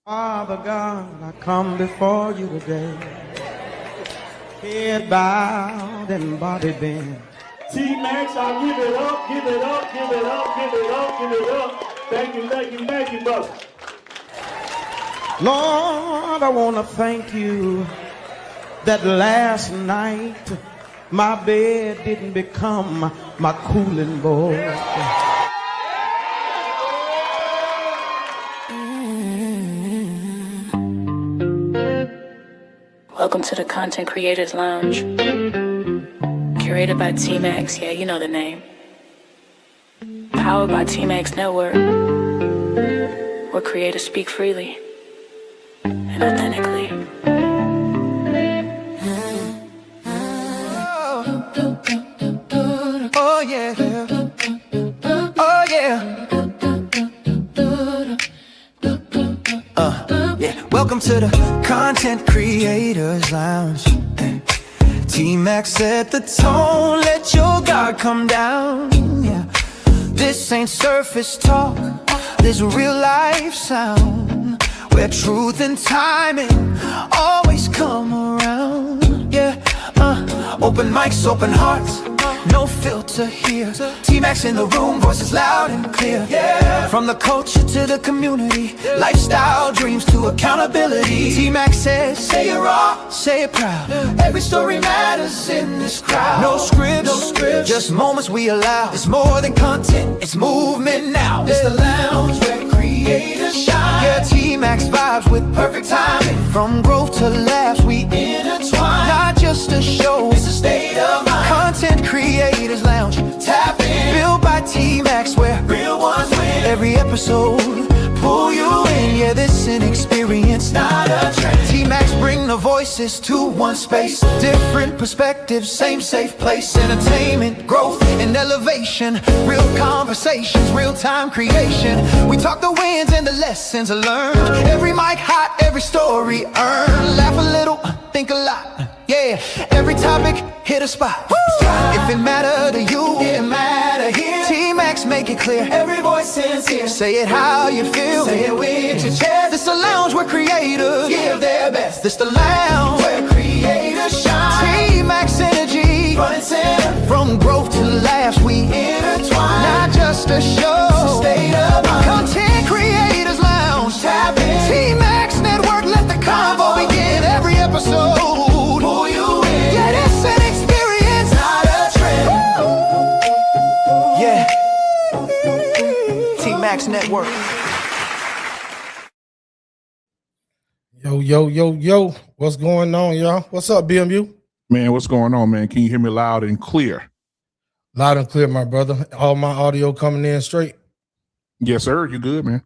Father God, I come before you today, head bowed and body bent. T-Max, I'll give it up, give it up, give it up, give it up, give it up. Thank you, brother. Lord, I want to thank you that last night my bed didn't become my cooling board. Welcome to the Content Creators Lounge. Curated by T-Max, yeah, you know the name. Powered by T-Max Network, where creators speak freely and authentically. Oh yeah, oh yeah. Yeah. Welcome to the Content Creators Lounge. T-Max set the tone, let your guard come down. Yeah. This ain't surface talk, this real life sound, where truth and timing always come around. Yeah. Open mics, open hearts, no filter here. T-Max in the room, voices loud and clear. Yeah. From the culture to the community, lifestyle, dreams to accountability. T-Max says, say it raw, say it proud. Every story matters in this crowd. No scripts, just moments we allow. It's more than content, it's movement now. It's the lounge where creators shine. Yeah, T-Max vibes with perfect timing. From growth to laughs, we intertwine. Not just a show, it's a state of mind. Content Creators Lounge, tap in. Built by T-Max, where real ones win. Every episode, pull you in. Yeah, this an experience, not a trend. T-Max bring the voices to one space. Different perspectives, same safe place. Entertainment, growth, and elevation. Real conversations, real-time creation. We talk the wins and the lessons learned. Every mic hot, every story earned. Laugh a little, think a lot. Yeah, every topic hit a spot. Woo! If it matter to you, it matter here. T-Max make it clear. Every voice is here. Say it how you feel. Say it with your chest. This the lounge where creators give their best. This the lounge where creators shine. T-Max energy, front and center. From growth to laughs, we intertwine. Not just a show, it's a state of mind. Content Creators Lounge, tap in. T-Max Network, let the convo begin. Every episode, pull you in. Yeah, it's an experience, not a trend. Yeah, T-Max Network. Yo, what's going on, y'all? What's up, BMU? Man, what's going on, man? Can you hear me loud and clear? Loud and clear, my brother. All my audio coming in straight? Yes, sir. You good, man?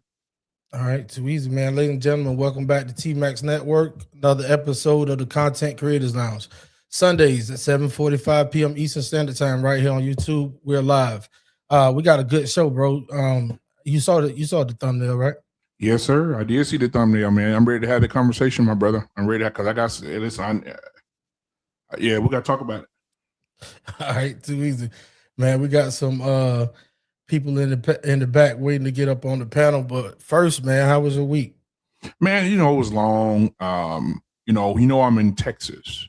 All right, too easy, man. Ladies and gentlemen, welcome back to T-Max Network. Another episode of the Content Creators Lounge. Sundays at 7:45 p.m. Eastern Standard Time right here on YouTube. We're live. We got a good show, bro. You saw the thumbnail, right? Yes, sir. I did see the thumbnail, man. I'm ready to have the conversation, my brother. I'm ready because I got yeah, we got to talk about it. All right, too easy, man. We got some people in the back waiting to get up on the panel. But first, man, how was your week? Man, it was long. I'm in Texas,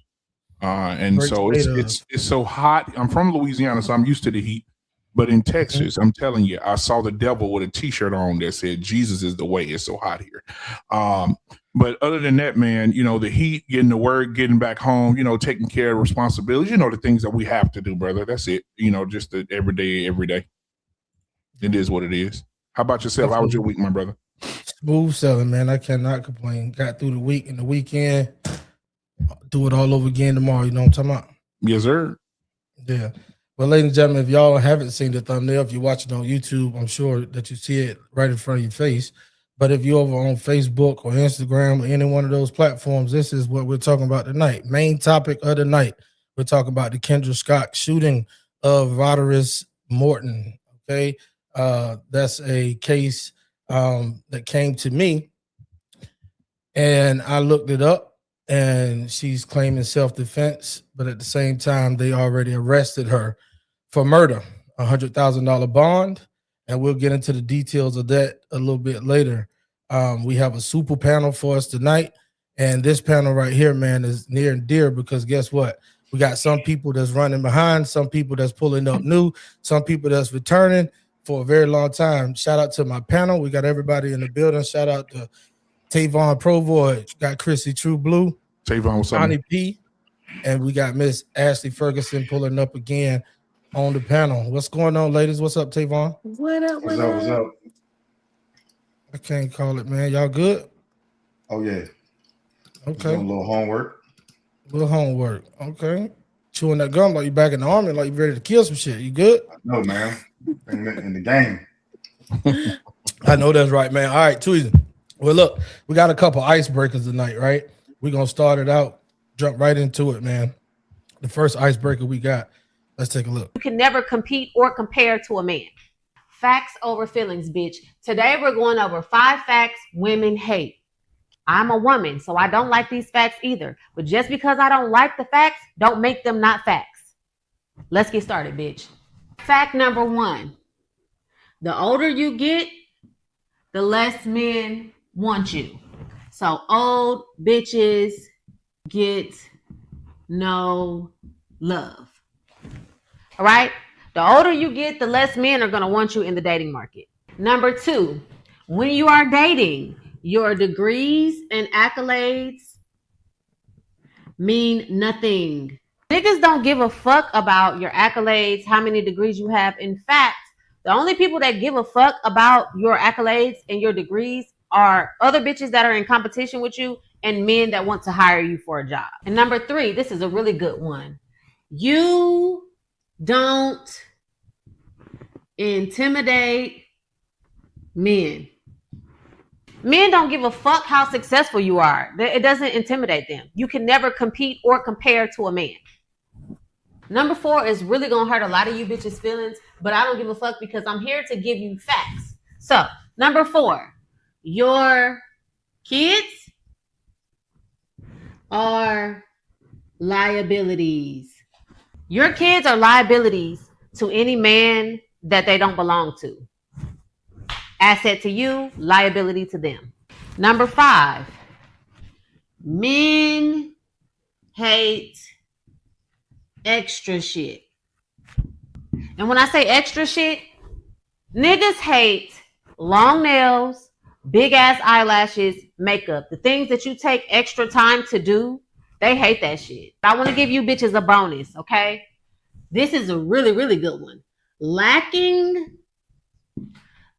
and Great so it's so hot. I'm from Louisiana, so I'm used to the heat. But in Texas, I'm telling you, I saw the devil with a T-shirt on that said "Jesus is the way." It's so hot here. But other than that, man, the heat, getting to work, getting back home, taking care of responsibilities, the things that we have to do, brother. That's it. Just the every day. It is what it is. How about yourself? How was your week, my brother? Smooth selling, man. I cannot complain. Got through the week and the weekend. Do it all over again tomorrow. You know what I'm talking about? Yes, sir. Yeah. Well, ladies and gentlemen, if y'all haven't seen the thumbnail, if you're watching on YouTube, I'm sure that you see it right in front of your face. But if you're over on Facebook or Instagram or any one of those platforms, this is what we're talking about tonight. Main topic of the night. We're talking about the Kendra Scott shooting of Roderick Morton. Okay. That's a case that came to me, and I looked it up, and she's claiming self-defense, but at the same time, they already arrested her for murder, $100,000 bond, and we'll get into the details of that a little bit later. We have a super panel for us tonight. And this panel right here, man, is near and dear because guess what? We got some people that's running behind, some people that's pulling up new, some people that's returning for a very long time. Shout out to my panel. We got everybody in the building. Shout out to Tavon Provoy, got Chrissy True Blue, Tavon, what's up? Johnny P, and we got Miss Ashley Ferguson pulling up again on the panel. What's going on, ladies? What's up, Tavon? What up? What's up? I can't call it, man. Y'all good? Oh yeah. Okay. Doing a little homework. Okay. Chewing that gum like you back in the army, like you ready to kill some shit. You good? No, man. In the game. I know that's right, man. All right, too easy. Well, look, we got a couple icebreakers tonight, right? We're gonna start it out, jump right into it, man. The first icebreaker we got. Let's take a look. You can never compete or compare to a man. Facts over feelings, bitch. Today we're going over 5 facts women hate. I'm a woman, so I don't like these facts either. But just because I don't like the facts, don't make them not facts. Let's get started, bitch. Fact number 1. The older you get, the less men want you. So old bitches get no love. All right? The older you get, the less men are going to want you in the dating market. Number 2, when you are dating, your degrees and accolades mean nothing. Niggas don't give a fuck about your accolades, how many degrees you have. In fact, the only people that give a fuck about your accolades and your degrees are other bitches that are in competition with you and men that want to hire you for a job. And number 3, this is a really good one. You don't intimidate men. Men don't give a fuck how successful you are. It doesn't intimidate them. You can never compete or compare to a man. Number 4 is really gonna hurt a lot of you bitches' feelings, but I don't give a fuck because I'm here to give you facts. So, number 4, your kids are liabilities. Your kids are liabilities to any man that they don't belong to. Asset to you, liability to them. Number 5, men hate extra shit. And when I say extra shit, niggas hate long nails, big ass eyelashes, makeup. The things that you take extra time to do, they hate that shit. I want to give you bitches a bonus, okay? This is a really, really good one. Lacking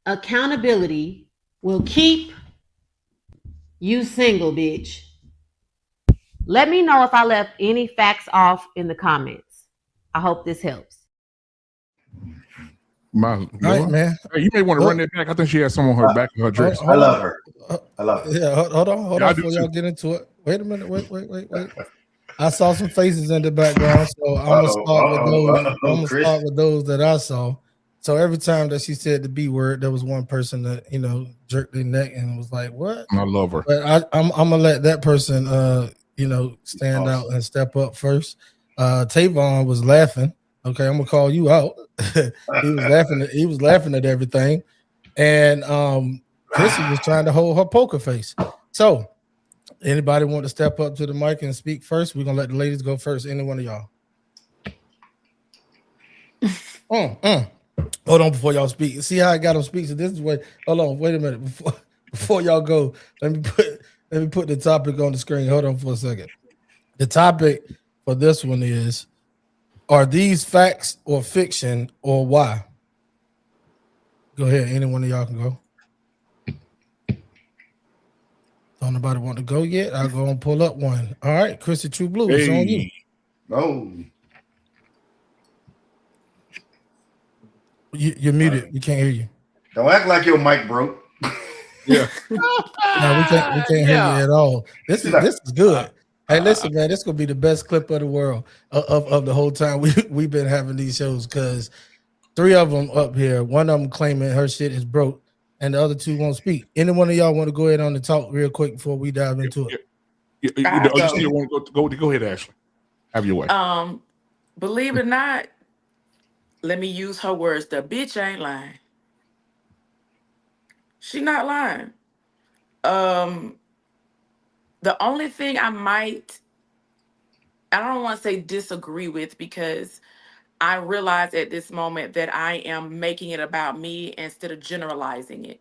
accountability will keep you single, bitch. Let me know if I left any facts off in the comments. I hope this helps. Right, man. Hey, you may want to run that back. I think she has some on her back of her dress. I love her. I love her. Yeah, hold on before y'all get into it. Wait a minute. Wait. I saw some faces in the background, so I'm gonna start with those that I saw. So every time that she said the B word, there was one person that jerked their neck and was like, "What?" I love her. But I'm gonna let that person stand out and step up first. Tavon was laughing. Okay, I'm gonna call you out. He was laughing at everything, and Chrissy was trying to hold her poker face. So, anybody want to step up to the mic and speak first? We're gonna let the ladies go first. Any one of y'all? Hold on before y'all speak. See how I got them speak. So this is what. Hold on. Wait a minute before y'all go. Let me put the topic on the screen. Hold on for a second. The topic for this one is: are these facts or fiction, or why? Go ahead. Any one of y'all can go. Don't nobody want to go yet? I'll go and pull up one. All right, Chrissy True Blue, it's on you. No. You're muted. We can't hear you. Don't act like your mic broke. Yeah. No, we can't hear you at all. This is good. Hey, listen, man, this is gonna be the best clip of the world of the whole time we've been having these shows, because 3 of them up here, one of them claiming her shit is broke, and the other 2 won't speak. Any one of y'all want to go ahead on the talk real quick before we dive into it? You still want to go ahead, Ashley. Have your way. Believe it or not, let me use her words. The bitch ain't lying. She not lying. The only thing I don't want to say disagree with, because I realize at this moment that I am making it about me instead of generalizing it.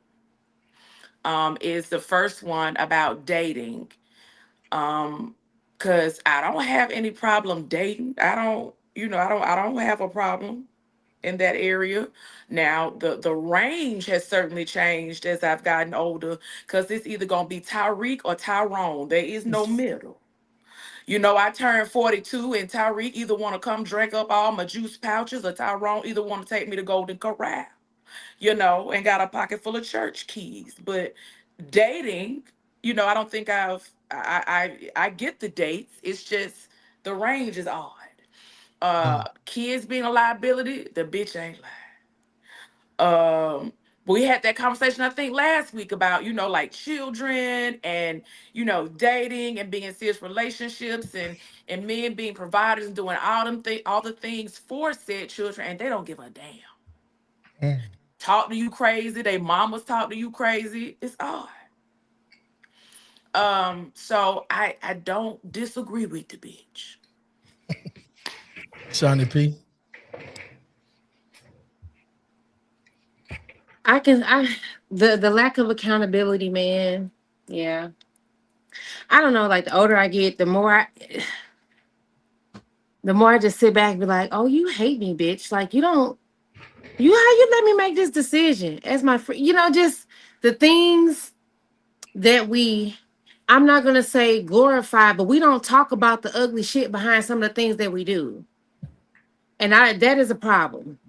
Is the first one about dating. Cause I don't have any problem dating. I don't have a problem in that area. Now the range has certainly changed as I've gotten older, because it's either gonna be Tyreek or Tyrone. There is no middle. I turned 42, and Tyreek either want to come drink up all my juice pouches, or Tyrone either want to take me to Golden Corral, and got a pocket full of church keys. But dating, I don't think I get the dates. It's just the range is odd. Kids being a liability, the bitch ain't lying. We had that conversation, I think, last week about, like children and, dating and being in serious relationships, and men being providers and doing all the things for said children, and they don't give a damn. Talk to you crazy, they mamas talk to you crazy. It's odd. So I don't disagree with the bitch. Shawnee P. The lack of accountability, man. Yeah. I don't know, like the older I get, the more I just sit back and be like, oh, you hate me, bitch. Like how you let me make this decision as my friend? Just the things that I'm not gonna say glorify, but we don't talk about the ugly shit behind some of the things that we do. And that is a problem.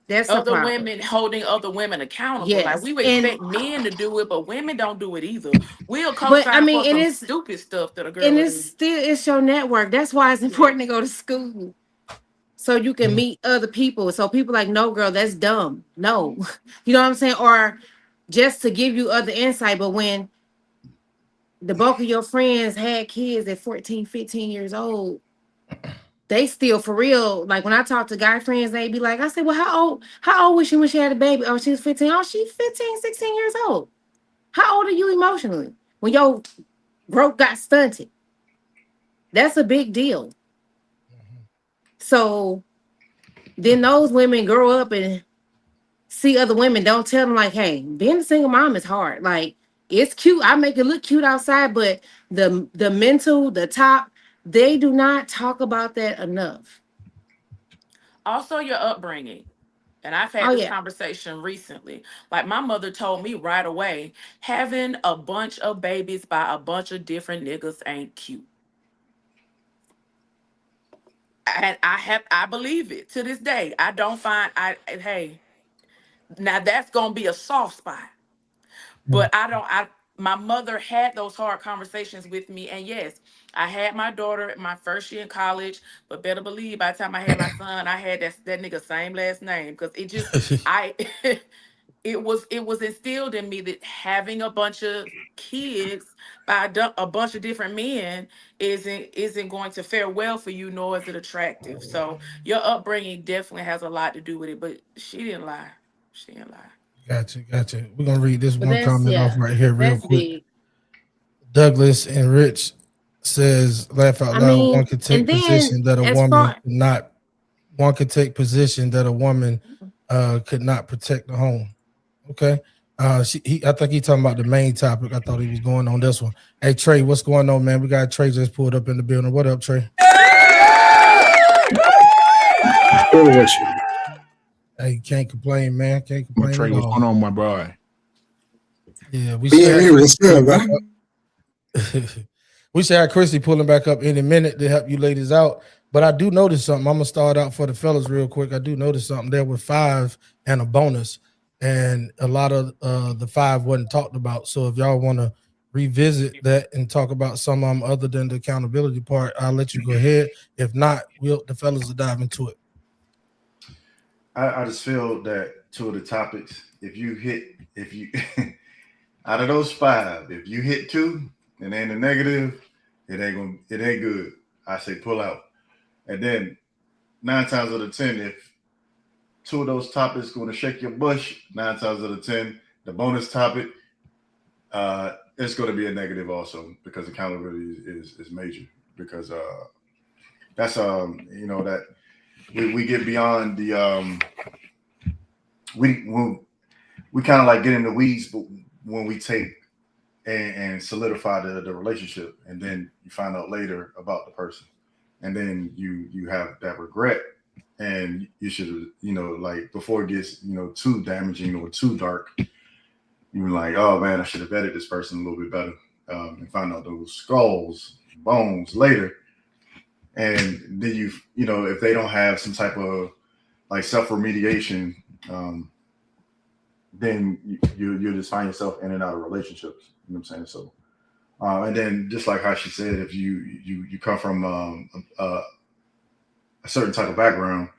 That's a Other problem. women holding other women accountable. Yes. Like we would expect men to do it, but women don't do it either. We'll co-sign for some stupid stuff that a girl. And it's your network. That's why it's important to go to school, so you can meet other people. So people like, no, girl, that's dumb. No, you know what I'm saying? Or just to give you other insight. But when the bulk of your friends had kids at 14, 15 years old, they still for real. Like when I talk to guy friends, they be like, I said, well, how old was she when she had a baby? Oh, she was 15. Oh, she's 15, 16 years old. How old are you emotionally when your growth got stunted? That's a big deal. So then those women grow up and see other women. Don't tell them like, hey, being a single mom is hard. Like, it's cute. I make it look cute outside, but the mental, the top, they do not talk about that enough. Also, your upbringing. And I've had this conversation recently. Like my mother told me right away, having a bunch of babies by a bunch of different niggas ain't cute. And I believe it to this day. I don't find hey, now that's gonna be a soft spot. But my mother had those hard conversations with me. And yes, I had my daughter my first year in college, but better believe by the time I had my son, I had that nigga same last name. Because it just it was instilled in me that having a bunch of kids by a bunch of different men isn't going to fare well for you, nor is it attractive. So your upbringing definitely has a lot to do with it. But she didn't lie. Gotcha. We're gonna read this one comment off right here real quick. Big. Douglas and Rich says, laugh out loud, one could take position that a woman could not. One could take position that a woman could not protect the home. Okay. I think he's talking about the main topic. I thought he was going on this one. Hey Trey, what's going on, man? We got Trey just pulled up in the building. What up, Trey? Hey, can't complain, man. Can't complain. Trey, what's going on, my boy? Yeah, we should we should have Chrissy pulling back up in a minute to help you ladies out. But I do notice something. I'm gonna start out for the fellas real quick. I do notice something. There were 5 and a bonus, and a lot of the 5 wasn't talked about. So if y'all want to revisit that and talk about some of them other than the accountability part, I'll let you go ahead. If not, the fellas will dive into it. I just feel that 2 of the topics, if you out of those 5, if you hit 2 and ain't a negative, it ain't good. I say pull out. And then 9 times out of 10, if 2 of those topics going to shake your bush, 9 times out of 10, the bonus topic, it's going to be a negative also because accountability is major because that's you know that we get beyond the we kind of like get in the weeds, but when we take and solidify the relationship, and then you find out later about the person, and then you have that regret, and you should, you know, like before it gets, you know, too damaging or too dark, you're like, oh man, I should have vetted this person a little bit better, and find out those skulls, bones later, and then you know, if they don't have some type of like self-remediation, then you just find yourself in and out of relationships. You know what I'm saying? So, and then just like how she said, if you come from a certain type of background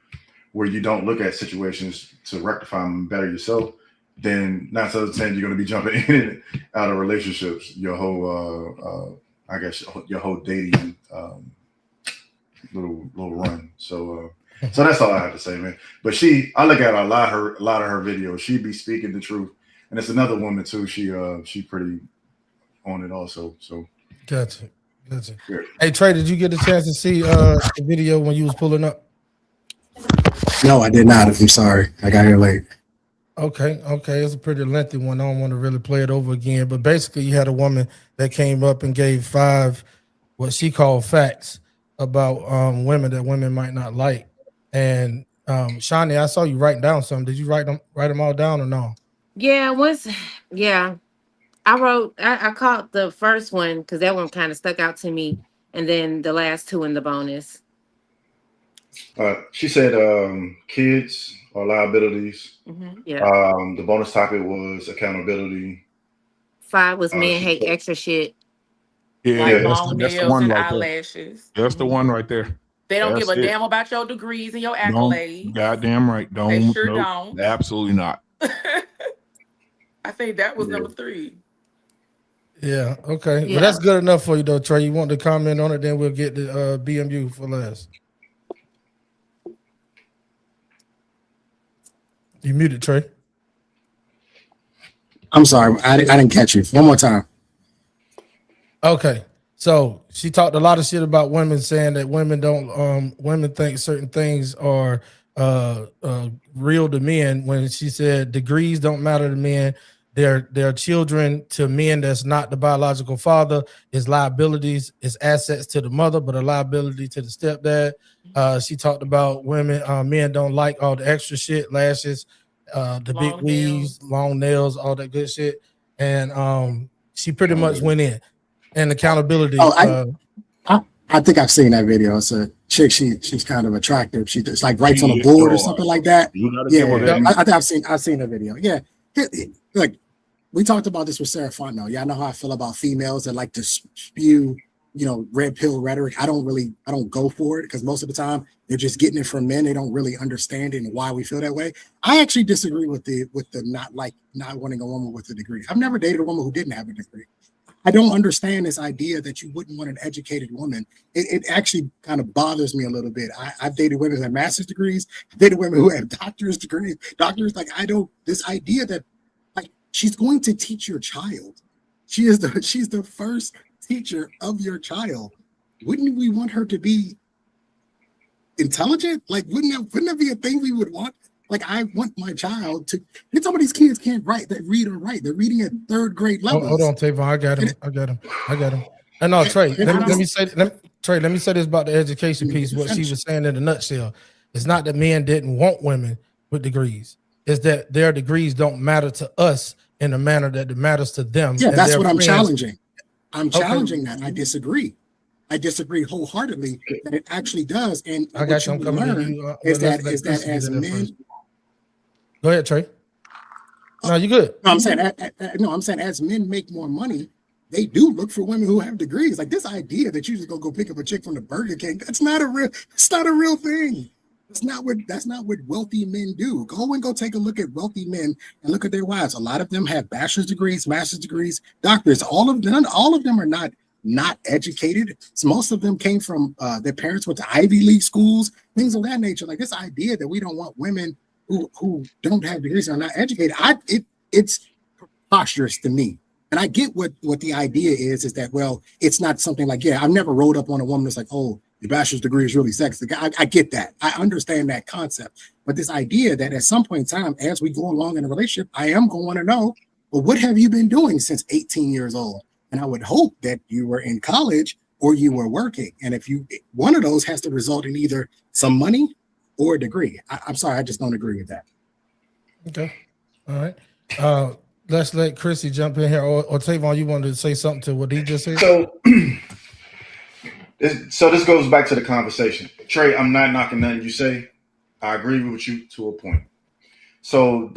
where you don't look at situations to rectify them and better yourself, then 9 out of 10 you're going to be jumping in and out of relationships your whole I guess your whole dating little run. So that's all I have to say, man. But I look at a lot of her videos. She be speaking the truth, and it's another woman too. She pretty on it also. So Gotcha. yeah. Hey Trey, did you get a chance to see the video when you was pulling up? No, I did not. I'm sorry. I got here late. Okay. It's a pretty lengthy one. I don't want to really play it over again, but basically you had a woman that came up and gave 5 what she called facts about women that women might not like. And Shawnee, I saw you writing down something. Did you write them all down or no? Yeah, I caught the first one because that one kind of stuck out to me, and then the last 2 in the bonus. She said kids are liabilities. Mm-hmm. Yeah. The bonus topic was accountability. 5 was men hate extra shit. Yeah, like that's long the nails one and right there. eyelashes. That's the one right there. They don't That's give a it. damn about your degrees and your Don't, accolades. goddamn right. Don't. They sure nope, don't. Absolutely not. I think that was number 3. Yeah, okay. Yeah. Well, that's good enough for you though, Trey. You want to comment on it, then we'll get the BMU for last. You muted, Trey. I'm sorry. I didn't catch you. One more time. Okay. So she talked a lot of shit about women, saying that women think certain things are real to men, when she said degrees don't matter to men. They're children to men that's not the biological father. Is liabilities, is assets to the mother, but a liability to the stepdad. She talked about men don't like all the extra shit, lashes, the Long big weaves, long nails, all that good shit. And she pretty much went in. And accountability. Oh, I think I've seen that video. It's a chick. She's kind of attractive. She just like writes on a board or something like that. Yeah, I think I've seen the video. Yeah, look, we talked about this with Sarah Fontenot. Yeah, I know how I feel about females that like to spew, red pill rhetoric. I don't go for it because most of the time they're just getting it from men. They don't really understand it and why we feel that way. I actually disagree with the not wanting a woman with a degree. I've never dated a woman who didn't have a degree. I don't understand this idea that you wouldn't want an educated woman. It actually kind of bothers me a little bit. I've dated women who have master's degrees. I've dated women who have doctor's degrees. This idea that like she's going to teach your child. She's the first teacher of your child. Wouldn't we want her to be intelligent? Like, wouldn't that be a thing we would want? Like, I want my child to. And some of these kids can't read or write. They're reading at 3rd grade level. Hold on, Tavon. I got him. And no, Trey. Let me say this about the education piece. What she was saying in a nutshell, it's not that men didn't want women with degrees. It's that their degrees don't matter to us in a manner that it matters to them. Yeah, that's what I'm challenging. I'm challenging that. I disagree. I disagree wholeheartedly that it actually does. And I got you. I'm coming to you. Is that as men. Go ahead, Trey. No, you good. No, I'm saying as men make more money, they do look for women who have degrees. Like this idea that you just go pick up a chick from the Burger King, that's not a real thing. That's not what wealthy men do. Go take a look at wealthy men and look at their wives. A lot of them have bachelor's degrees, master's degrees, doctors. All of them are not educated. So most of them came from their parents went to Ivy League schools, things of that nature. Like this idea that we don't want women who don't have degrees and are not educated, it's preposterous to me. And I get what the idea is that, well, it's not something like, I've never rolled up on a woman that's like, oh, your bachelor's degree is really sexy. I get that. I understand that concept. But this idea that at some point in time, as we go along in a relationship, I am going to know, well, what have you been doing since 18 years old? And I would hope that you were in college or you were working. And if one of those has to result in either some money or a degree. I'm sorry, I just don't agree with that. Okay. All right. Let's let Chrissy jump in here. Or Tavon, you wanted to say something to what he just said? So this goes back to the conversation. Trey, I'm not knocking nothing you say. I agree with you to a point. So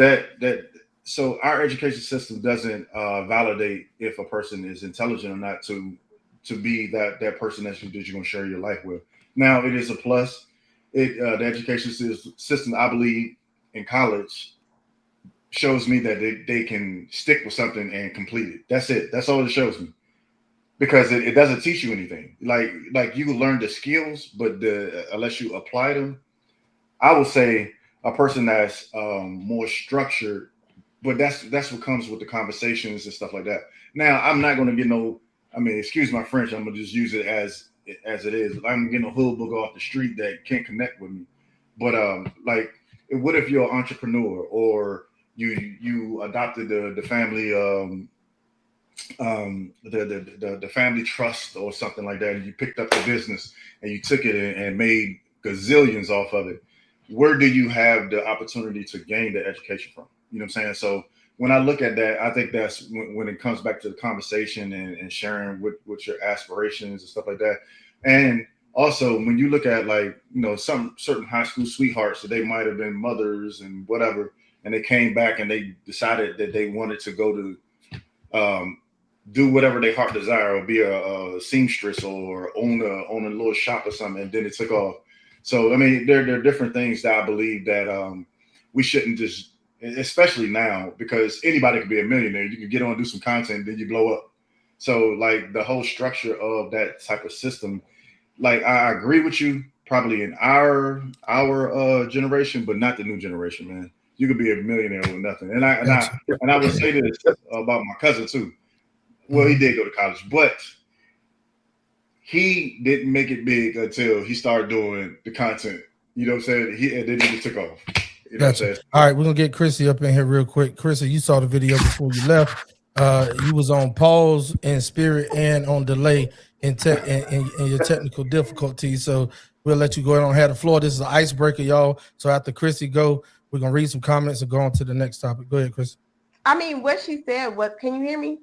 so our education system doesn't validate if a person is intelligent or not to be that person that you're going to share your life with. Now, it is a plus. The education system, I believe, in college shows me that they can stick with something and complete it. That's it. That's all it shows me. Because it doesn't teach you anything. Like you can learn the skills, but unless you apply them, I would say a person that's more structured. But that's what comes with the conversations and stuff like that. Now, I'm not going to get excuse my French. I'm gonna just use it as it is. I'm getting a hood book off the street that can't connect with me. But what if you're an entrepreneur or you adopted the family the family trust or something like that, and you picked up the business and you took it and made gazillions off of it? Where do you have the opportunity to gain the education from? You know what I'm saying? So when I look at that, I think that's when it comes back to the conversation and sharing with your aspirations and stuff like that. And also when you look at some certain high school sweethearts that they might have been mothers and whatever, and they came back and they decided that they wanted to go to do whatever their heart desire, or be a seamstress or own a little shop or something, and then it took off. So there are different things that I believe that we shouldn't just, especially now, because anybody could be a millionaire. You can get on, do some content, then you blow up. So the whole structure of that type of system, I agree with you, probably in our generation, but not the new generation, man. You could be a millionaire with nothing. And I would say this about my cousin too. Well, he did go to college, but he didn't make it big until he started doing the content. You know what I'm saying? And then he just took off. You know what I'm saying? All right, we're gonna get Chrissy up in here real quick. Chrissy, you saw the video before you left. You was on pause in spirit and on delay in your technical difficulties. So we'll let you go ahead and have the floor. This is an icebreaker, y'all. So after Chrissy go, we're gonna read some comments and go on to the next topic. Go ahead, Chris. What she said, can you hear me?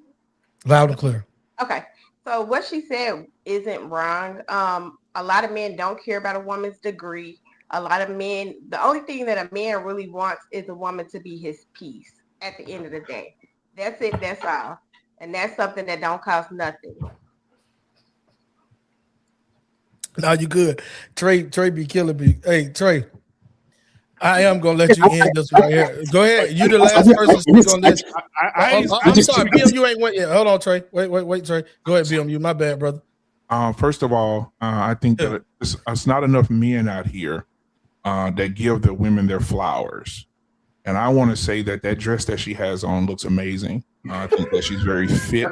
Loud and clear. Okay. So what she said isn't wrong. A lot of men don't care about a woman's degree. A lot of men, the only thing that a man really wants is a woman to be his piece at the end of the day. That's it. That's all. And that's something that don't cost nothing. Now you good. Trey be killing me. Hey, Trey, I am gonna let you end this right here. Go ahead. You the last person speak on this. I'm sorry, BMU ain't went yet. Hold on, Trey. Wait, Trey. Go ahead, BMU. My bad, brother. First of all, I think that it's not enough men out here that give the women their flowers. And I want to say that dress that she has on looks amazing. I think that she's very fit.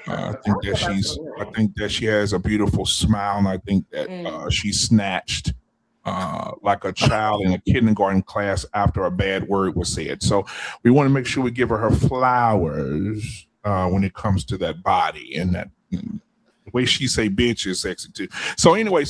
I think that she has a beautiful smile, and I think that she's snatched like a child in a kindergarten class after a bad word was said. So we want to make sure we give her flowers when it comes to that body, and that the way she say bitch is sexy too. So anyway,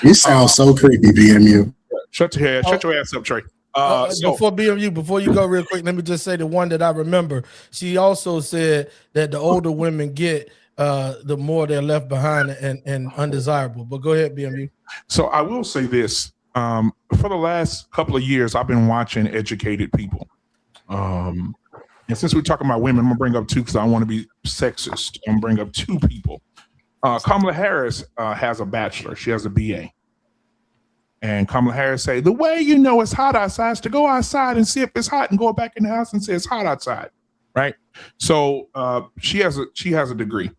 you sound so creepy, BMU. Shut your ass up, Trey. Before BMU, before you go real quick, let me just say the one that I remember. She also said that the older women get, the more they're left behind and undesirable. But go ahead, BMU. So I will say this. For the last couple of years, I've been watching educated people. And since we're talking about women, I'm going to bring up two because I want to be sexist. I'm going to bring up two people. Kamala Harris has a bachelor. She has a BA. And Kamala Harris say, the way you know it's hot outside is to go outside and see if it's hot and go back in the house and say it's hot outside, right? So she has a degree.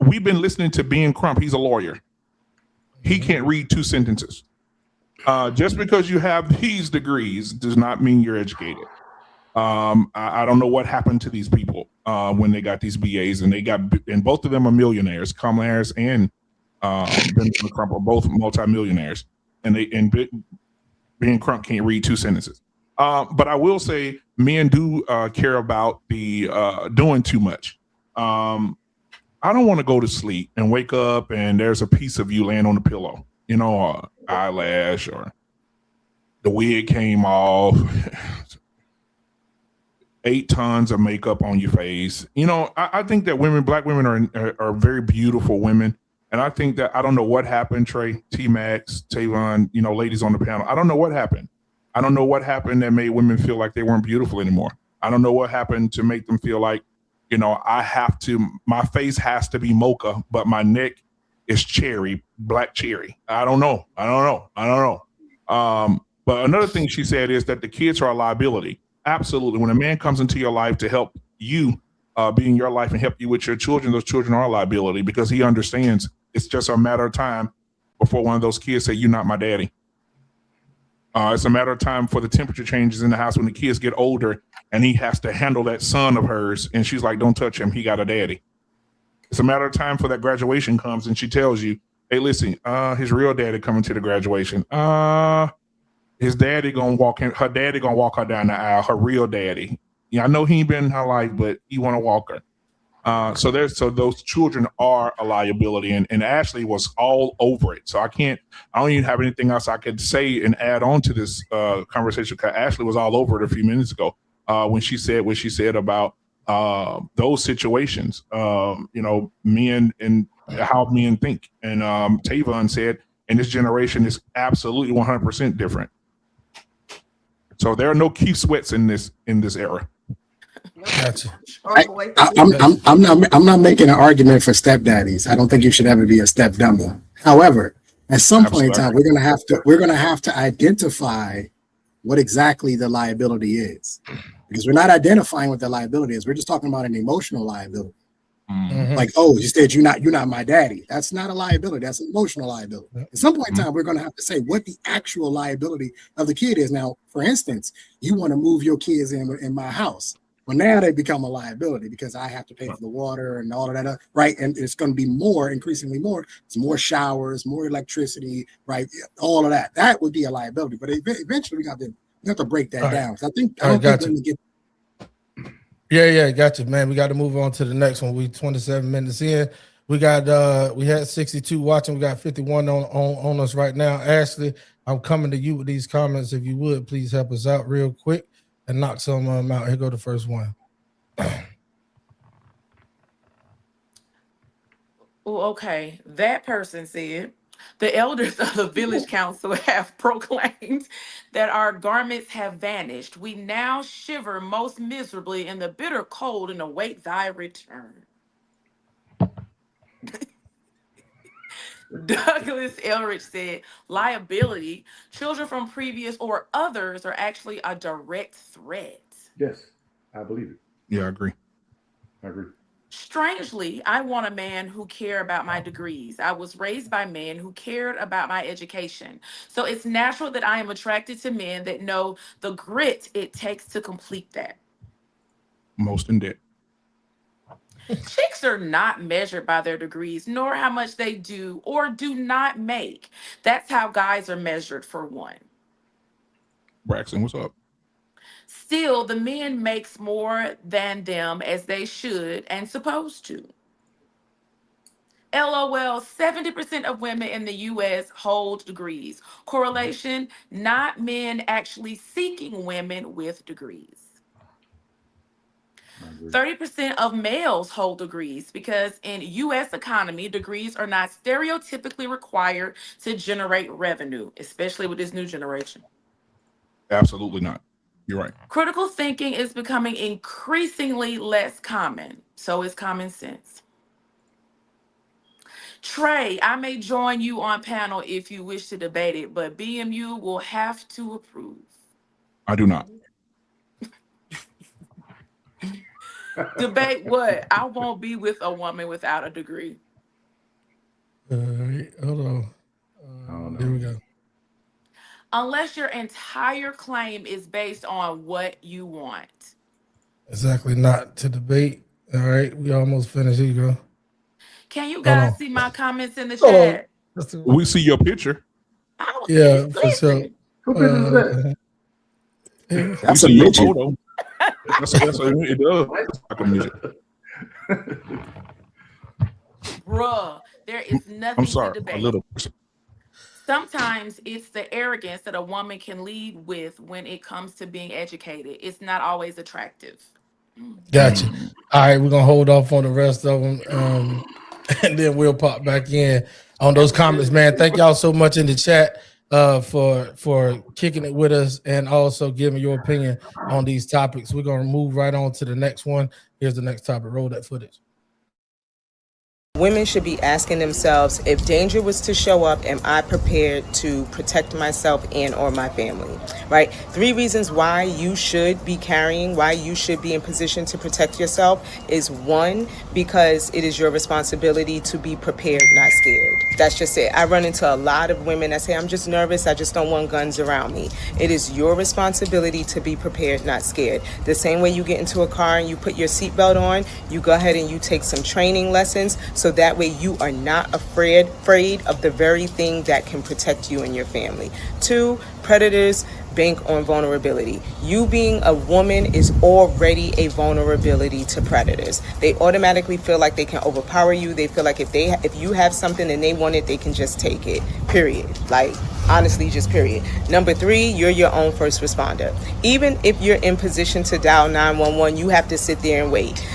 We've been listening to Ben Crump. He's a lawyer. He can't read two sentences. Just because you have these degrees does not mean you're educated. I don't know what happened to these people. when they got these BAs, and both of them are millionaires. Kamala Harris and Benjamin Crump are both multimillionaires, and Ben Crump can't read 2 sentences. But I will say men do care about the doing too much. I don't want to go to sleep and wake up and there's a piece of you laying on the pillow, or eyelash, or the wig came off, 8 tons of makeup on your face. I think that black women are very beautiful women. And I think that, I don't know what happened, Trey, T-Max, Tavon, ladies on the panel. I don't know what happened. I don't know what happened that made women feel like they weren't beautiful anymore. I don't know what happened to make them feel like, my face has to be mocha, but my neck is black cherry. I don't know. But another thing she said is that the kids are a liability. Absolutely. When a man comes into your life to help you be in your life and help you with your children, those children are a liability, because he understands it's just a matter of time before one of those kids say, "You're not my daddy." It's a matter of time for the temperature changes in the house when the kids get older and he has to handle that son of hers. And she's like, "Don't touch him. He got a daddy." It's a matter of time for that graduation comes and she tells you, "Hey, listen, his real daddy coming to the graduation. His daddy gonna walk in, her daddy gonna walk her down the aisle, her real daddy. Yeah, I know he ain't been in her life, but he want to walk her." So those children are a liability, and Ashley was all over it. So I don't even have anything else I could say and add on to this conversation, because Ashley was all over it a few minutes ago when she said what she said about those situations, men and how men think. And Tavon said, in this generation is absolutely 100% different. So there are no Keith Sweats in this era. Gotcha. I'm not making an argument for stepdaddies. I don't think you should ever be a stepdumber. However, at some point in time, we're gonna have to identify what exactly the liability is, because we're not identifying what the liability is. We're just talking about an emotional liability. Mm-hmm. Like, oh, you said you're not my daddy. That's not a liability. That's an emotional liability. At some point in time, we're going to have to say what the actual liability of the kid is. Now, for instance, you want to move your kids in my house. Well, now they become a liability because I have to pay for the water and all of that, right? And it's going to be increasingly more. It's more showers, more electricity, right? All of that. That would be a liability. But eventually, we have to break that down. I don't think when we get. Yeah, gotcha, man. We got to move on to the next one. We 27 minutes in. We had 62 watching. We got 51 on us right now. Ashley, I'm coming to you with these comments. If you would, please help us out real quick and knock some of them out. Here go the first one. Well, okay. That person said, the elders of the village council have proclaimed that our garments have vanished. We now shiver most miserably in the bitter cold and await thy return. Douglas Elrich said, liability, children from previous or others are actually a direct threat. Yes, I believe it. Yeah, I agree. Strangely, I want a man who cares about my degrees. I was raised by men who cared about my education. So it's natural that I am attracted to men that know the grit it takes to complete that. Most in debt. Chicks are not measured by their degrees, nor how much they do or do not make. That's how guys are measured, for one. Braxton, what's up? Still, the men makes more than them, as they should and supposed to. LOL, 70% of women in the US hold degrees. Correlation, not men actually seeking women with degrees. 30% of males hold degrees because in US economy, degrees are not stereotypically required to generate revenue, especially with this new generation. Absolutely not. You're right. Critical thinking is becoming increasingly less common. So is common sense. Trey, I may join you on panel if you wish to debate it, but BMU will have to approve. I do not. Debate what? I won't be with a woman without a degree. Hold on. Here we go. Unless your entire claim is based on what you want. Exactly, not to debate. All right, we almost finished. Here you go. Can you guys see my comments in the chat? We see your picture. Oh, Yeah, for sure. Who picture is that? We see your photo. It does like a music. Bruh, there is nothing I'm sorry, to a debate. little. Sometimes it's the arrogance that a woman can lead with when it comes to being educated. It's not always attractive. Gotcha. All right, we're gonna hold off on the rest of them, and then we'll pop back in on those comments, man. Thank y'all so much in the chat for kicking it with us and also giving your opinion on these topics. We're gonna move right on to the next one. Here's the next topic. Roll that footage. Women should be asking themselves, if danger was to show up, am I prepared to protect myself and or my family, right? 3 reasons why you should be carrying, why you should be in position to protect yourself is 1, because it is your responsibility to be prepared, not scared. That's just it. I run into a lot of women that say, I'm just nervous, I just don't want guns around me. It is your responsibility to be prepared, not scared. The same way you get into a car and you put your seatbelt on, you go ahead and you take some training lessons so that way you are not afraid of the very thing that can protect you and your family. 2, predators bank on vulnerability. You being a woman is already a vulnerability to predators. They automatically feel like they can overpower you. They feel like if you have something and they want it, they can just take it. Period. Like, honestly, just period. Number 3, you're your own first responder. Even if you're in position to dial 911, you have to sit there and wait.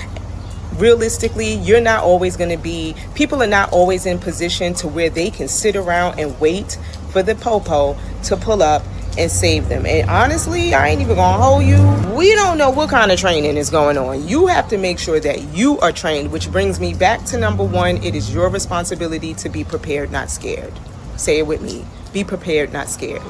Realistically, you're not always going to be, people are not always in position to where they can sit around and wait for the popo to pull up and save them. And honestly, I ain't even gonna hold you. We don't know what kind of training is going on. You have to make sure that you are trained, which brings me back to number 1. It is your responsibility to be prepared, not scared. Say it with me. Be prepared, not scared.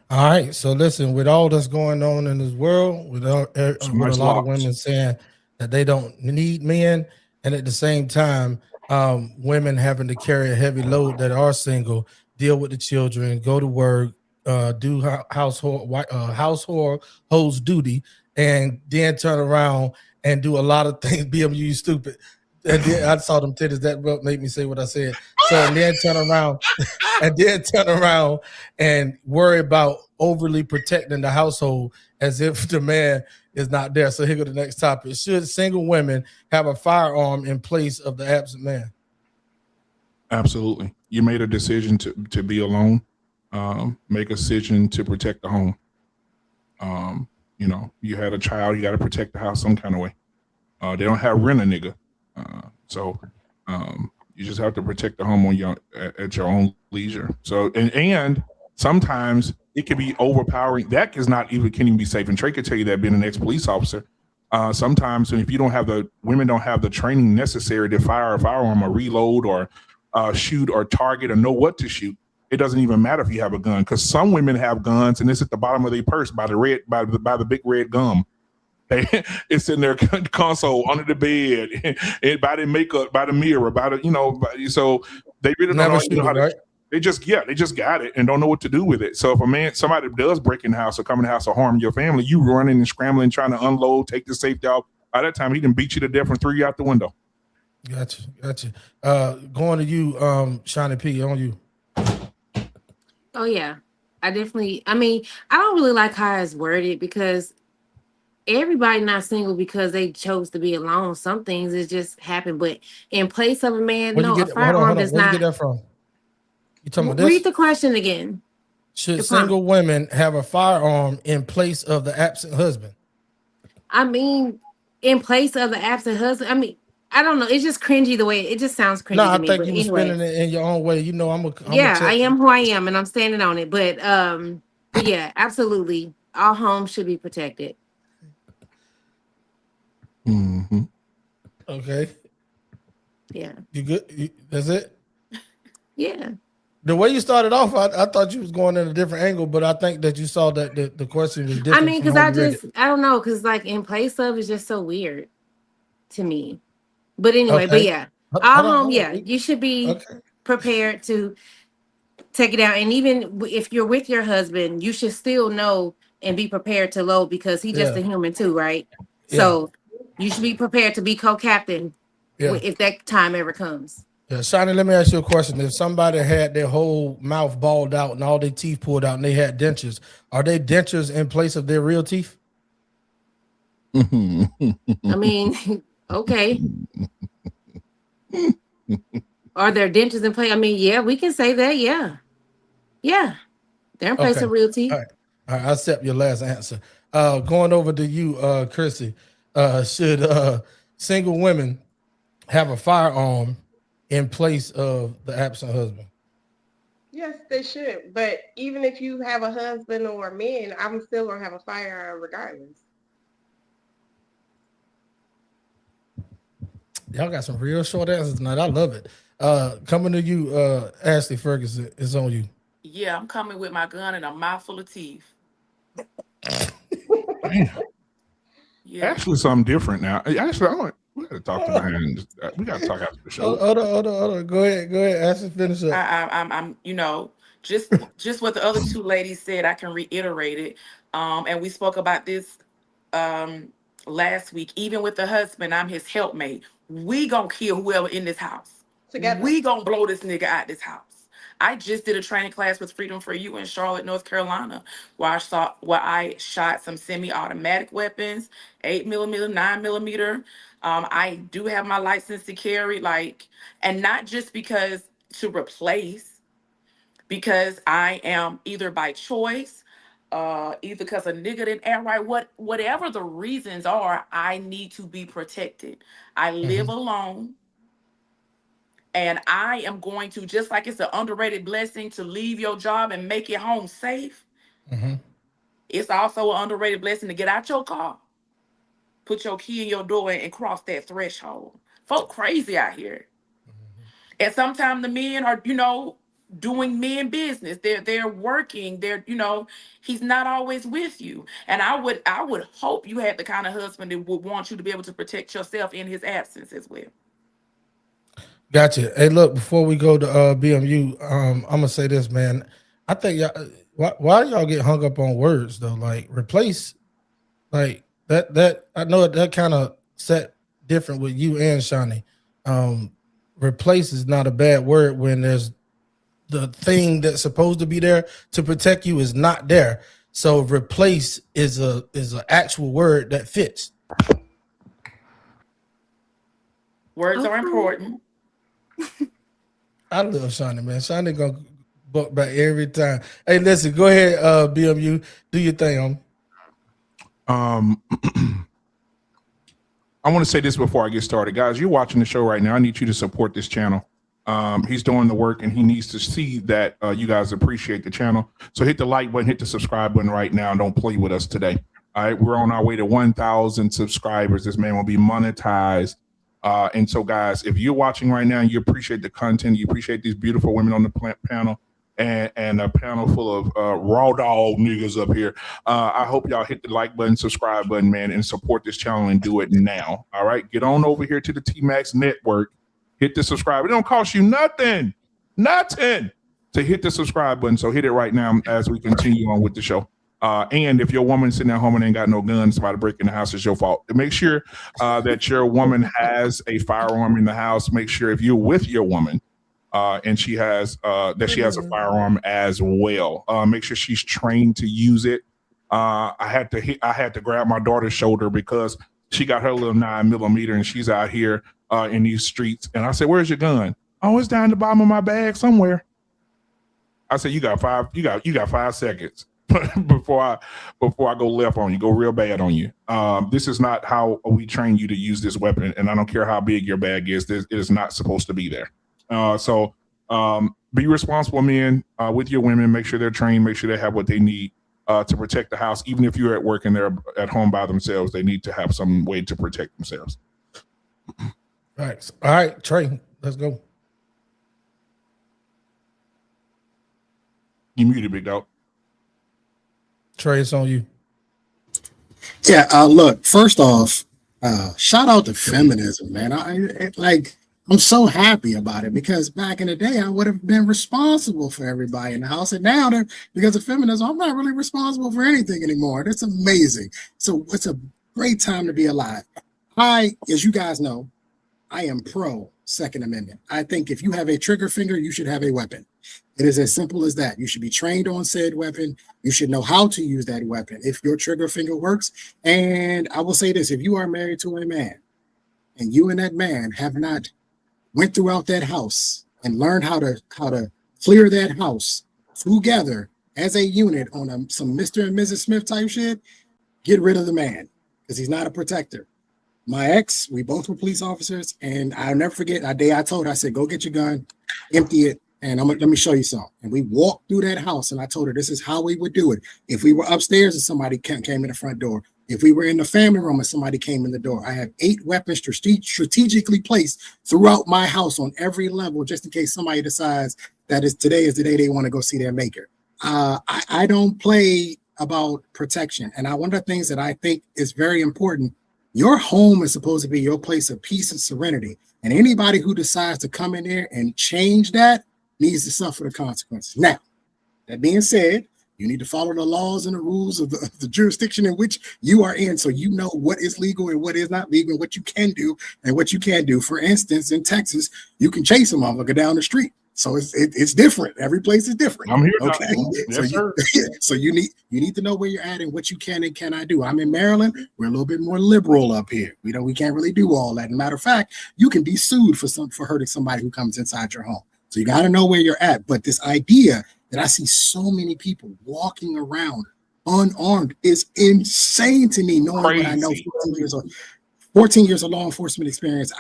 All right. So listen, with all that's going on in this world, with a lot of women saying that they don't need men, and at the same time, women having to carry a heavy load that are single, deal with the children, go to work, do household duty, and then turn around and do a lot of things. BMU stupid. And then I saw them titties. That made me say what I said. So and then turn around and worry about overly protecting the household as if the man is not there. So here go the next topic. Should single women have a firearm in place of the absent man? Absolutely. You made a decision to be alone. Make a decision to protect the home. You had a child, you got to protect the house some kind of way. They don't have rent a nigga. So you just have to protect the home at your own leisure. So and sometimes it can be overpowering. That can even be safe. And Trey could tell you that, being an ex-police officer. Sometimes, and if women don't have the training necessary to fire a firearm or reload or shoot or target or know what to shoot, it doesn't even matter if you have a gun, because some women have guns and it's at the bottom of their purse by the big red gum. It's in their console, under the bed, by the makeup, by the mirror, so they really don't know how to. They just got it and don't know what to do with it. So if somebody does break in the house or come in the house or harm your family, you running and scrambling, trying to unload, take the safety out. By that time, he can beat you to death and throw you out the window. Gotcha. Going to you, Shiny P, on you. Oh yeah, I don't really like how it's worded, because everybody not single because they chose to be alone. Some things it just happened, but in place of a man, a firearm does not. Where you get that from? You talking about this? Read the question again. Should single women have a firearm in place of the absent husband? In place of the absent husband. I don't know. It's just cringy the way it just sounds cringy. No, I think you were spinning it in your own way. I am who I am, and I'm standing on it. But yeah, absolutely, all homes should be protected. Mm-hmm. Okay. Yeah. You good? That's it? Yeah. The way you started off, I thought you was going in a different angle, but I think that you saw that the question was different. Because I don't know, because like in place of is just so weird to me. But anyway, but yeah, you should be prepared to take it out. And even if you're with your husband, you should still know and be prepared to load, because he's just a human too, right? Yeah. So You should be prepared to be co-captain if that time ever comes. Yeah, Shani, let me ask you a question. If somebody had their whole mouth balled out and all their teeth pulled out and they had dentures, are they dentures in place of their real teeth? I mean, okay. Are there dentures in place? I mean, yeah, we can say that. Yeah. Yeah. They're in place of real teeth. All right. I accept your last answer. Going over to you, Chrissy. Should single women have a firearm in place of the absent husband? Yes, they should. But even if you have a husband or a man, I'm still gonna have a firearm regardless. Y'all got some real short answers tonight. I love it. Coming to you, Ashley Ferguson, it's on you. Yeah, I'm coming with my gun and a mouthful of teeth. Yeah. Actually, something different now. Actually, we got to talk to behind. We got to talk after the show. Hold on. Go ahead. Ashley, finish up. I'm just what the other two ladies said. I can reiterate it. And we spoke about this last week. Even with the husband, I'm his helpmate. We gonna kill whoever in this house. Together. We gonna blow this nigga out this house. I just did a training class with Freedom for You in Charlotte, North Carolina, where I shot some semi-automatic weapons, 8mm, 9mm. I do have my license to carry, and not just because to replace, because I am either by choice, either because a nigga didn't air right, whatever the reasons are, I need to be protected. I live alone. And I am going to, just like it's an underrated blessing to leave your job and make it home safe. It's also an underrated blessing to get out your car, put your key in your door and cross that threshold. Folk crazy out here. And sometimes the men are, doing men business. They're working. He's not always with you. And I would hope you had the kind of husband that would want you to be able to protect yourself in his absence as well. Gotcha. Hey, look, before we go to BMU, I'm gonna say this, man. I think y'all, why y'all get hung up on words though? Like replace, like that. I know that kind of set different with you and Shani. Replace is not a bad word when there's the thing that's supposed to be there to protect you is not there. So replace is an actual word that fits. Words are important. I love Shani, man. Shani gonna book back every time. Hey, listen, go ahead, BMU, do your thing. I want to say this before I get started, guys. You're watching the show right now. I need you to support this channel. He's doing the work, and he needs to see that you guys appreciate the channel. So hit the like button, hit the subscribe button right now, and don't play with us today. All right, we're on our way to 1,000 subscribers. This man will be monetized. And so, guys, if you're watching right now and you appreciate the content, you appreciate these beautiful women on the panel and a panel full of raw dog niggas up here, I hope y'all hit the like button, subscribe button, man, and support this channel and do it now. All right, get on over here to the T-Max Network, hit the subscribe. It don't cost you nothing to hit the subscribe button. So hit it right now as we continue on with the show. And if your woman sitting at home and ain't got no guns, somebody breaking the house, it's your fault. Make sure that your woman has a firearm in the house. Make sure if you're with your woman and she has she has a firearm as well. Make sure she's trained to use it. I had to grab my daughter's shoulder because she got her little 9mm and she's out here in these streets. And I said, "Where's your gun?" "Oh, it's down the bottom of my bag somewhere." I said, you got 5 seconds before I go left on you, go real bad on you. This is not how we train you to use this weapon, and I don't care how big your bag is. It is not supposed to be there. So be responsible, men, with your women. Make sure they're trained. Make sure they have what they need to protect the house. Even if you're at work and they're at home by themselves, they need to have some way to protect themselves. Thanks. All right, Trey, let's go. You muted, big dog. Trey, it's on you. Yeah, look, first off, shout out to feminism, man. I'm so happy about it because back in the day, I would have been responsible for everybody in the house. And now, because of feminism, I'm not really responsible for anything anymore. That's amazing. So it's a great time to be alive. as you guys know, I am pro Second Amendment. I think if you have a trigger finger, you should have a weapon. It is as simple as that. You should be trained on said weapon. You should know how to use that weapon if your trigger finger works. And I will say this, if you are married to a man and you and that man have not went throughout that house and learned how to clear that house together as a unit on some Mr. and Mrs. Smith type shit, get rid of the man because he's not a protector. My ex, we both were police officers, and I'll never forget a day I told her, I said, go get your gun, empty it, and let me show you something. And we walked through that house, and I told her this is how we would do it. If we were upstairs and somebody came in the front door, if we were in the family room and somebody came in the door, I have 8 weapons strategically placed throughout my house on every level, just in case somebody decides that today is the day they want to go see their maker. I don't play about protection. And one of the things that I think is very important, your home is supposed to be your place of peace and serenity. And anybody who decides to come in there and change that needs to suffer the consequences. Now, that being said, you need to follow the laws and the rules of the jurisdiction in which you are in, so you know what is legal and what is not legal, and what you can do and what you can't do. For instance, in Texas, you can chase a motherfucker down the street. So it's different. Every place is different. I'm here. Okay. Yes, so you need to know where you're at and what you can and cannot do. I'm in Maryland. We're a little bit more liberal up here. We can't really do all that. As a matter of fact, you can be sued for hurting somebody who comes inside your home. So you got to know where you're at. But this idea that I see so many people walking around unarmed is insane to me, knowing what I know. 14 years of law enforcement experience,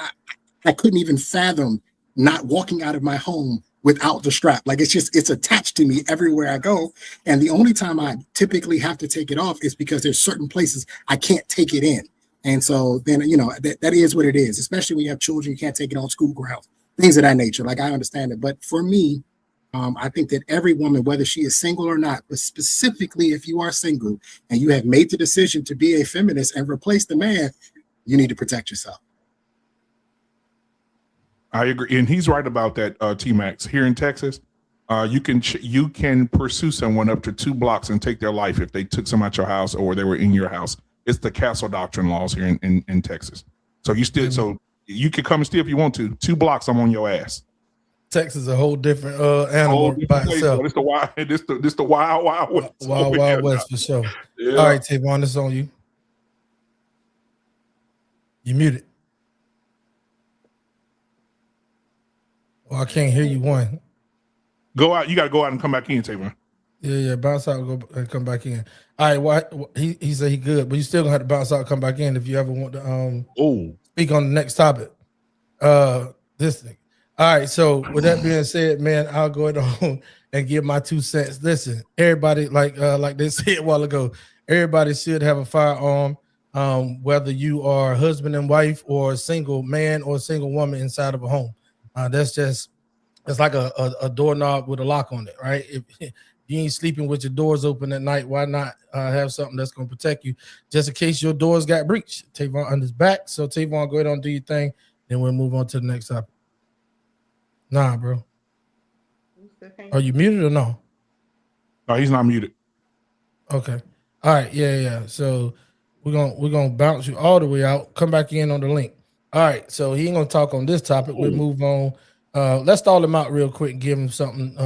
I couldn't even fathom not walking out of my home without the strap. Like it's attached to me everywhere I go. And the only time I typically have to take it off is because there's certain places I can't take it in. And so then, that is what it is, especially when you have children, you can't take it on school grounds, things of that nature. Like, I understand it. But for me, I think that every woman, whether she is single or not, but specifically if you are single and you have made the decision to be a feminist and replace the man, you need to protect yourself. I agree, and he's right about that. T-Max, here in Texas, you can pursue someone up to 2 blocks and take their life if they took some out your house or they were in your house. It's the Castle Doctrine laws here in Texas. So you can come and steal if you want to. 2 blocks, I'm on your ass. Texas is a whole different animal by itself. This the wild west. Wild west for sure. Yeah. All right, Tavon, it's on you. You muted. Well, I can't hear you. One. Go out. You got to go out and come back in, Tavon. Yeah. Bounce out, go and come back in. All right. He said he good, but you still gonna have to bounce out, and come back in if you ever want to speak on the next topic. This thing. All right. So with that being said, man, I'll go ahead and give my 2 cents. Listen, everybody, like they said a while ago, everybody should have a firearm. Whether you are husband and wife or a single man or a single woman inside of a home. It's like a doorknob with a lock on it, right? If you ain't sleeping with your doors open at night, why not have something that's going to protect you just in case your doors got breached? Tavon on his back. So Tavon, go ahead and do your thing. Then we'll move on to the next topic. Nah, bro. Are you muted or no? No, he's not muted. Okay. All right. Yeah. So we're gonna bounce you all the way out. Come back in on the link. All right, so he ain't gonna talk on this topic. We'll move on. Let's stall him out real quick and give him something.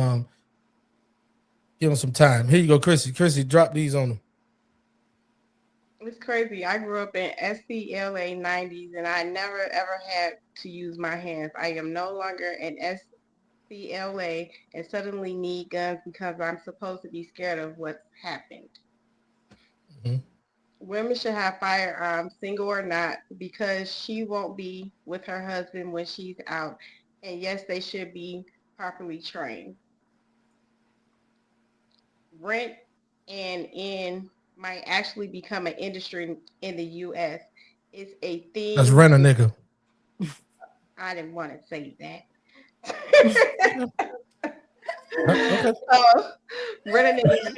Give him some time. Here you go, Chrissy. Chrissy, drop these on him. It's crazy. I grew up in SCLA 90s, and I never ever had to use my hands. I am no longer an SCLA and suddenly need guns because I'm supposed to be scared of what's happened. Mm-hmm. Women should have firearms, single or not, because she won't be with her husband when she's out. And yes, they should be properly trained. Rent and in might actually become an industry in the U.S. It's a thing. That's rent a nigga. I didn't want to say that. Okay. Rent a nigga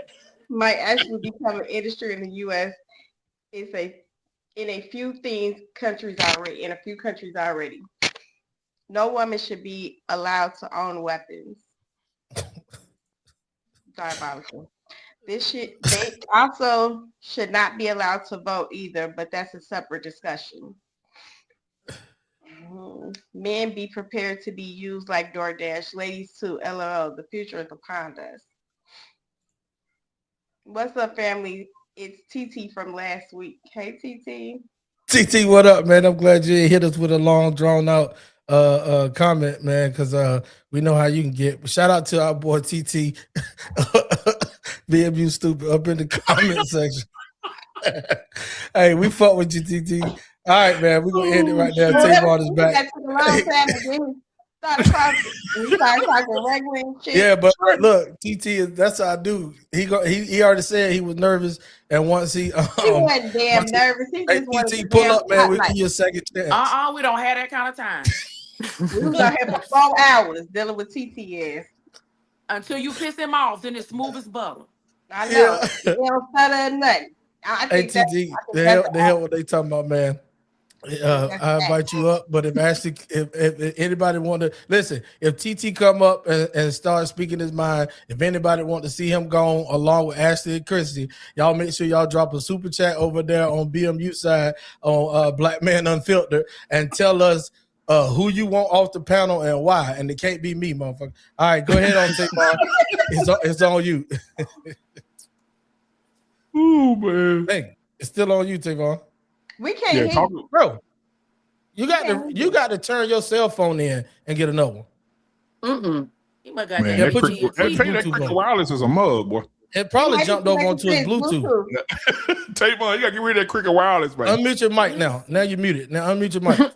might actually become an industry in the U.S. It's in a few countries already. No woman should be allowed to own weapons. Diabolical. They also should not be allowed to vote either, but that's a separate discussion. Men be prepared to be used like DoorDash. Ladies too. LOL. The future is upon us. What's up, family? It's TT from last week. Hey, TT. TT, what up, man? I'm glad you hit us with a long, drawn out comment, man, because we know how you can get. Shout out to our boy TT, BMU stupid, up in the comment section. Hey, we fuck with you, TT. All right, man, we're gonna end it right there. Tavon is back. Yeah, but look, TT, that's how I do. He already said he was nervous, and once he wasn't damn nervous. He just wanted TT, pull up, man. We'll spotlight. give you a second chance. We don't have that kind of time. We was out here for 4 hours dealing with TT ass. Until you piss him off, then it's smooth as butter. I know. They don't stutter or nothing. Hey, TT, the hell what they talking about, man. I invite you up, but if anybody want to listen, if TT come up and start speaking his mind, if anybody want to see him go along with Ashley and Chrissy, y'all make sure y'all drop a super chat over there on BMU side on Black Man Unfiltered and tell us who you want off the panel and why, and it can't be me, motherfucker. All right, go ahead on Tavon. It's on you. Ooh, man. Hey, it's still on you, Tavon. We can't hear you. Bro. You got to turn your cell phone in and get another one. You might got Man, that cricket wireless is a mug, boy. It probably jumped over onto his Bluetooth. Tavon, you got to get rid of that cricket wireless, man. Unmute your mic now. Now you muted. Now unmute your mic.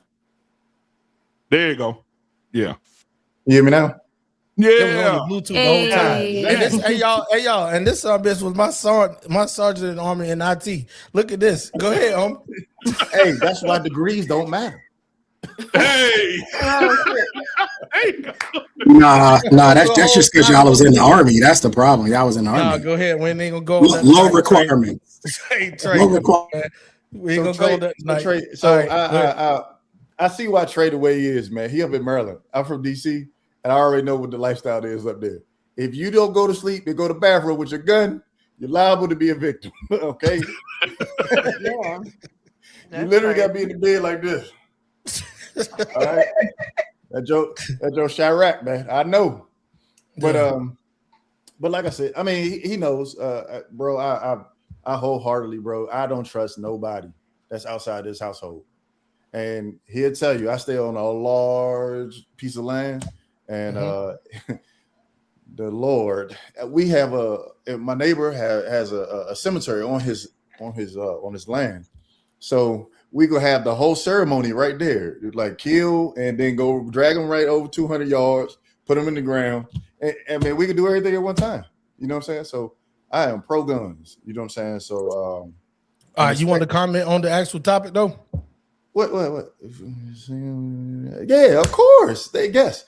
There you go. Yeah. You hear me now? Yeah. It was on the Bluetooth the whole time. And this, hey y'all, and this bitch was my sergeant in the Army in IT. Look at this. Go ahead, homie. Hey, that's why degrees don't matter. Hey. Nah, that's just because y'all was in the Army. That's the problem. Y'all was in the Army. Nah, go ahead. We ain't gonna go low requirements. Hey, Trey. Low requirements. We ain't gonna go that night. Trey, so I see why Trey the way he is, man. He up in Maryland. I'm from DC, and I already know what the lifestyle is up there. If you don't go to sleep and go to the bathroom with your gun, you're liable to be a victim. Okay. Yeah. You literally got to be in the bed like this. All right. That Joe Chirac, man. I know. But like I said, I mean, he knows, bro. I wholeheartedly, bro. I don't trust nobody that's outside this household. And he'll tell you, I stay on a large piece of land, and the Lord, we have my neighbor has a cemetery on his land, so we gonna have the whole ceremony right there, like kill and then go drag them right over 200 yards, put them in the ground, and I mean we can do everything at one time. You know what I'm saying? So I am pro guns. You know what I'm saying? So you want to comment on the actual topic though? What? Yeah, of course. They guess,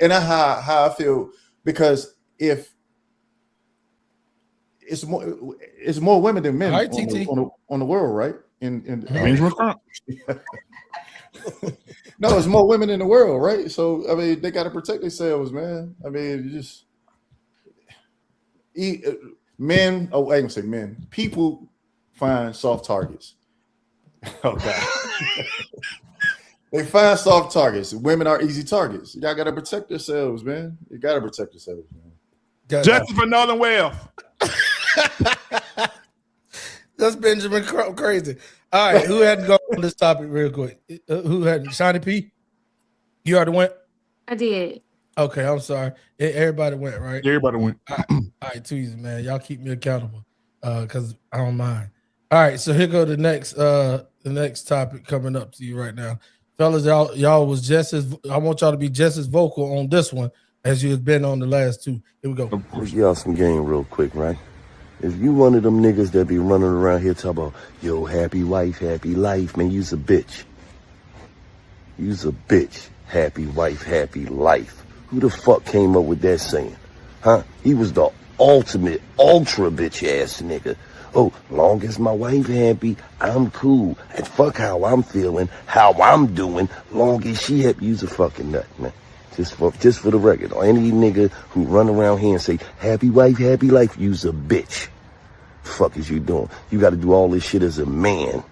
and how I feel, because if it's more women than men on the world, right? No, it's more women in the world, right? So I mean, they got to protect themselves, man. I mean, just men. Oh, I ain't gonna say men. People find soft targets. Okay. They find soft targets. Women are easy targets. Y'all gotta protect yourselves, man. You gotta protect yourselves, man. Justice for Northern Wealth. That's Benjamin crazy. All right, who had to go on this topic real quick? Who had Shiny P? You already went? I did. Okay, I'm sorry. Everybody went, right? Everybody went. All right, too easy, man. Y'all keep me accountable, because I don't mind. All right, so here go the next topic coming up to you right now, fellas. Y'all was just as, I want y'all to be just as vocal on this one as you have been on the last two. Here we go. Let's y'all some game real quick, right? If you one of them niggas that be running around here talking about, yo, happy wife, happy life, man, you's a bitch. You's a bitch. Happy wife, happy life. Who the fuck came up with that saying? Huh? He was the ultimate, ultra bitch ass nigga. Oh, long as my wife happy, I'm cool. And fuck how I'm feeling, how I'm doing, long as she happy. You's a fucking nut, man. Just for the record, or any nigga who run around here and say, happy wife, happy life, you's a bitch. Fuck is you doing? You got to do all this shit as a man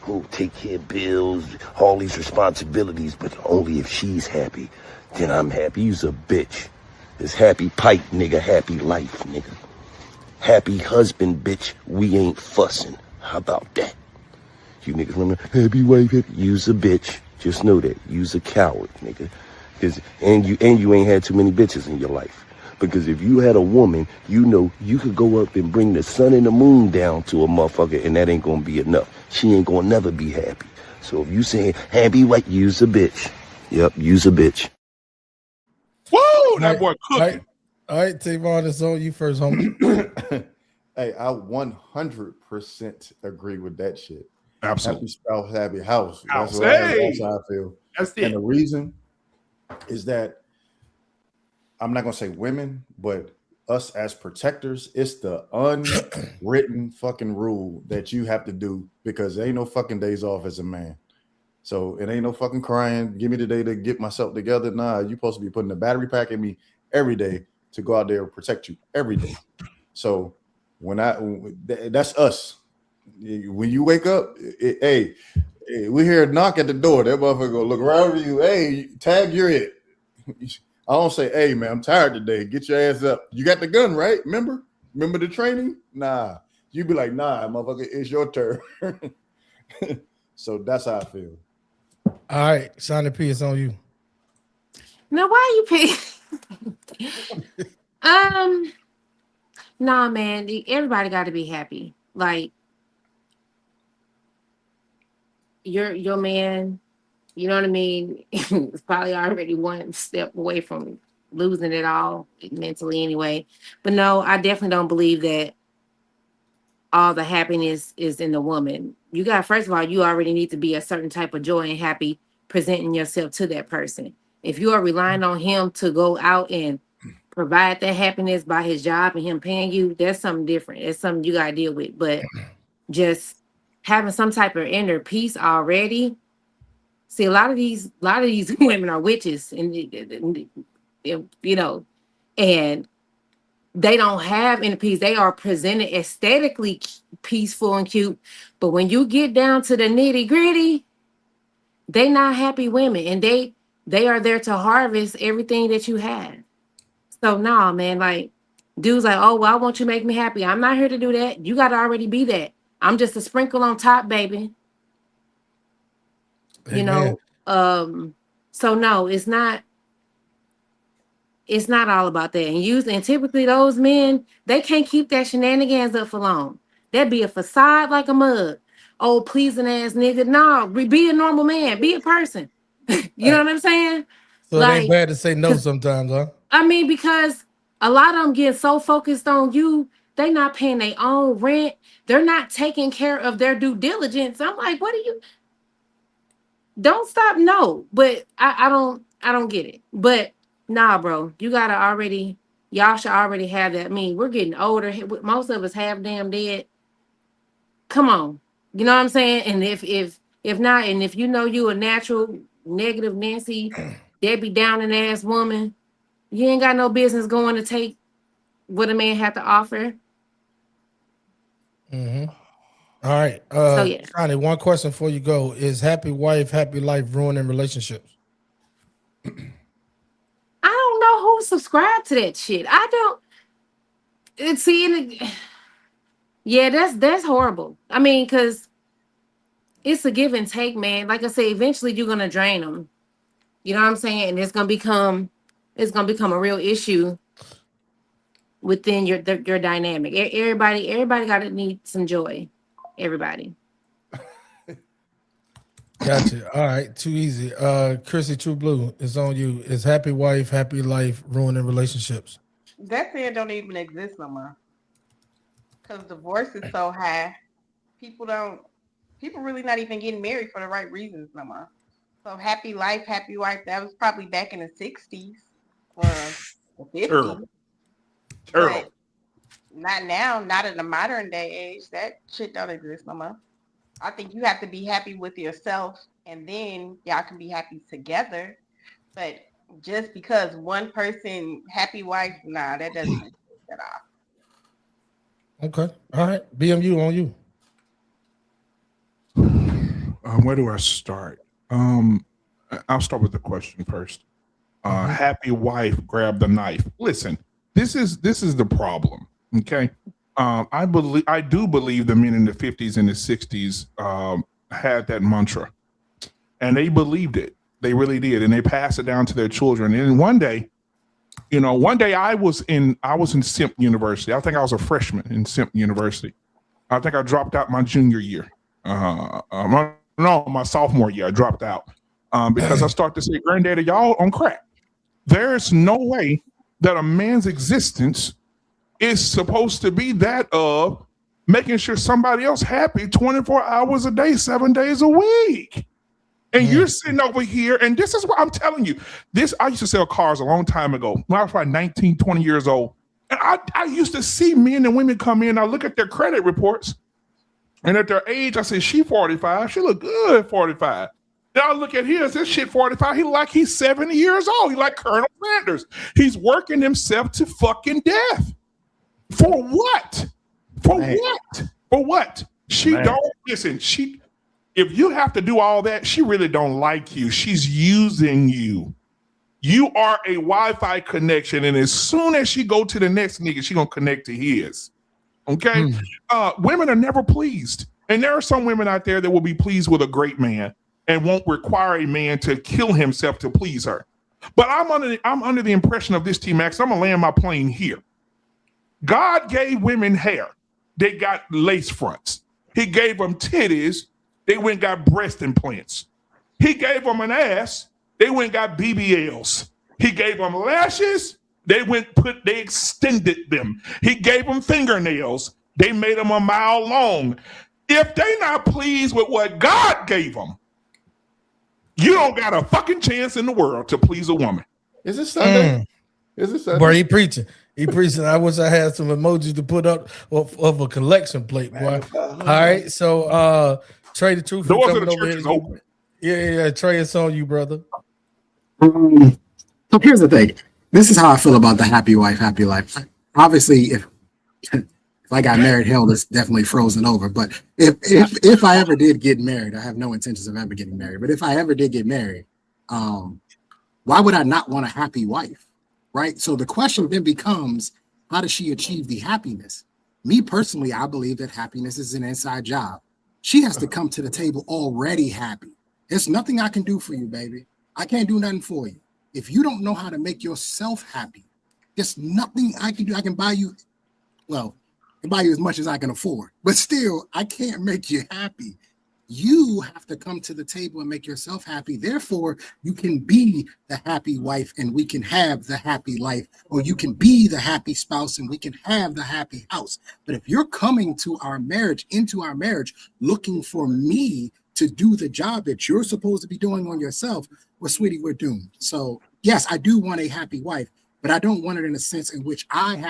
oh, take care of bills, all these responsibilities, but only if she's happy, then I'm happy. You's a bitch. It's happy pipe, nigga, happy life, nigga. Happy husband, bitch, we ain't fussing. How about that? You niggas remember, happy wife, happy. You's a bitch. Just know that. You's a coward, nigga. And you ain't had too many bitches in your life. Because if you had a woman, you know you could go up and bring the sun and the moon down to a motherfucker, and that ain't gonna be enough. She ain't gonna never be happy. So if you saying happy wife, you's a bitch. Yep, you's a bitch. Woo! That boy cooking. All right, Tavon, it's on you first, homie. Hey, I 100% agree with that shit. Absolutely. Happy spouse, happy house. That's how I feel. That's it. And the reason is that I'm not gonna say women, but us as protectors, it's the unwritten fucking rule that you have to do, because there ain't no fucking days off as a man. So it ain't no fucking crying. Give me the day to get myself together. Nah, you supposed to be putting a battery pack in me every day to go out there and protect you every day. So that's us. When you wake up, hey, we hear a knock at the door. That motherfucker gonna look around for you. Hey, tag, you're it. I don't say, hey man, I'm tired today. Get your ass up. You got the gun, right? Remember the training? Nah. You be like, nah, motherfucker, it's your turn. So that's how I feel. All right, Shawnee P, it's on you. Now, why you pick? Nah, man. Everybody got to be happy. Like your man, you know what I mean? Is probably already one step away from losing it all mentally, anyway. But no, I definitely don't believe that all the happiness is in the woman. You got, first of all, you already need to be a certain type of joy and happy presenting yourself to that person. If you are relying on him to go out and provide that happiness by his job and him paying you, that's something different. It's something you got to deal with. But just having some type of inner peace already. See, a lot of these women are witches, and you know, and they don't have inner peace. They are presented aesthetically peaceful and cute, but when you get down to the nitty gritty, they not happy women, and they are there to harvest everything that you have. So nah, man, like dudes like, oh well, I want you to make me happy. I'm not here to do that. You got to already be that. I'm just a sprinkle on top, baby. You know, so no, it's not all about that. And typically those men, they can't keep that shenanigans up for long. That'd be a facade like a mug. Oh, pleasing ass nigga. No, be a normal man, be a person. You know what I'm saying? So it ain't bad to say no sometimes, huh? I mean, because a lot of them get so focused on you, they not paying their own rent. They're not taking care of their due diligence. I'm like, what are you? Don't stop. No, but I don't get it. But nah, bro, y'all should already have that. I mean, we're getting older. Most of us half damn dead. Come on. You know what I'm saying? And if not, and if you know you a natural negative Nancy, Debbie Downing ass woman, you ain't got no business going to take what a man have to offer. Mm-hmm. All right. Yeah. Connie, one question before you go. Is happy wife, happy life ruining relationships? I don't know who subscribed to that shit. I don't. Yeah, that's horrible. I mean, because it's a give and take, man. Like I say, eventually you're gonna drain them. You know what I'm saying? And it's gonna become a real issue within your dynamic. Everybody gotta need some joy. Everybody. Gotcha. All right, too easy. Chrissy True Blue, it's on you. Is happy wife, happy life ruining relationships? That saying don't even exist no more. Because divorce is so high. People really not even getting married for the right reasons no more. So happy life, happy wife, that was probably back in the 60s or the 50s. Terrible. But not now, not in the modern day age. That shit don't exist no more. I think you have to be happy with yourself, and then y'all can be happy together. But just because one person happy wife, nah, that doesn't exist at all. Okay. All right. BMU on you. Where do I start? I'll start with the question first. Happy wife grabbed the knife. Listen, this is the problem. Okay, I do believe the men in the 50s and the 60s had that mantra, and they believed it. They really did, and they passed it down to their children. And one day, I was in Simp University. I think I was a freshman in Simp University. I think I dropped out my junior year. No, my sophomore year, I dropped out because I started to say, "Granddaddy, y'all on crack." There's no way that a man's existence is supposed to be that of making sure somebody else happy 24 hours a day, 7 days a week. And you're sitting over here, and this is what I'm telling you. I used to sell cars a long time ago when I was probably 19, 20 years old. And I used to see men and women come in, I look at their credit reports, and at their age, I say, she 45, she look good 45. Then I look at his, this shit 45, he look like he's 70 years old. He like Colonel Sanders. He's working himself to fucking death. For what? For what? For what? She don't, listen, if you have to do all that, she really don't like you. She's using you. You are a Wi-Fi connection, and as soon as she go to the next nigga, she gonna connect to his. Okay? Women are never pleased. And there are some women out there that will be pleased with a great man and won't require a man to kill himself to please her. But I'm under the impression of this, T-Max. I'm gonna land my plane here. God gave women hair. They got lace fronts. He gave them titties. They went and got breast implants. He gave them an ass. They went and got BBLs. He gave them lashes. They extended them. He gave them fingernails. They made them a mile long. If they not pleased with what God gave them, you don't got a fucking chance in the world to please a woman. Is it Sunday? Is it Sunday? Boy, he preaching. He preaching. I wish I had some emojis to put up of a collection plate, boy. All right, so Trey, the truth. Doors of the church is open. Yeah. Trey, it's on you, brother. So here's the thing. This is how I feel about the happy wife, happy life. Obviously, if I got married, hell, it's definitely frozen over. But if I ever did get married, I have no intentions of ever getting married. But if I ever did get married, why would I not want a happy wife? Right? So the question then becomes, how does she achieve the happiness? Me personally, I believe that happiness is an inside job. She has to come to the table already happy. There's nothing I can do for you, baby. I can't do nothing for you. If you don't know how to make yourself happy, there's nothing I can do. I can buy you, well, I can buy you as much as I can afford, but still, I can't make you happy. You have to come to the table and make yourself happy. Therefore, you can be the happy wife and we can have the happy life, or you can be the happy spouse and we can have the happy house. But if you're coming to our marriage, into our marriage, looking for me to do the job that you're supposed to be doing on yourself, well, sweetie, we're doomed. So yes, I do want a happy wife, but I don't want it in a sense in which I'm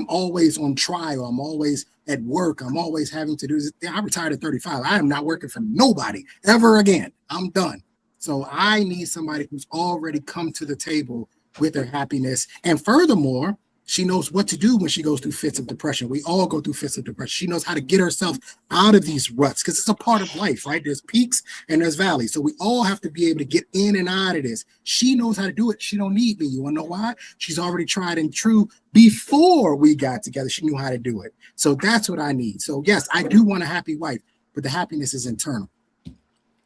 always on trial. I'm always at work. I'm always having to do this. I retired at 35. I am not working for nobody ever again. I'm done. So I need somebody who's already come to the table with their happiness. And furthermore, she knows what to do when she goes through fits of depression. We all go through fits of depression. She knows how to get herself out of these ruts because it's a part of life, right? There's peaks and there's valleys. So we all have to be able to get in and out of this. She knows how to do it. She don't need me. You want to know why? She's already tried and true. Before we got together, she knew how to do it. So that's what I need. So yes, I do want a happy wife, but the happiness is internal.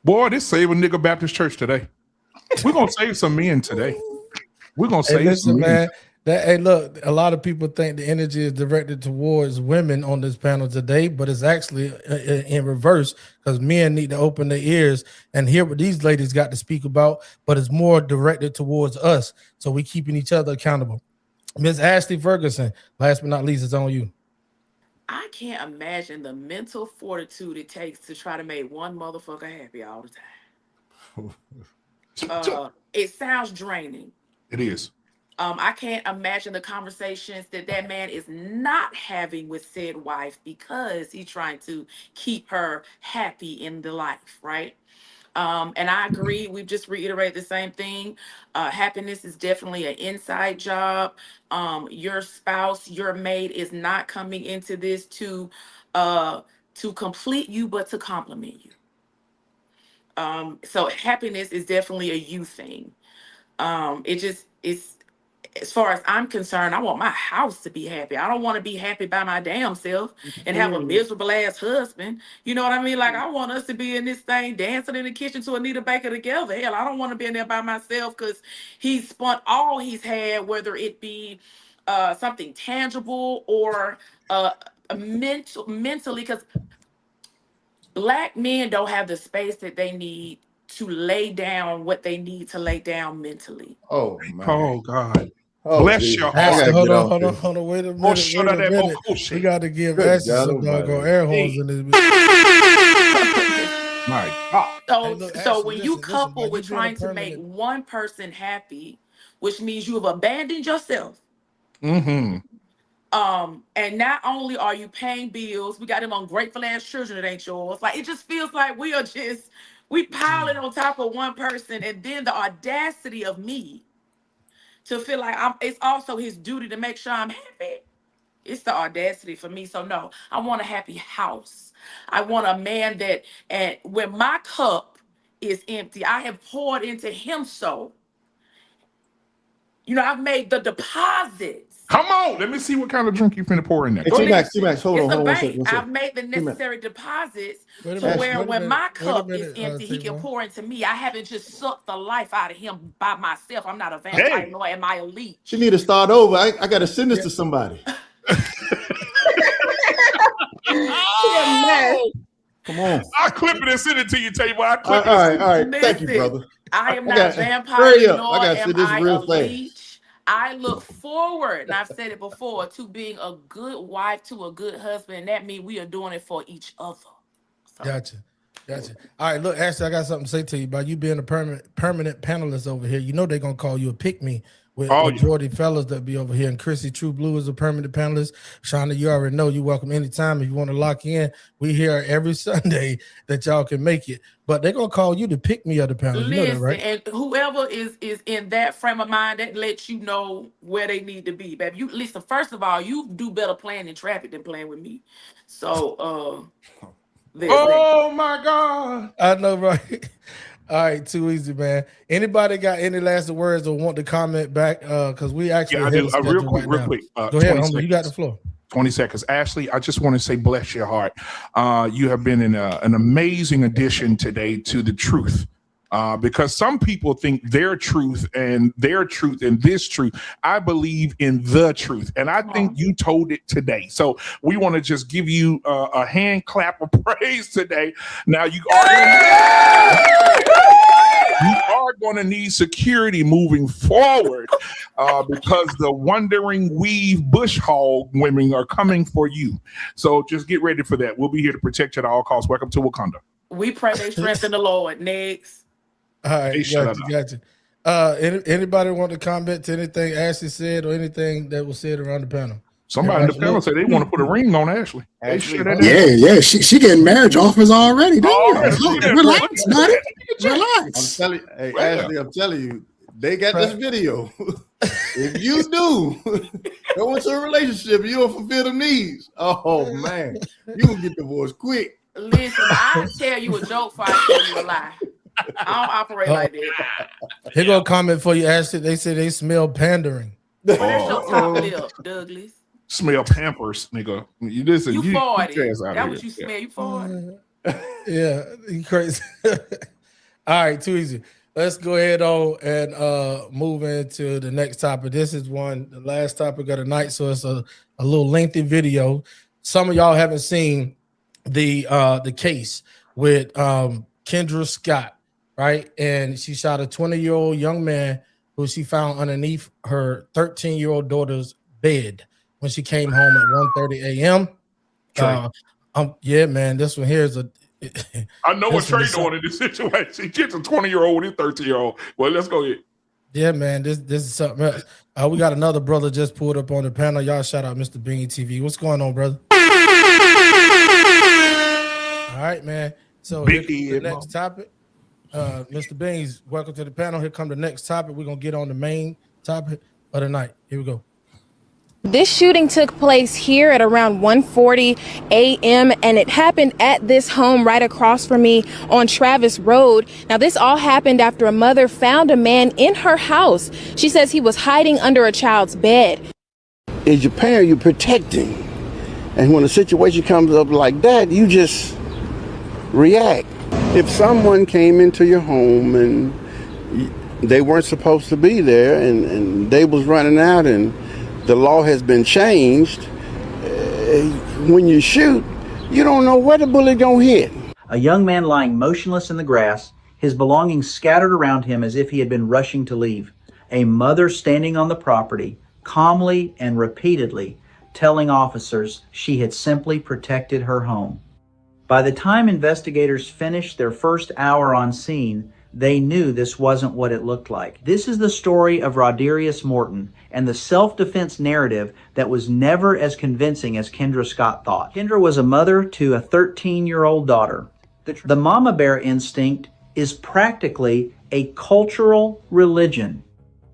Boy, this save a nigga Baptist church today. We're going to save some men today. We're going to save some men. Hey, look, a lot of people think the energy is directed towards women on this panel today, but it's actually in reverse because men need to open their ears and hear what these ladies got to speak about, but it's more directed towards us. So we keeping each other accountable. Ms. Ashley Ferguson, last but not least, it's on you. I can't imagine the mental fortitude it takes to try to make one motherfucker happy all the time. It sounds draining. It is. I can't imagine the conversations that man is not having with said wife because he's trying to keep her happy in the life, right? And I agree. We've just reiterated the same thing. Happiness is definitely an inside job. Your spouse, your mate is not coming into this to complete you, but to compliment you. So happiness is definitely a you thing. It's as far as I'm concerned, I want my house to be happy. I don't want to be happy by my damn self and have a miserable ass husband. You know what I mean? Like, I want us to be in this thing dancing in the kitchen to Anita Baker together. Hell, I don't want to be in there by myself because he's spent all he's had, whether it be something tangible or mentally, because Black men don't have the space that they need to lay down what they need to lay down mentally. Oh man. Oh God. Oh, bless geez. your I heart. gotta Hold on. Wait a Oh, minute. shut Wait up a that minute. bullshit. We got to give Good Ashley God some doggone Almighty. air horns in this. My God. So, Hey, look, so Ashley, when you listen, couple by you with being a trying to make permanent, one person happy, which means you have abandoned yourself. Mm-hmm. And not only are you paying bills, we got them on grateful ass children that ain't yours. Like, it just feels like we piling on top of one person, and then the audacity of me to feel like it's also his duty to make sure I'm happy. It's the audacity for me. So no, I want a happy house. I want a man that, and when my cup is empty, I have poured into him. So, I've made the deposits. Come on, let me see what kind of drink you finna pour in there. Hey, T-Max, hold on one second. I've made the necessary deposits to where when my wait a cup minute, is empty, he can T-Bone. pour into me. I haven't just sucked the life out of him by myself. I'm not a vampire, nor am I elite. She need to start over. I got to send this to somebody. Come on. I'll clip it and send it to you, Table. I'll clip All it. right. Thank you, brother. I am not a vampire, hurry up. nor I got to am send this I real a fast. leech. I look forward, and I've said it before, to being a good wife to a good husband. And that means we are doing it for each other. So. Gotcha. All right, look, Ashley, I got something to say to you about you being a permanent panelist over here. You know they're gonna call you a pick-me with majority fellas that be over here. And Chrissy True Blue is a permanent panelist. Shauna, you already know you're welcome anytime if you want to lock in. We here every Sunday that y'all can make it. But they're gonna call you the pick-me of the panel. You know that, right? And whoever is in that frame of mind, that lets you know where they need to be, baby. You listen, first of all, you do better playing in traffic than playing with me. So oh my God. I know, right? All right, too easy, man. Anybody got any last words or want to comment back? Because we actually I do. Real quick. Go ahead, homie. You got the floor. 20 seconds. Ashley, I just want to say, bless your heart. You have been an amazing addition today to the truth. Because some people think their truth and this truth. I believe in the truth, and I think you told it today. So we want to just give you a hand clap of praise today. Now you are going to need security moving forward because the wandering weave bush hog women are coming for you. So just get ready for that. We'll be here to protect you at all costs. Welcome to Wakanda. We pray they strengthen the Lord. Next. All right, gotcha. Anybody want to comment to anything Ashley said or anything that was said around the panel? Somebody in the panel said they want to put a ring on Ashley. Yeah. She getting marriage offers already. Relax, buddy. Relax. I'm telling you, hey, Ashley, I'm telling you, they got this video. If you go into a relationship, you don't fulfill the needs. Oh man, you will get divorced quick. Listen, I'll tell you a joke before I tell you a lie. I don't operate like that. Here go a comment for you, Ashley. They say they smell pandering. That's your top lip, Douglas. Smell Pampers, nigga. You listen. You 40. That what you smell. You 40. Yeah, you crazy. All right, too easy. Let's go ahead on and move into the next topic. This is the last topic of the night, so it's a little lengthy video. Some of y'all haven't seen the case with Kendra Scott, right? And she shot a 20-year-old young man who she found underneath her 13-year-old daughter's bed when she came home at 1:30 a.m. Yeah, man, this one here is I know what Trey doing in this situation. He gets a 20-year-old with his 13-year-old. Well, let's go ahead. Yeah, man, this is something else. We got another brother just pulled up on the panel. Y'all shout out Mr. Bean TV. What's going on, brother? All right, man. So here comes the next topic. Mr. Beans, welcome to the panel. Here come the next topic. We're gonna get on the main topic of the night. Here we go. This shooting took place here at around 1:40 a.m. and it happened at this home right across from me on Travis Road. Now, this all happened after a mother found a man in her house. She says he was hiding under a child's bed. As your parent, you're protecting. And when a situation comes up like that, you just react. If someone came into your home and they weren't supposed to be there and they was running out and the law has been changed, when you shoot, you don't know where the bullet gonna hit. A young man lying motionless in the grass, his belongings scattered around him as if he had been rushing to leave. A mother standing on the property, calmly and repeatedly telling officers she had simply protected her home. By the time investigators finished their first hour on scene, they knew this wasn't what it looked like. This is the story of Rodarius Morton and the self-defense narrative that was never as convincing as Kendra Scott thought. Kendra was a mother to a 13-year-old daughter. The mama bear instinct is practically a cultural religion.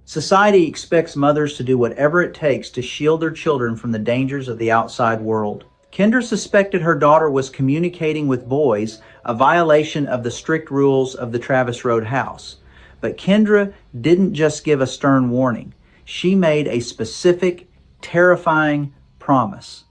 Society expects mothers to do whatever it takes to shield their children from the dangers of the outside world. Kendra suspected her daughter was communicating with boys, a violation of the strict rules of the Travis Road house. But Kendra didn't just give a stern warning. She made a specific, terrifying promise.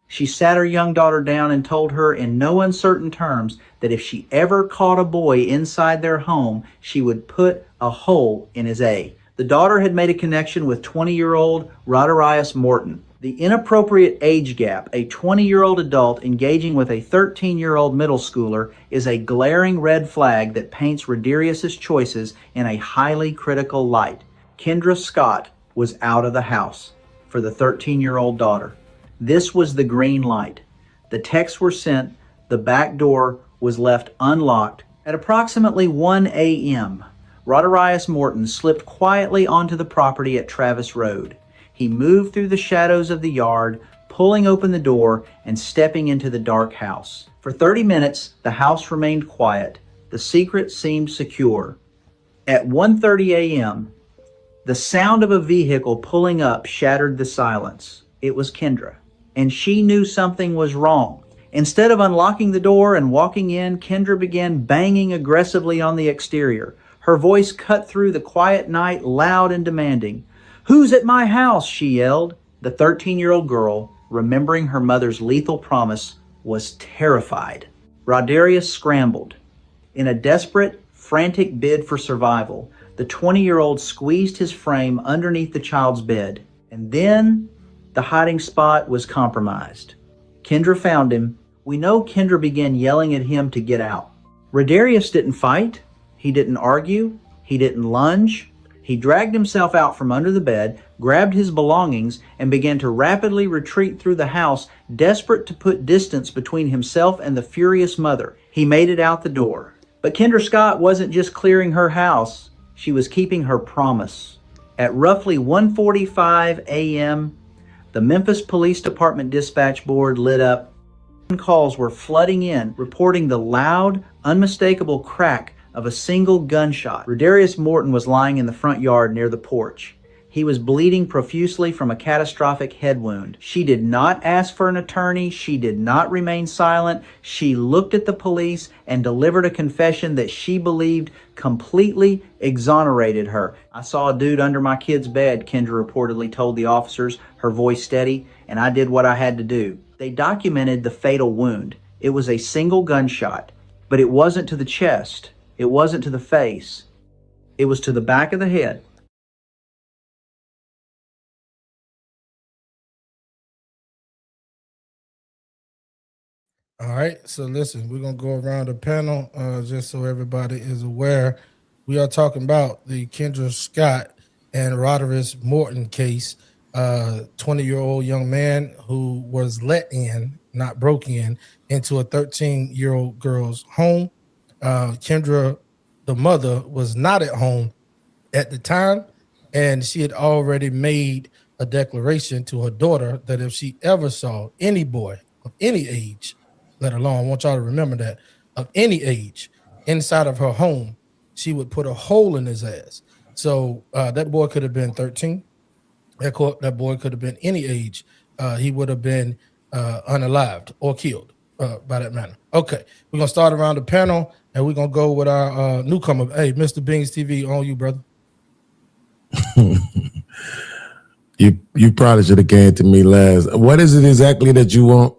She sat her young daughter down and told her in no uncertain terms that if she ever caught a boy inside their home, she would put a hole in his A. The daughter had made a connection with 20-year-old Rodarius Morton. The inappropriate age gap, a 20-year-old adult engaging with a 13-year-old middle schooler, is a glaring red flag that paints Rodarius's choices in a highly critical light. Kendra Scott was out of the house for the 13-year-old daughter. This was the green light. The texts were sent. The back door was left unlocked. At approximately 1 a.m., Rodarius Morton slipped quietly onto the property at Travis Road. He moved through the shadows of the yard, pulling open the door and stepping into the dark house. For 30 minutes, the house remained quiet. The secret seemed secure. At 1:30 a.m., the sound of a vehicle pulling up shattered the silence. It was Kendra, and she knew something was wrong. Instead of unlocking the door and walking in, Kendra began banging aggressively on the exterior. Her voice cut through the quiet night, loud and demanding. "Who's at my house?" she yelled. The 13-year-old girl, remembering her mother's lethal promise, was terrified. Rodarius scrambled. In a desperate, frantic bid for survival, the 20-year-old squeezed his frame underneath the child's bed. And then the hiding spot was compromised. Kendra found him. We know Kendra began yelling at him to get out. Rodarius didn't fight. He didn't argue. He didn't lunge. He dragged himself out from under the bed, grabbed his belongings, and began to rapidly retreat through the house, desperate to put distance between himself and the furious mother. He made it out the door. But Kendra Scott wasn't just clearing her house. She was keeping her promise. At roughly 1:45 a.m., the Memphis Police Department dispatch board lit up. Calls were flooding in, reporting the loud, unmistakable crack of a single gunshot. Rodarius Morton was lying in the front yard near the porch. He was bleeding profusely from a catastrophic head wound. She did not ask for an attorney. She did not remain silent. She looked at the police and delivered a confession that she believed completely exonerated her. "I saw a dude under my kid's bed," Kendra reportedly told the officers, her voice steady, "and I did what I had to do." They documented the fatal wound. It was a single gunshot, but it wasn't to the chest. It wasn't to the face. It was to the back of the head. All right, so listen, we're going to go around the panel just so everybody is aware. We are talking about the Kendra Scott and Rodarius Morton case, 20-year-old young man who was let in, not broke in, into a 13-year-old girl's home. Kendra, the mother, was not at home at the time, and she had already made a declaration to her daughter that if she ever saw any boy of any age, let alone, I want y'all to remember that, of any age inside of her home, she would put a hole in his ass. So that boy could have been 13, That boy could have been any age. He would have been unalived or killed by that manner. Okay, we're gonna start around the panel, and we're gonna go with our newcomer. Hey, Mr. Beans TV, on you, brother. You probably should have came to me last. What is it exactly that you want?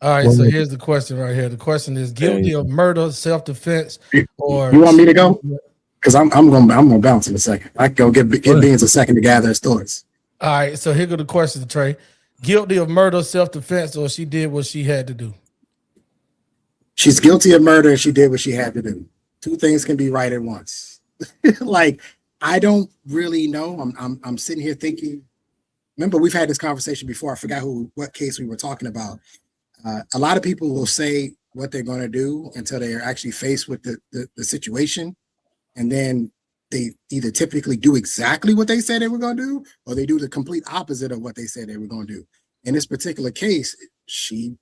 All right, so here's the question right here. The question is: guilty of murder, self-defense, or you want me to go? Because I'm gonna bounce in a second. I can go give Beans a second to gather his thoughts. All right, so here go the question, Trey. Guilty of murder, self-defense, or she did what she had to do? She's guilty of murder and she did what she had to do. Two things can be right at once. Like, I don't really know. I'm sitting here thinking. Remember, we've had this conversation before. I forgot what case we were talking about. A lot of people will say what they're going to do until they are actually faced with the situation. And then they either typically do exactly what they said they were going to do, or they do the complete opposite of what they said they were going to do. In this particular case, she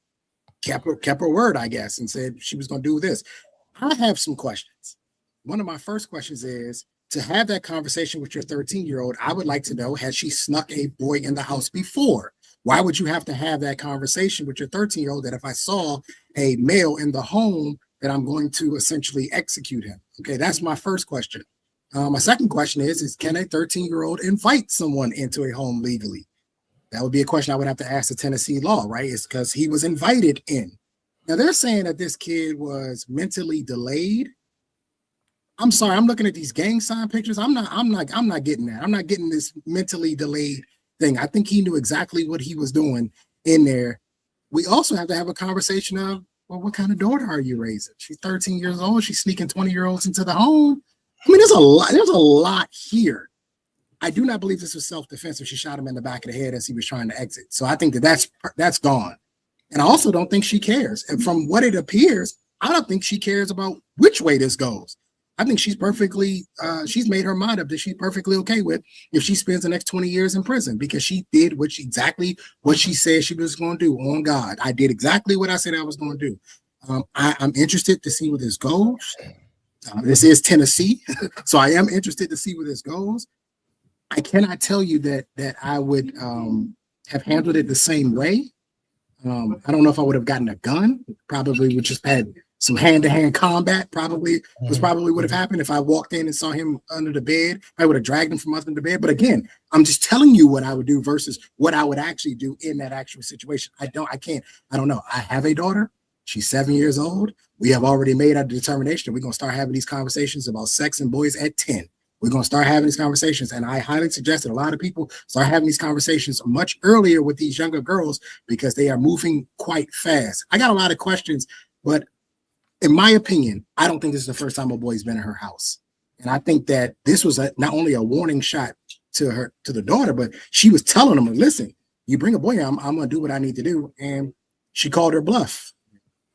kept her word, I guess, and said she was going to do this. I have some questions. One of my first questions is, to have that conversation with your 13-year-old, I would like to know, has she snuck a boy in the house before? Why would you have to have that conversation with your 13-year-old that if I saw a male in the home, that I'm going to essentially execute him? Okay, that's my first question. My second question is can a 13-year-old invite someone into a home legally? That would be a question I would have to ask the Tennessee law, right? It's because he was invited in. Now they're saying that this kid was mentally delayed. I'm sorry, I'm looking at these gang sign pictures. I'm not getting that. I'm not getting this mentally delayed thing. I think he knew exactly what he was doing in there. We also have to have a conversation of, well, what kind of daughter are you raising? She's 13 years old. She's sneaking 20-year-olds into the home. I mean, there's a lot here. I do not believe this was self-defense if she shot him in the back of the head as he was trying to exit. So I think that's gone. And I also don't think she cares. And from what it appears, I don't think she cares about which way this goes. I think she's she's made her mind up that she's perfectly okay with if she spends the next 20 years in prison, because she did exactly what she said she was going to do. On God, I did exactly what I said I was going to do. I'm interested to see where this goes. This is Tennessee, so I am interested to see where this goes. I cannot tell you that I would have handled it the same way. I don't know if I would have gotten a gun. Probably would just had some hand-to-hand combat. Probably would have happened if I walked in and saw him under the bed. I would have dragged him from under the bed. But again, I'm just telling you what I would do versus what I would actually do in that actual situation. I don't know. I have a daughter. She's 7 years old. We have already made our determination. We're going to start having these conversations about sex and boys at 10. We're going to start having these conversations. And I highly suggest that a lot of people start having these conversations much earlier with these younger girls because they are moving quite fast. I got a lot of questions, but in my opinion, I don't think this is the first time a boy's been in her house. And I think that this was not only a warning shot to the daughter, but she was telling them, listen, you bring a boy, I'm going to do what I need to do. And she called her bluff.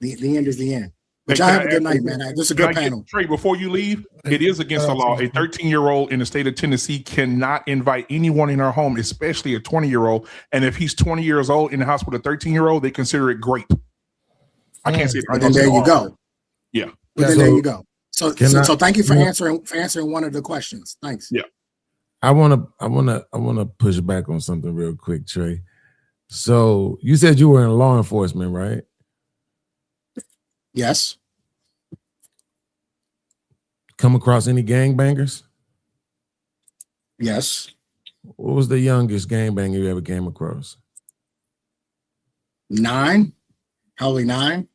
The end is the end. But y'all have a good night, man. This is a good panel. Trey, before you leave, it is against the law. A 13-year-old in the state of Tennessee cannot invite anyone in her home, especially a 20-year-old. And if he's 20 years old in the house with a 13-year-old, they consider it grape. I can't say it. But then there you go. Yeah. But then there you go. So thank you for answering one of the questions. Thanks. Yeah. I wanna push back on something real quick, Trey. So you said you were in law enforcement, right? Yes. Come across any gangbangers? Yes. What was the youngest gangbanger you ever came across? 9. Probably 9.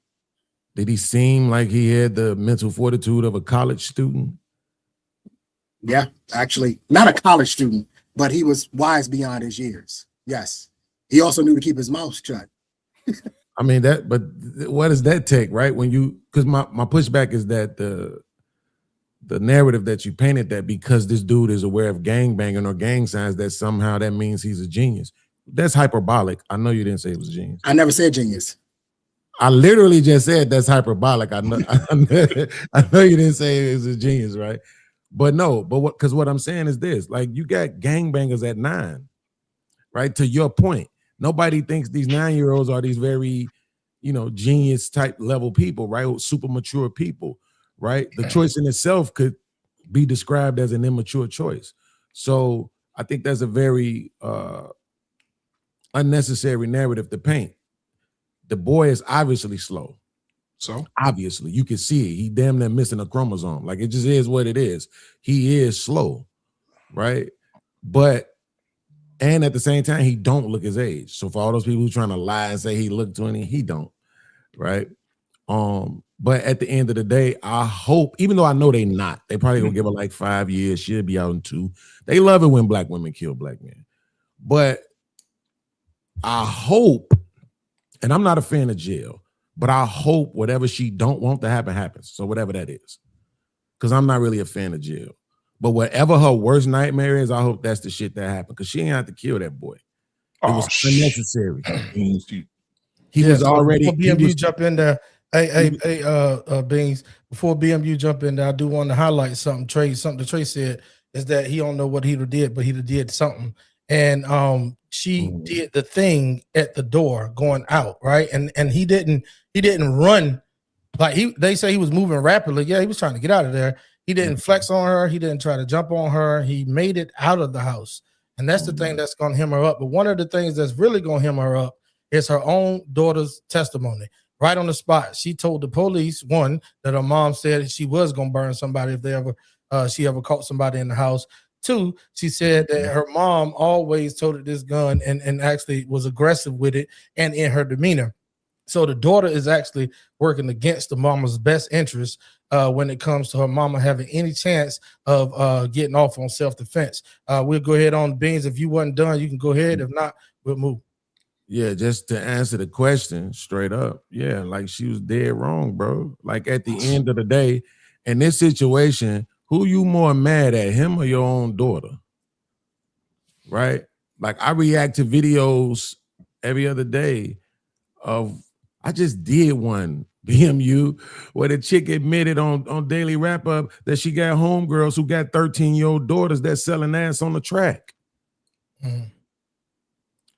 Did he seem like he had the mental fortitude of a college student? Yeah, actually, not a college student, but he was wise beyond his years. Yes. He also knew to keep his mouth shut. I mean, but what does that take, right? Because my pushback is that the narrative that you painted, that because this dude is aware of gangbanging or gang signs, that somehow that means he's a genius. That's hyperbolic. I know you didn't say it was a genius. I never said genius. I literally just said that's hyperbolic. I know you didn't say it was a genius, right? But what I'm saying is this: like, you got gangbangers at 9, right? To your point, nobody thinks these 9-year-olds are these very, genius type level people, right? Super mature people, right? The choice in itself could be described as an immature choice. So I think that's a very unnecessary narrative to paint. The boy is obviously slow. So obviously you can see it. He damn near missing a chromosome. Like it just is what it is. He is slow, right? But and at the same time, he don't look his age. So for all those people who trying to lie and say he looked 20, he don't, right? But at the end of the day, I hope, even though I know they not, they probably gonna give her like 5 years. She'll be out in 2. They love it when black women kill black men. But I hope, and I'm not a fan of jail, but I hope whatever she don't want to happen happens. So whatever that is, because I'm not really a fan of jail. But whatever her worst nightmare is, I hope that's the shit that happened, because she ain't have to kill that boy. It was unnecessary. He was already. Before BMU jump in there, hey, Beans. Before BMU jump in there, I do want to highlight something. Trey said is that he don't know what he did, but he did something, and she did the thing at the door going out, right? And he didn't run like they say he was moving rapidly. Yeah, he was trying to get out of there. He didn't flex on her. He didn't try to jump on her. He made it out of the house. And that's the thing that's going to hem her up. But one of the things that's really going to hem her up is her own daughter's testimony. Right on the spot, she told the police, one, that her mom said she was going to burn somebody if she ever caught somebody in the house. 2, she said that her mom always toted this gun and actually was aggressive with it and in her demeanor. So the daughter is actually working against the mama's best interest when it comes to her mama having any chance of getting off on self-defense. We'll go ahead on Beans. If you wasn't done, you can go ahead. If not, we'll move. Yeah, just to answer the question straight up. Yeah, like she was dead wrong, bro. Like at the end of the day, in this situation, who you more mad at, him or your own daughter? Right? Like I react to videos every other day of, I just did one, BMU, where the chick admitted on Daily Wrap Up that she got homegirls who got 13-year-old daughters that selling ass on the track.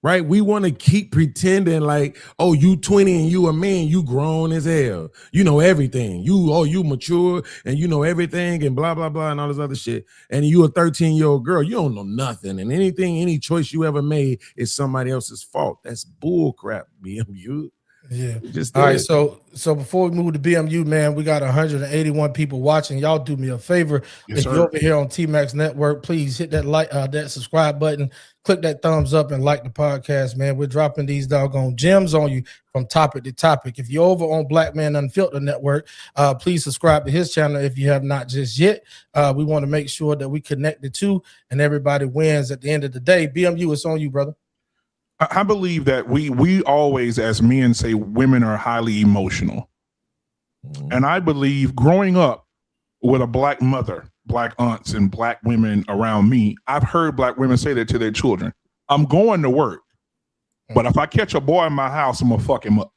Right? We want to keep pretending like, oh, you 20 and you a man, you grown as hell. You know everything. You mature and you know everything and blah, blah, blah, and all this other shit. And you a 13-year-old girl, you don't know nothing. And any choice you ever made is somebody else's fault. That's bull crap, BMU. Yeah. All right. So before we move to BMU, man, we got 181 people watching. Y'all do me a favor. Yes, if sir. you're over here on T-Max Network, please hit that like, that subscribe button, click that thumbs up, and like the podcast, man. We're dropping these doggone gems on you from topic to topic. If you're over on Black Man Unfiltered Network, please subscribe to his channel if you have not just yet. We want to make sure that we connect the two and everybody wins at the end of the day. BMU, it's on you, brother. I believe that we always, as men, say women are highly emotional. And I believe growing up with a black mother, black aunts, and black women around me, I've heard black women say that to their children. I'm going to work, but if I catch a boy in my house, I'm going to fuck him up.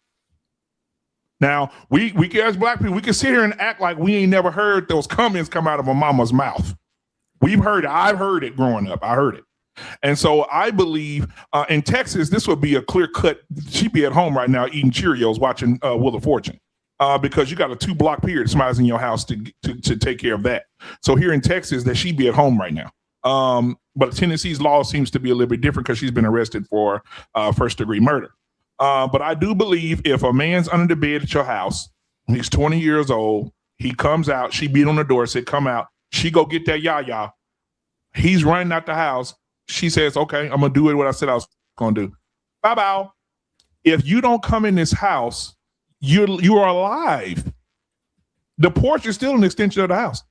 Now, we as black people, we can sit here and act like we ain't never heard those comments come out of a mama's mouth. We've heard it. I've heard it growing up. I heard it. And so I believe in Texas, this would be a clear cut. She'd be at home right now eating Cheerios, watching Wheel of Fortune, because you got a 2-block period. Somebody's in your house to take care of that. So here in Texas, that she'd be at home right now. But Tennessee's law seems to be a little bit different because she's been arrested for first-degree murder. But I do believe if a man's under the bed at your house, he's 20 years old, he comes out, she beat on the door, said, come out. She go get that yah-yah. He's running out the house. She says, okay, I'm going to do what I said I was going to do. Bye-bye. If you don't come in this house, you are alive. The porch is still an extension of the house.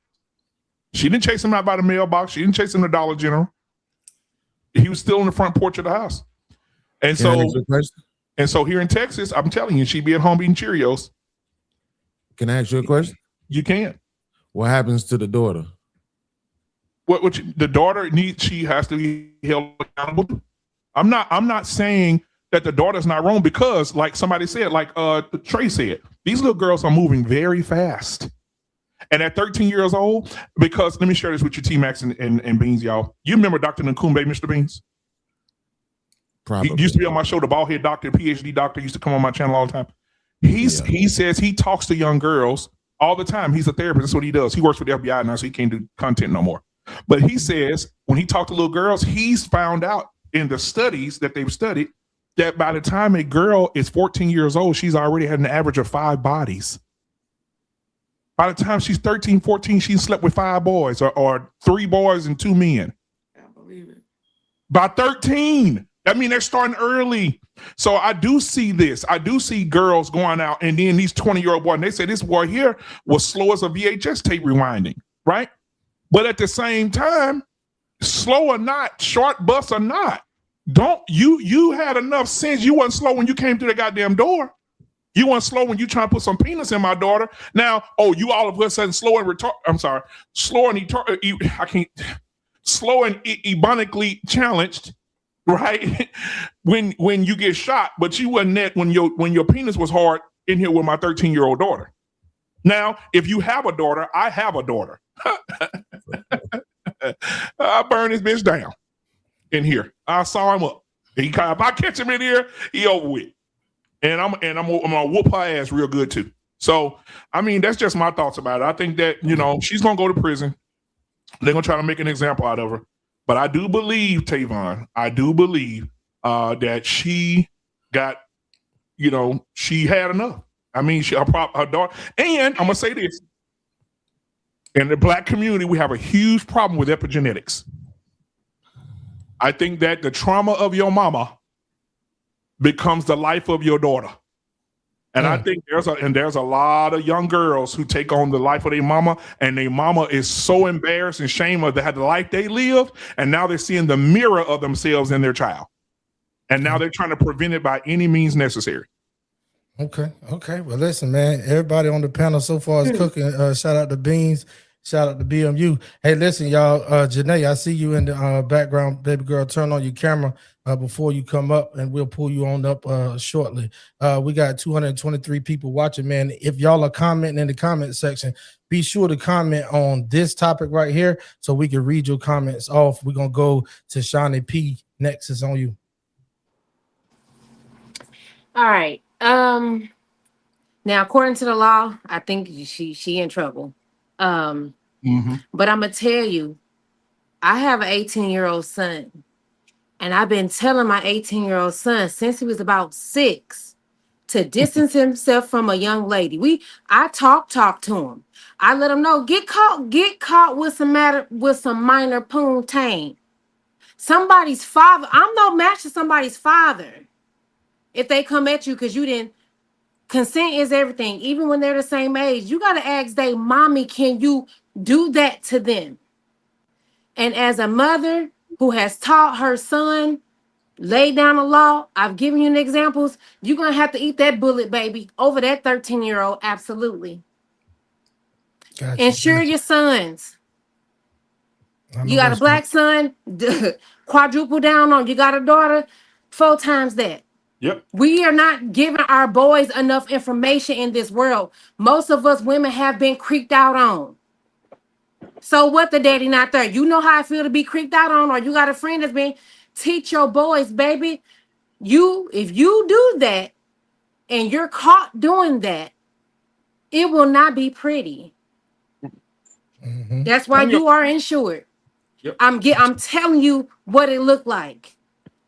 She didn't chase him out by the mailbox. She didn't chase him to Dollar General. He was still on the front porch of the house. And so here in Texas, I'm telling you, she'd be at home eating Cheerios. Can I ask you a question? You can. What happens to the daughter? The daughter she has to be held accountable. I'm not saying that the daughter's not wrong, because like somebody said, like Trey said, these little girls are moving very fast. And at 13 years old, because let me share this with you, T-Max and Beans, y'all. You remember Dr. Nkumbe, Mr. Beans? Probably. He used to be on my show, the bald head doctor, PhD doctor, used to come on my channel all the time. He says he talks to young girls all the time. He's a therapist. That's what he does. He works for the FBI now, so he can't do content no more. But he says when he talked to little girls, he's found out in the studies that they've studied that by the time a girl is 14 years old, she's already had an average of 5 bodies. By the time she's 13, 14, she's slept with 5 boys or 3 boys and 2 men. I believe it. By 13. I mean, they're starting early. So I do see this. I do see girls going out and then these 20-year-old boys, and they say this boy here was slow as a VHS tape rewinding, right? But at the same time, slow or not, short bus or not, you had enough sense. You wasn't slow when you came through the goddamn door. You weren't slow when you trying to put some penis in my daughter. Now, you all of a sudden slow and ebonically challenged, right? when you get shot, but you wasn't that when your penis was hard in here with my 13-year-old daughter. Now, if you have a daughter, I have a daughter. I burn this bitch down in here. I saw him up. If I catch him in here, he over with. And I'm gonna whoop her ass real good too. So, I mean, that's just my thoughts about it. I think that, she's gonna go to prison. They're gonna try to make an example out of her. But I do believe, Tavon, that she got, she had enough. I mean, her daughter. And I'm gonna say this: in the Black community, we have a huge problem with epigenetics. I think that the trauma of your mama becomes the life of your daughter. And I think there's a lot of young girls who take on the life of their mama, and their mama is so embarrassed and ashamed of the life they lived, and now they're seeing the mirror of themselves in their child. And now they're trying to prevent it by any means necessary. Okay. Well, listen, man, everybody on the panel so far is cooking. Shout out to Beans. Shout out to BMU. Hey, listen, y'all. Janae, I see you in the background. Baby girl, turn on your camera before you come up, and we'll pull you on up shortly. We got 223 people watching, man. If y'all are commenting in the comment section, be sure to comment on this topic right here so we can read your comments off. We're going to go to Shawnee P. Next is on you. All right. Now, according to the law, I think she in trouble. But I'm gonna tell you, I have an 18-year-old son, and I've been telling my 18-year-old son since he was about 6 to distance himself from a young lady. I talk to him. I let him know, get caught with some minor poontang. Somebody's father. I'm no match to somebody's father. If they come at you because you didn't. Consent is everything. Even when they're the same age, you got to ask their mommy, can you do that to them? And as a mother who has taught her son, lay down the law, I've given you examples, you're going to have to eat that bullet, baby, over that 13-year-old. Absolutely. Gotcha. Ensure your sons. You got a black son, quadruple down on. You got a daughter, 4 times that. Yep. We are not giving our boys enough information in this world. Most of us women have been creeped out on. So what, the daddy not there? You know how I feel to be creeped out on, or you got a friend that's been. Teach your boys, baby. If you do that and you're caught doing that, it will not be pretty. That's why you are insured. Yep. I'm telling you what it looked like.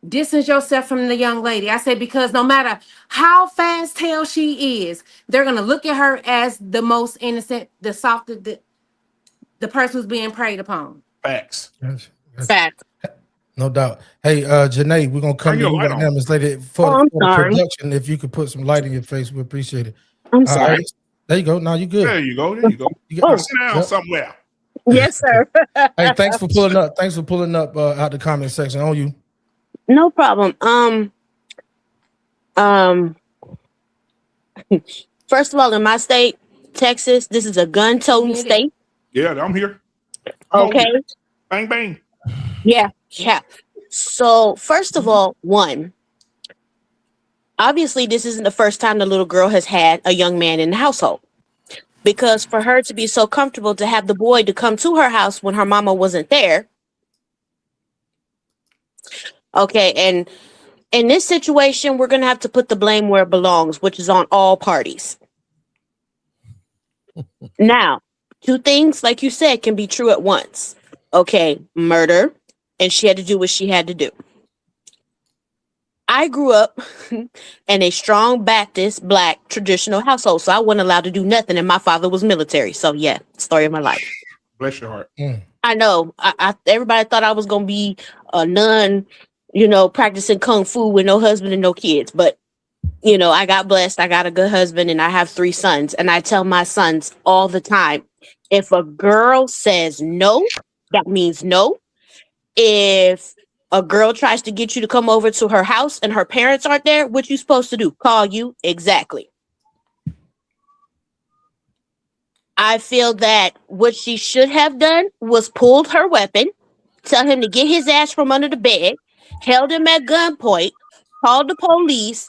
Distance yourself from the young lady. I said, because no matter how fast tail she is, they're gonna look at her as the most innocent, the softest, the person who's being preyed upon. Facts. Facts. No doubt. Hey, Janae, we're gonna come to you right now, Miss Lady, for the production. If you could put some light in your face, we appreciate it. I'm sorry. There you go. Now you good. There you go. You got to sit down somewhere. Yes, sir. Hey, thanks for pulling up. Thanks for pulling up out the comment section. On you. No problem. First of all, in my state, Texas, this is a gun-toting state. Yeah, I'm here. Okay. Bang, bang. Yeah. So, first of all, obviously, this isn't the first time the little girl has had a young man in the household. Because for her to be so comfortable to have the boy to come to her house when her mama wasn't there. Okay, and in this situation, we're going to have to put the blame where it belongs, which is on all parties. Now, 2 things, like you said, can be true at once. Okay, murder, and she had to do what she had to do. I grew up in a strong Baptist, black, traditional household, so I wasn't allowed to do nothing, and my father was military. So yeah, story of my life. Bless your heart. I know. Everybody thought I was gonna be a nun, practicing kung fu with no husband and no kids. But I got blessed. I got a good husband, and I have 3 sons. And I tell my sons all the time, if a girl says no, that means no. If a girl tries to get you to come over to her house and her parents aren't there, what you supposed to do? Call you? Exactly. I feel that what she should have done was pulled her weapon, tell him to get his ass from under the bed, held him at gunpoint, called the police,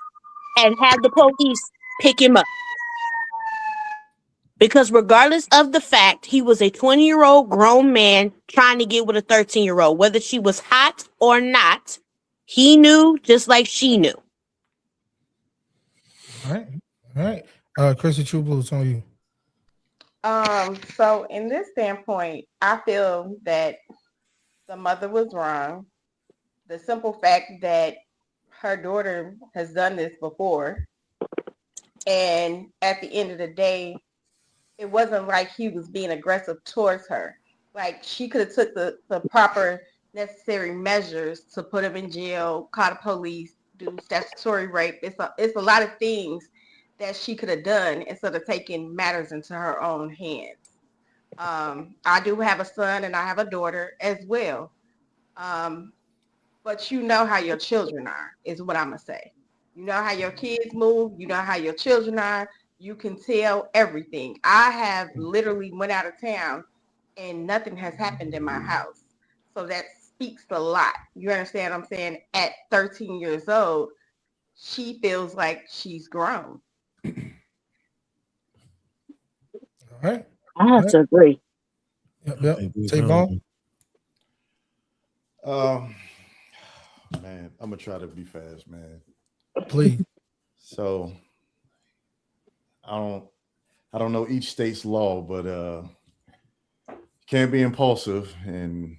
and had the police pick him up. Because regardless of the fact, he was a 20-year-old grown man trying to get with a 13-year-old, whether she was hot or not, he knew just like she knew. All right. Chrissy True Blue, it's on you. So in this standpoint, I feel that the mother was wrong. The simple fact that her daughter has done this before, and at the end of the day, it wasn't like he was being aggressive towards her. Like, she could have took the proper necessary measures to put him in jail, call the police, do statutory rape. It's a lot of things that she could have done instead of taking matters into her own hands. I do have a son and I have a daughter as well. But you know how your children are, is what I'm going to say. You know how your kids move. You know how your children are. You can tell everything. I have literally went out of town and nothing has happened in my house. So that speaks a lot. You understand what I'm saying? At 13 years old, she feels like she's grown. All right. I have to agree. Yep. Tavon? Man, I'm gonna try to be fast, man. Please. So I don't know each state's law, but can't be impulsive and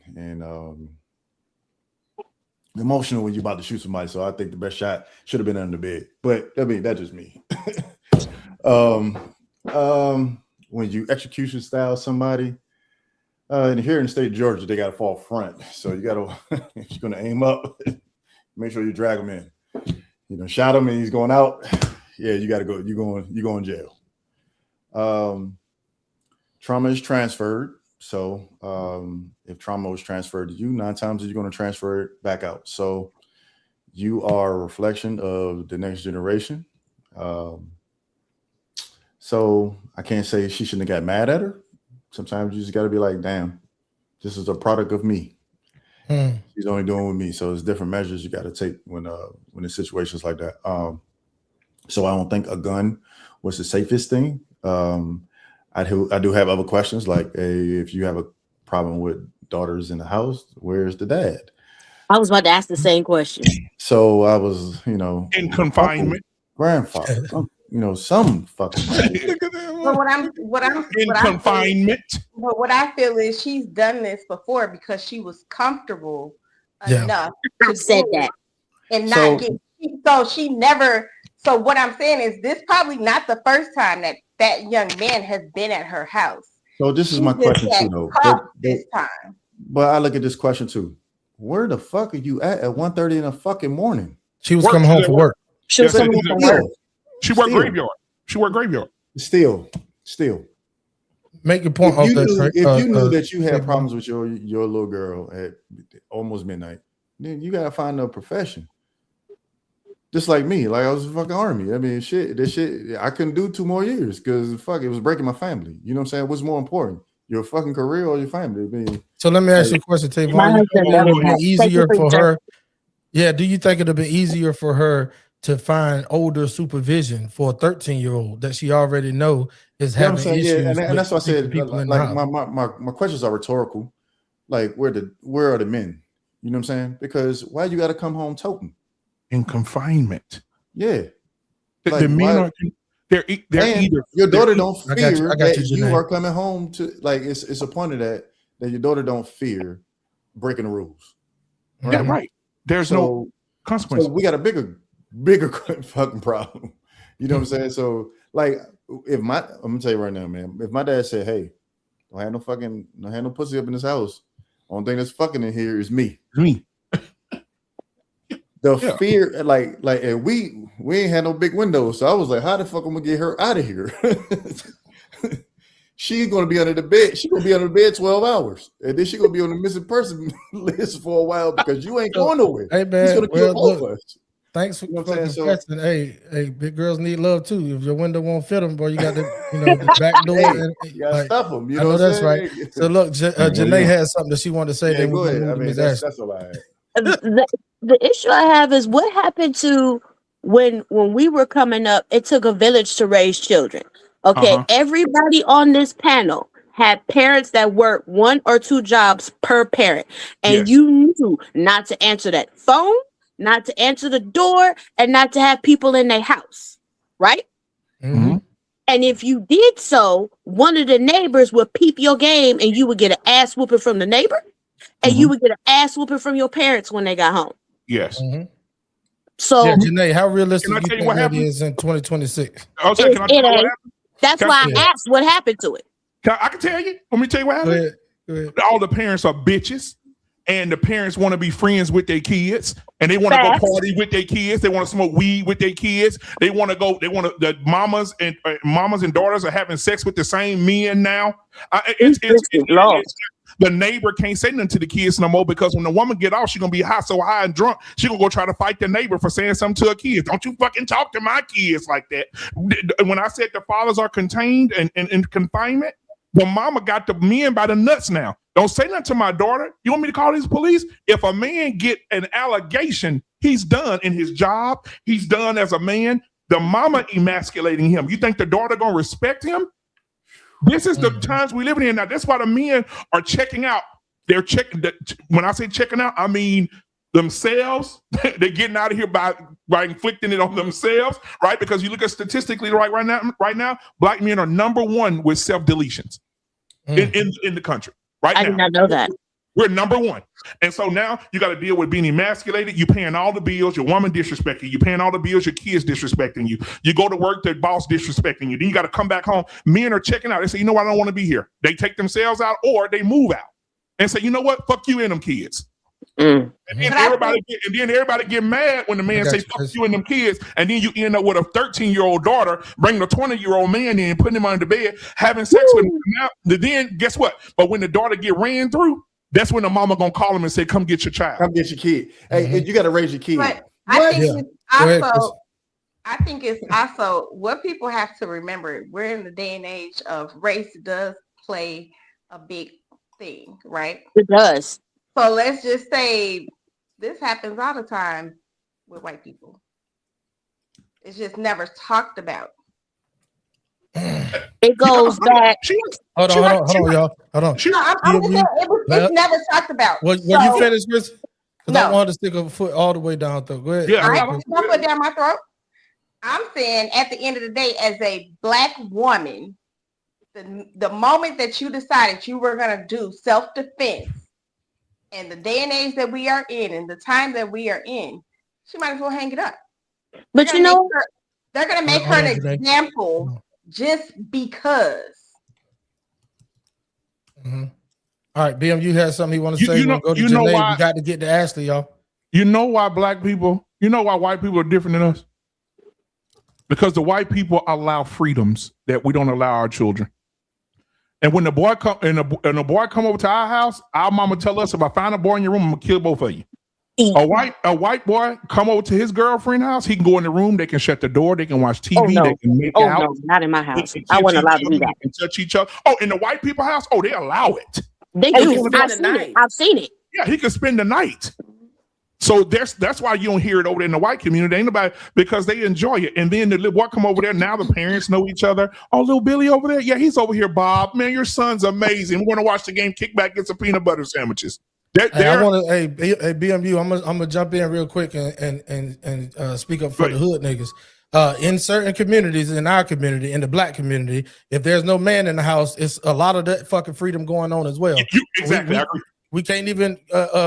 emotional when you're about to shoot somebody. So I think the best shot should have been under the bed. But I mean, that's just me. When you execution style somebody, and here in the state of Georgia, they got to fall front. So you got to, if you're going to aim up, make sure you drag him in. Shot him and he's going out. Yeah, you got to go. You go in jail. Trauma is transferred. So if trauma was transferred to you, 9 times you're going to transfer it back out. So you are a reflection of the next generation. So I can't say she shouldn't have got mad at her. Sometimes you just got to be like, damn, this is a product of me. She's only doing with me. So there's different measures you got to take when in situations like that. So I don't think a gun was the safest thing. I do have other questions, like if you have a problem with daughters in the house, where's the dad? I was about to ask the same question. So I was, in confinement, grandfather, some fucking. But what I'm confinement. But what I feel is she's done this before because she was comfortable enough to said that and not get. So she never. So what I'm saying is, this probably not the first time that young man has been at her house. So this is my question too, though. This time. But I look at this question too. Where the fuck are you at 1:30 in the fucking morning? She was coming home from work. She was coming home from work. She worked graveyard. She worked graveyard. Still. Make your point. If you knew that you had problems with your little girl at almost midnight, then you gotta find a profession. Just like me, like I was in the fucking army. I mean, this shit, I couldn't do 2 more years because it was breaking my family. You know what I'm saying? What's more important, your fucking career or your family? I mean, so let me ask you a question, Tavon. Easier for her? Yeah. Do you think it'd be easier for her to find older supervision for a 13-year-old that she already know is having issues? Yeah, and that's why I said, like my questions are rhetorical. Like, where are the men? You know what I'm saying? Because why you got to come home toting? In confinement. Yeah. The men are they're either your daughter don't fear I got that you you are coming home to, like, it's a point of that that your daughter don't fear breaking the rules. Right? Yeah, right. There's no consequence. So we got a bigger fucking problem. You know what I'm saying? So like, I'm gonna tell you right now, man. If my dad said, "Hey, don't have no pussy up in this house. Only thing that's fucking in here is me." The fear, like, and we ain't had no big windows, so I was like, "How the fuck am I gonna get her out of here?" She's gonna be under the bed. She's gonna be under the bed 12 hours, and then she's gonna be on the missing person list for a while because you ain't going nowhere. Hey man, He's gonna kill both of us. Thanks for confessing. Hey, big girls need love too. If your window won't fit them, boy, you got the back door. You gotta stuff them. You I know know that's saying? right. So look, Janae has something that she wanted to say. Yeah, go ahead. I mean, that's all I had. The issue I have is what happened to when we were coming up. It took a village to raise children. Okay, everybody on this panel had parents that worked 1 or 2 jobs per parent, and you knew not to answer that phone, not to answer the door, and not to have people in their house, right? Mm-hmm. And if you did so, one of the neighbors would peep your game, and you would get an ass whooping from the neighbor, and you would get an ass whooping from your parents when they got home. Yes. Mm-hmm. So, Janae, how realistic Can I do tell you you what think that happened? is in 2026? Can I tell you what happened? That's why I asked what happened to it. I can tell you. Let me tell you what happened. Go ahead. All the parents are bitches, and the parents want to be friends with their kids, and they want to go party with their kids. They want to smoke weed with their kids. They want to go. They want to. The mamas and daughters are having sex with the same men now. The neighbor can't say nothing to the kids no more because when the woman get off, she's gonna be so high and drunk, she's gonna go try to fight the neighbor for saying something to her kids. Don't you fucking talk to my kids like that. When I said the fathers are contained and in confinement, the mama got the men by the nuts now. Don't say nothing to my daughter. You want me to call these police? If a man get an allegation, he's done in his job. He's done as a man. The mama emasculating him. You think the daughter gonna respect him? This is the times we live in now. That's why the men are checking out. They're checking. When I say checking out, I mean themselves. They're getting out of here by inflicting it on themselves, right? Because you look at statistically, right now, black men are #1 with self-deletions in the country. Right now, I did not know that. We're #1. And so now you got to deal with being emasculated. You paying all the bills, your woman disrespecting you, paying all the bills, your kids disrespecting you. You go to work, the boss disrespecting you. Then you got to come back home. Men are checking out. They say, you know what, I don't want to be here. They take themselves out or they move out and say, you know what, fuck you and them kids. And then everybody get mad when the man say fuck you and them kids, and then you end up with a 13-year-old daughter bringing a 20-year-old man in and putting him under the bed, having sex with him. Now, then guess what? But when the daughter get ran through, that's when the mama gonna call him and say, "Come get your child. Come get your kid. Hey, you got to raise your kid." But I think it's also what people have to remember. We're in the day and age of race does play a big thing, right? It does. So let's just say this happens all the time with white people. It's just never talked about. It goes back. Hold on, y'all. Hold on. It's never talked about. Well, you finished, Chris? Because I wanted to stick a foot all the way down through. Go ahead. Yeah, I don't my foot down my throat. I'm saying at the end of the day, as a black woman, the moment that you decided you were going to do self-defense, and the day and age that we are in, and the time that we are in, she might as well hang it up. But you know, they're going to make her an example just because. Mm-hmm. All right, BM, you had something you want to say? Go to Janae. We got to get to Ashley, y'all. You know why white people are different than us? Because the white people allow freedoms that we don't allow our children. And when the boy come over to our house, our mama tell us, if I find a boy in your room, I'm gonna kill both of you. A white boy come over to his girlfriend's house, he can go in the room, they can shut the door, they can watch TV, they can make out. No, not in my house. I wasn't allowed to do that. They can touch each other. Oh, in the white people house, they allow it. They do. I've seen it. Yeah, he can spend the night. So that's why you don't hear it over there in the white community. Ain't nobody, because they enjoy it. And then the little boy come over there. Now the parents know each other. Oh, little Billy over there. Yeah, he's over here, Bob. Man, your son's amazing. We want to watch the game. Kick back, get some peanut butter sandwiches. Hey, BMU, I'm gonna jump in real quick and speak up for the hood niggas. In certain communities, in our community, in the black community, if there's no man in the house, it's a lot of that fucking freedom going on as well. Exactly. We can't even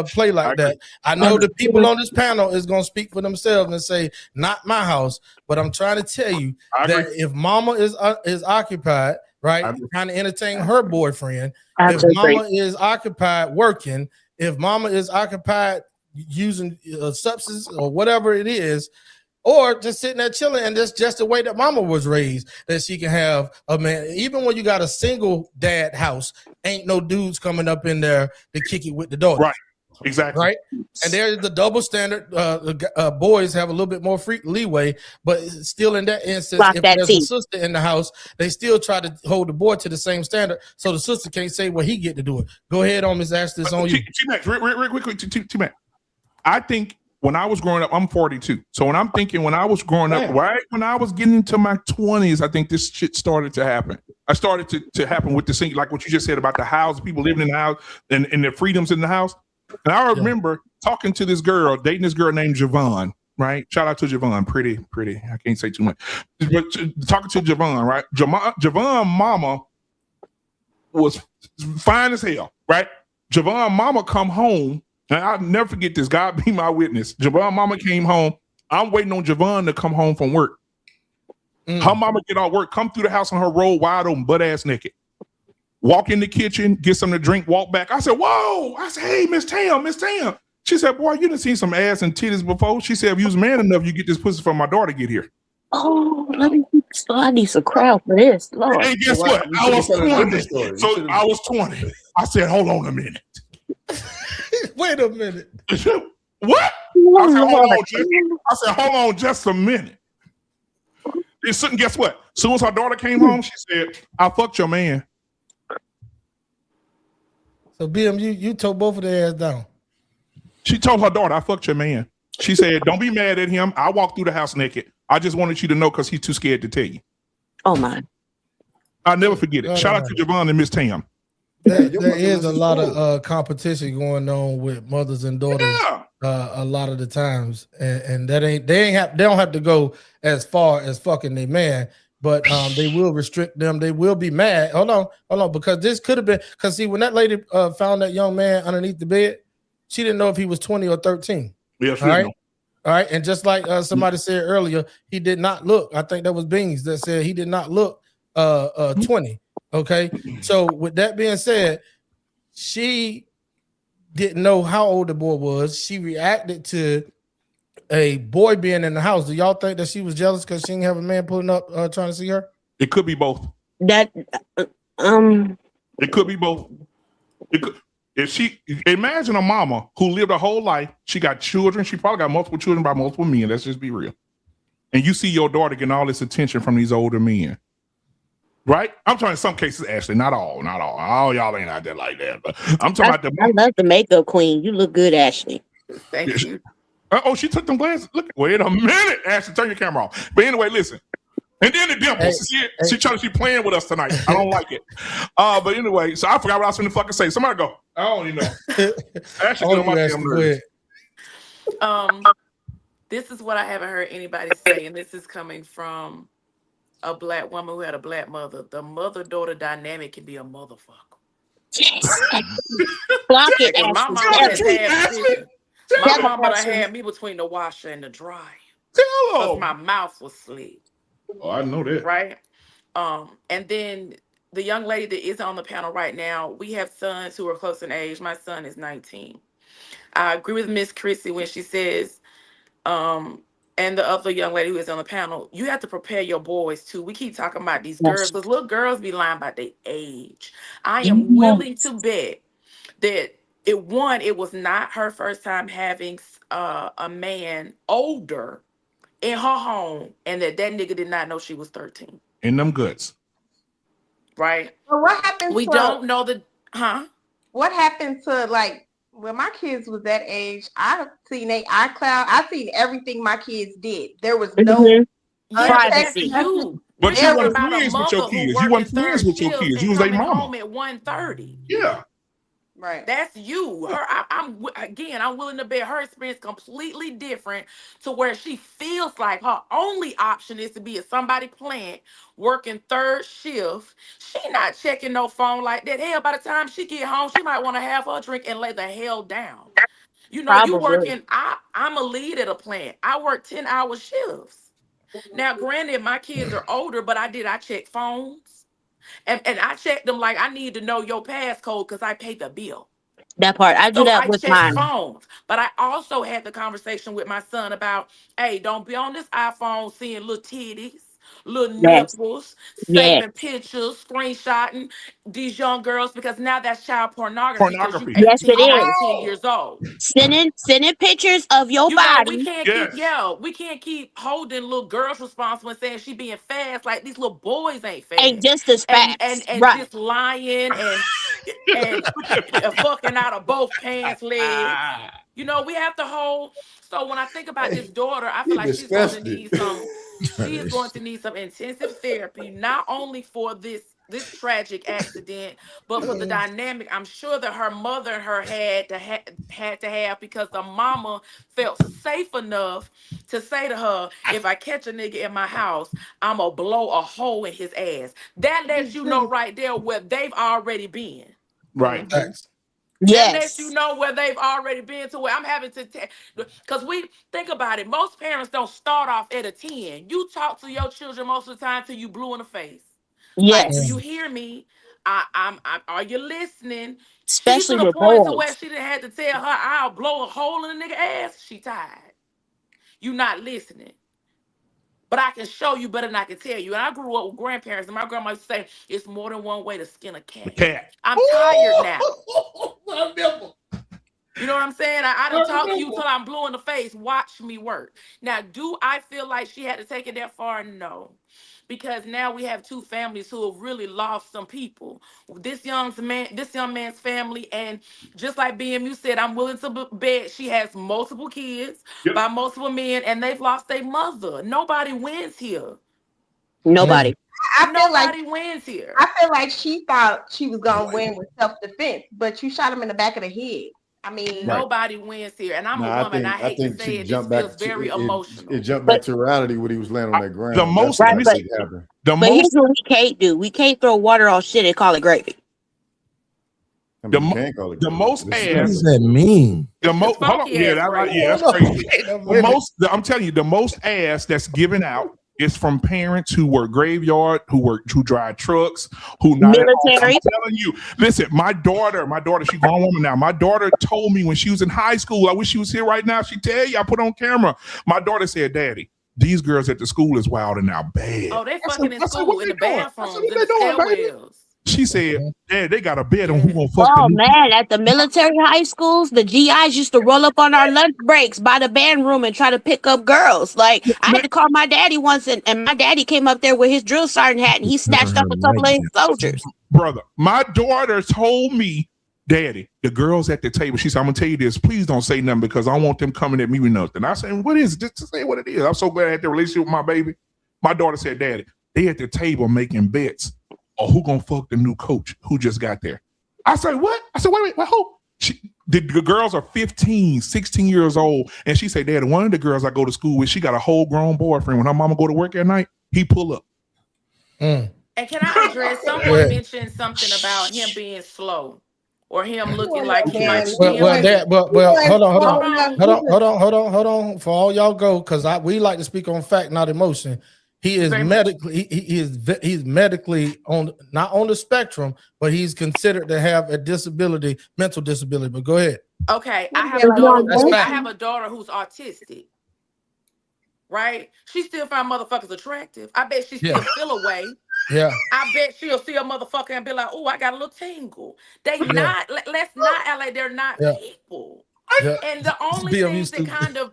play like that. I know the people on this panel is going to speak for themselves and say, not my house, but I'm trying to tell you that if mama is occupied, right, trying to entertain her boyfriend, if mama is occupied working, if mama is occupied using substance or whatever it is, or just sitting there chilling, and that's just the way that mama was raised, that she can have a man. Even when you got a single dad house, ain't no dudes coming up in there to kick it with the daughter. Right. Exactly. Right. And there's the double standard. Boys have a little bit more free leeway, but still in that instance, if there's a sister in the house, they still try to hold the boy to the same standard. So the sister can't say, well, he get to do it. Go ahead on, Miss Ashley. It's on you. T-Mac, real quick, T-Mac. I think when I was growing up, I'm 42. So when I'm thinking when I was growing up, right when I was getting into my 20s, I think this shit started to happen. I started to happen with the thing, like what you just said about the house, people living in the house and their freedoms in the house. And I remember talking to this girl, dating this girl named Javon, right? Shout out to Javon, pretty. I can't say too much. But talking to Javon, right? Javon mama was fine as hell, right? Javon mama come home. And I'll never forget this. God be my witness. Javon mama came home. I'm waiting on Javon to come home from work. Her mama get off work, come through the house on her roll wide open, butt ass naked. Walk in the kitchen, get something to drink, walk back. I said, whoa. I said, hey, Miss Tam. She said, boy, you done seen some ass and titties before. She said, if you was man enough, you get this pussy from my daughter to get here. Oh, I need some crowd for this. Lord. And guess what? I was 20. So I was 20. I said, hold on a minute. Wait a minute. What? I said, hold on just a minute. And guess what? As soon as her daughter came home, she said, I fucked your man. So BM, you told both of their ass down. She told her daughter, I fucked your man. She said, don't be mad at him. I walked through the house naked. I just wanted you to know because he's too scared to tell you. Oh my. I'll never forget it. Shout out to Javon and Miss Tam. There is a lot of competition going on with mothers and daughters a lot of the times, and they don't have to go as far as fucking their man, but they will restrict them. They will be mad. Hold on, because this could have been because see when that lady found that young man underneath the bed, she didn't know if he was 20 or 13. Yes, all right, and just like somebody said earlier, he did not look. I think that was Beans that said he did not look 20. Okay, so with that being said, she didn't know how old the boy was. She reacted to a boy being in the house. Do y'all think that she was jealous because she didn't have a man pulling up trying to see her? It could be both. It could be both. If she imagine a mama who lived her whole life, she got children. She probably got multiple children by multiple men. Let's just be real. And you see your daughter getting all this attention from these older men. Right? I'm talking in some cases, Ashley, not all. All y'all ain't out there like that. But I'm talking about I love the makeup queen. You look good, Ashley. Thank you. She took them glasses. Look, wait a minute, Ashley, turn your camera off. But anyway, listen. And then the dimples. She playing with us tonight. I don't like it. But anyway, so I forgot what I was going to fucking say. Somebody go. I don't even know. Ashley, on my damn nerves. This is what I haven't heard anybody say, and this is coming from a black woman who had a black mother. The mother-daughter dynamic can be a motherfucker. Yes. Block it, Ashley. My mama had me between the washer and the dryer. Because my mouth was slick. Oh, I know that. Right? And then the young lady that is on the panel right now, we have sons who are close in age. My son is 19. I agree with Miss Chrissy when she says, and the other young lady who is on the panel, you have to prepare your boys too. We keep talking about these girls, because little girls be lying about their age. I am willing to bet that it was not her first time having a man older in her home, and that nigga did not know she was 13. In them goods. Right? Well, what happened We don't know what happened to, like, when my kids was that age, I've seen their iCloud. I've seen everything my kids did. There was no privacy. But you weren't friends with your kids. You weren't friends with your kids. You was their mama. Home at 1:30. Yeah. Right. That's you. I'm willing to bet her experience completely different to where she feels like her only option is to be at somebody plant working third shift. She not checking no phone like that. Hell, by the time she get home, she might want to have her drink and lay the hell down. You know, you Probably. working. I'm a lead at a plant. I work 10-hour shifts. Now, granted, my kids are older, but I check phones. And I check them like I need to know your passcode because I pay the bill. That part. I do So that I with check mine. phones. But I also had the conversation with my son about, hey, don't be on this iPhone seeing little titties, little Yes. nipples, Yes. saving pictures, screenshotting these young girls because now that's child pornography because you Pornography. Yes, 18 it or is. 19 years old. Sending pictures of your You know, we body. can't keep Yes. we can't keep holding little girls responsible and saying she being fast like these little boys ain't Ain't fast. just as And fast. and Right. just lying and fucking out of both pants legs. You know, we have to hold. So when I think about this daughter, I feel He like she's going to disgusted. need some. She is going to need some intensive therapy, not only for this tragic accident, but for the dynamic. I'm sure that her mother and her had to have because the mama felt safe enough to say to her, "If I catch a nigga in my house, I'ma blow a hole in his ass." That lets you know right there where they've already been. Right. Facts. That lets you Yes. know where they've already been to where I'm having to because we think about it. Most parents don't start off at a 10. You talk to your children most of the time till you blue in the face. Like, do you Yes. hear me? Are you listening? She to Especially the with point to where boys. she didn't have to tell her I'll blow a hole in a nigga ass. She tired. You not listening. But I can show you better than I can tell you. And I grew up with grandparents, and my grandma used to say, it's more than one way to skin a The cat. cat. I'm tired now. I remember. You know what I'm saying? I done talk to you till I'm blue in the face. Watch me work. Now, do I feel like she had to take it that far? No. Because now we have two families who have really lost some people. This young man's family, and just like BMU said, I'm willing to bet she has multiple kids Yep. by multiple men, and they've lost their mother. Nobody wins here. Nobody. I feel like Nobody wins here. I feel like she thought she was gonna win with self-defense, but you shot him in the back of the head. I mean, Right. Nobody wins here. And I'm No, a I woman. I think I hate to think say she it. This jumped feels back to very it emotional. jumped But back to reality when he was laying on that The ground. most right, That's but what happened. the but here's most what we can't do. We can't throw water on shit and call it gravy. I the mean, you mo- can't call it the gravy. most It's What ass does disgusting. that mean? the It's most just hold on. funky Yeah, ass gravy. that's Hold on. crazy. Wait a The minute. I'm telling you, the most ass that's given out is from parents who work graveyard, who drive trucks, who not at home. I'm Military. telling you, listen, my daughter, she's a grown woman now. My daughter told me when she was in high school, I wish she was here right now. She tell you, I put on camera. My daughter said, "Daddy, these girls at the school is wild and now bad." Oh, they I said, fucking in what school, in they the doing? I said, bathrooms, what in the they doing, baby? stairwells. She said, "Dad, they got a bet on Yeah. who gonna fuck the Oh new." man, at the military high schools, the GIs used to roll up on our lunch breaks by the band room and try to pick up girls. Like I had to call my daddy once, and my daddy came up there with his drill sergeant hat, and he Never snatched up heard a it like couple of his that. soldiers. Brother, my daughter told me, "Daddy, the girls at the table." She said, "I'm gonna tell you this. Please don't say nothing because I don't want them coming at me with nothing." I said, "What is it? Just to say what it is." I'm so glad I had the relationship with my baby. My daughter said, "Daddy, they at the table making bets on who gonna fuck the new coach who just got there." I said, "What?" I said, wait, who? The girls are 15, 16 years old. And she said, "Daddy, one of the girls I go to school with, she got a whole grown boyfriend. When her mama go to work at night, he pull up." And can I address? Someone mentioned something about him being slow, or him looking like he might be PMSing. Hold on. Hold on. Hold on. For all y'all go, because we like to speak on fact, not emotion. He is Very much. medically, he's medically on, not on the spectrum, but he's considered to have a disability, mental disability. But go ahead. Okay, I have a daughter who's autistic. Right? She still find motherfuckers attractive. I bet she still feel a way. Yeah. I bet she'll see a motherfucker and be like, "Oh, I got a little tingle." They not. Let's not act like they're not people. Yeah. And the only things that kind of,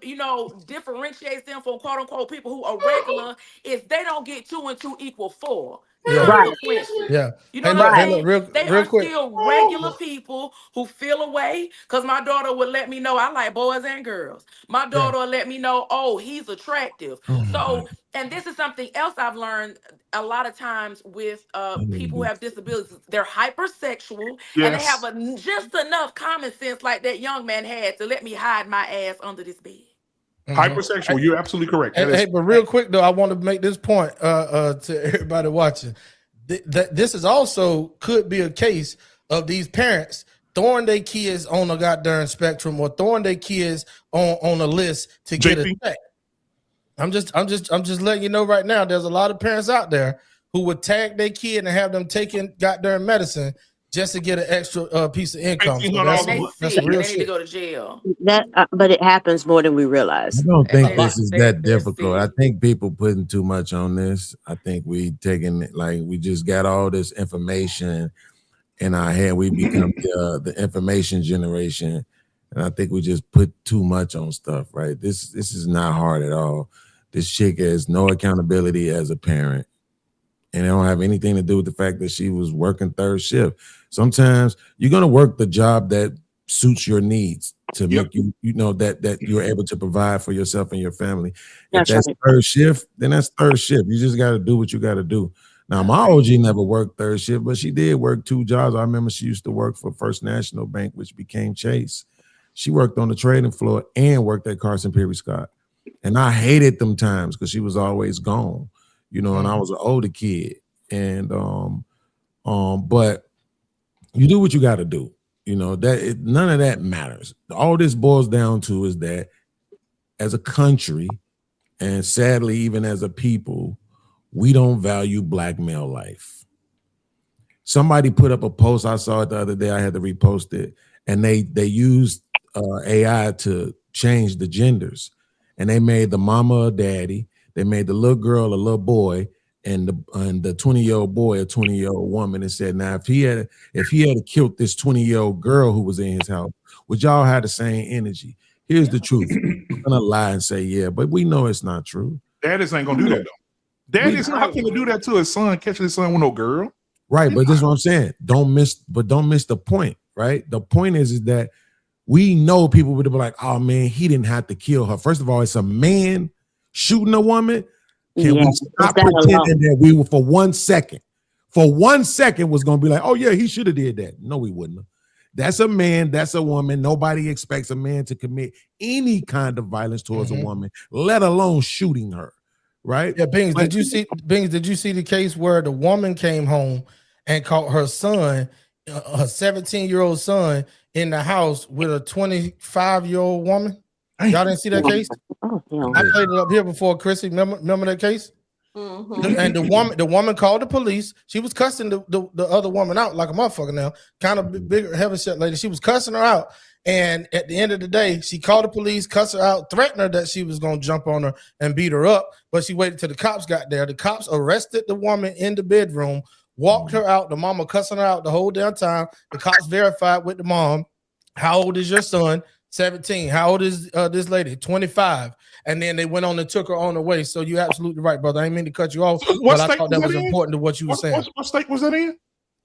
differentiates them from quote unquote people who are regular is they don't get 2 and 2 equal 4. Yeah. consequences. Yeah. You know Hey, what I'm look, saying? real, They real are quick. still regular people who feel away. Cause my daughter would let me know I like boys and girls. My daughter will let me know, oh, he's attractive. So, and this is something else I've learned a lot of times with people who have disabilities. They're hypersexual and they have just enough common sense, like that young man had, to let me hide my ass under this bed. Hypersexual, you're absolutely correct. Hey, but real quick though, I want to make this point to everybody watching. That this is also could be a case of these parents throwing their kids on a goddamn spectrum or throwing their kids on a list to get a check. I'm just letting you know right now. There's a lot of parents out there who would tag their kid and have them taking goddamn medicine just to get an extra piece of income. So that's real they shit. need to go to jail. That, but it happens more than we realize. I don't think this is that difficult. I think people putting too much on this. I think we just got all this information in our head. We become the information generation, and I think we just put too much on stuff. Right? This is not hard at all. This chick has no accountability as a parent, and it don't have anything to do with the fact that she was working third shift. Sometimes you're gonna work the job that suits your needs to make you know that you're able to provide for yourself and your family. If that's third shift, then that's third shift. You just got to do what you got to do. Now, my OG never worked third shift, but she did work 2 jobs. I remember she used to work for First National Bank, which became Chase. She worked on the trading floor and worked at Carson Perry Scott. And I hated them times because she was always gone, and I was an older kid. And but you do what you got to do. None of that matters. All this boils down to is that as a country, and sadly, even as a people, we don't value Black male life. Somebody put up a post, I saw it the other day, I had to repost it, and they used AI to change the genders. And they made the mama a daddy, they made the little girl a little boy, and the 20-year-old boy a 20-year-old woman, and said, now if he had killed this 20-year-old girl who was in his house, would y'all have the same energy? Here's the truth. I'm gonna lie and say yeah, but we know it's not true. Daddies ain't gonna do that though. Daddies not gonna do that to his son, catching his son with no girl. Right, but this is what I'm saying. Don't miss the point, right? The point is that we know people would be like, oh man, he didn't have to kill her. First of all, it's a man shooting a woman. Can we stop pretending that we were for 1 second was going to be like, oh yeah, he should have did that. No, we wouldn't have. That's a man, that's a woman. Nobody expects a man to commit any kind of violence towards a woman, let alone shooting her. Right? Yeah, Bings, did you see the case where the woman came home and caught her son, a 17-year-old son, in the house with a 25-year-old woman? Y'all didn't see that case? I played it up here before, Chrissy. Remember that case? And the woman called the police. She was cussing the other woman out like a motherfucker now. Kind of bigger, heavy set lady. She was cussing her out. And at the end of the day, she called the police, cussed her out, threatened her that she was going to jump on her and beat her up. But she waited till the cops got there. The cops arrested the woman in the bedroom, walked her out. The mama cussing her out the whole damn time. The cops verified with the mom, how old is your son? 17. How old is this lady? 25. And then they went on and took her on the way. So you're absolutely right, brother. I didn't mean to cut you off, but I thought that was important to what you were saying. What state was that in?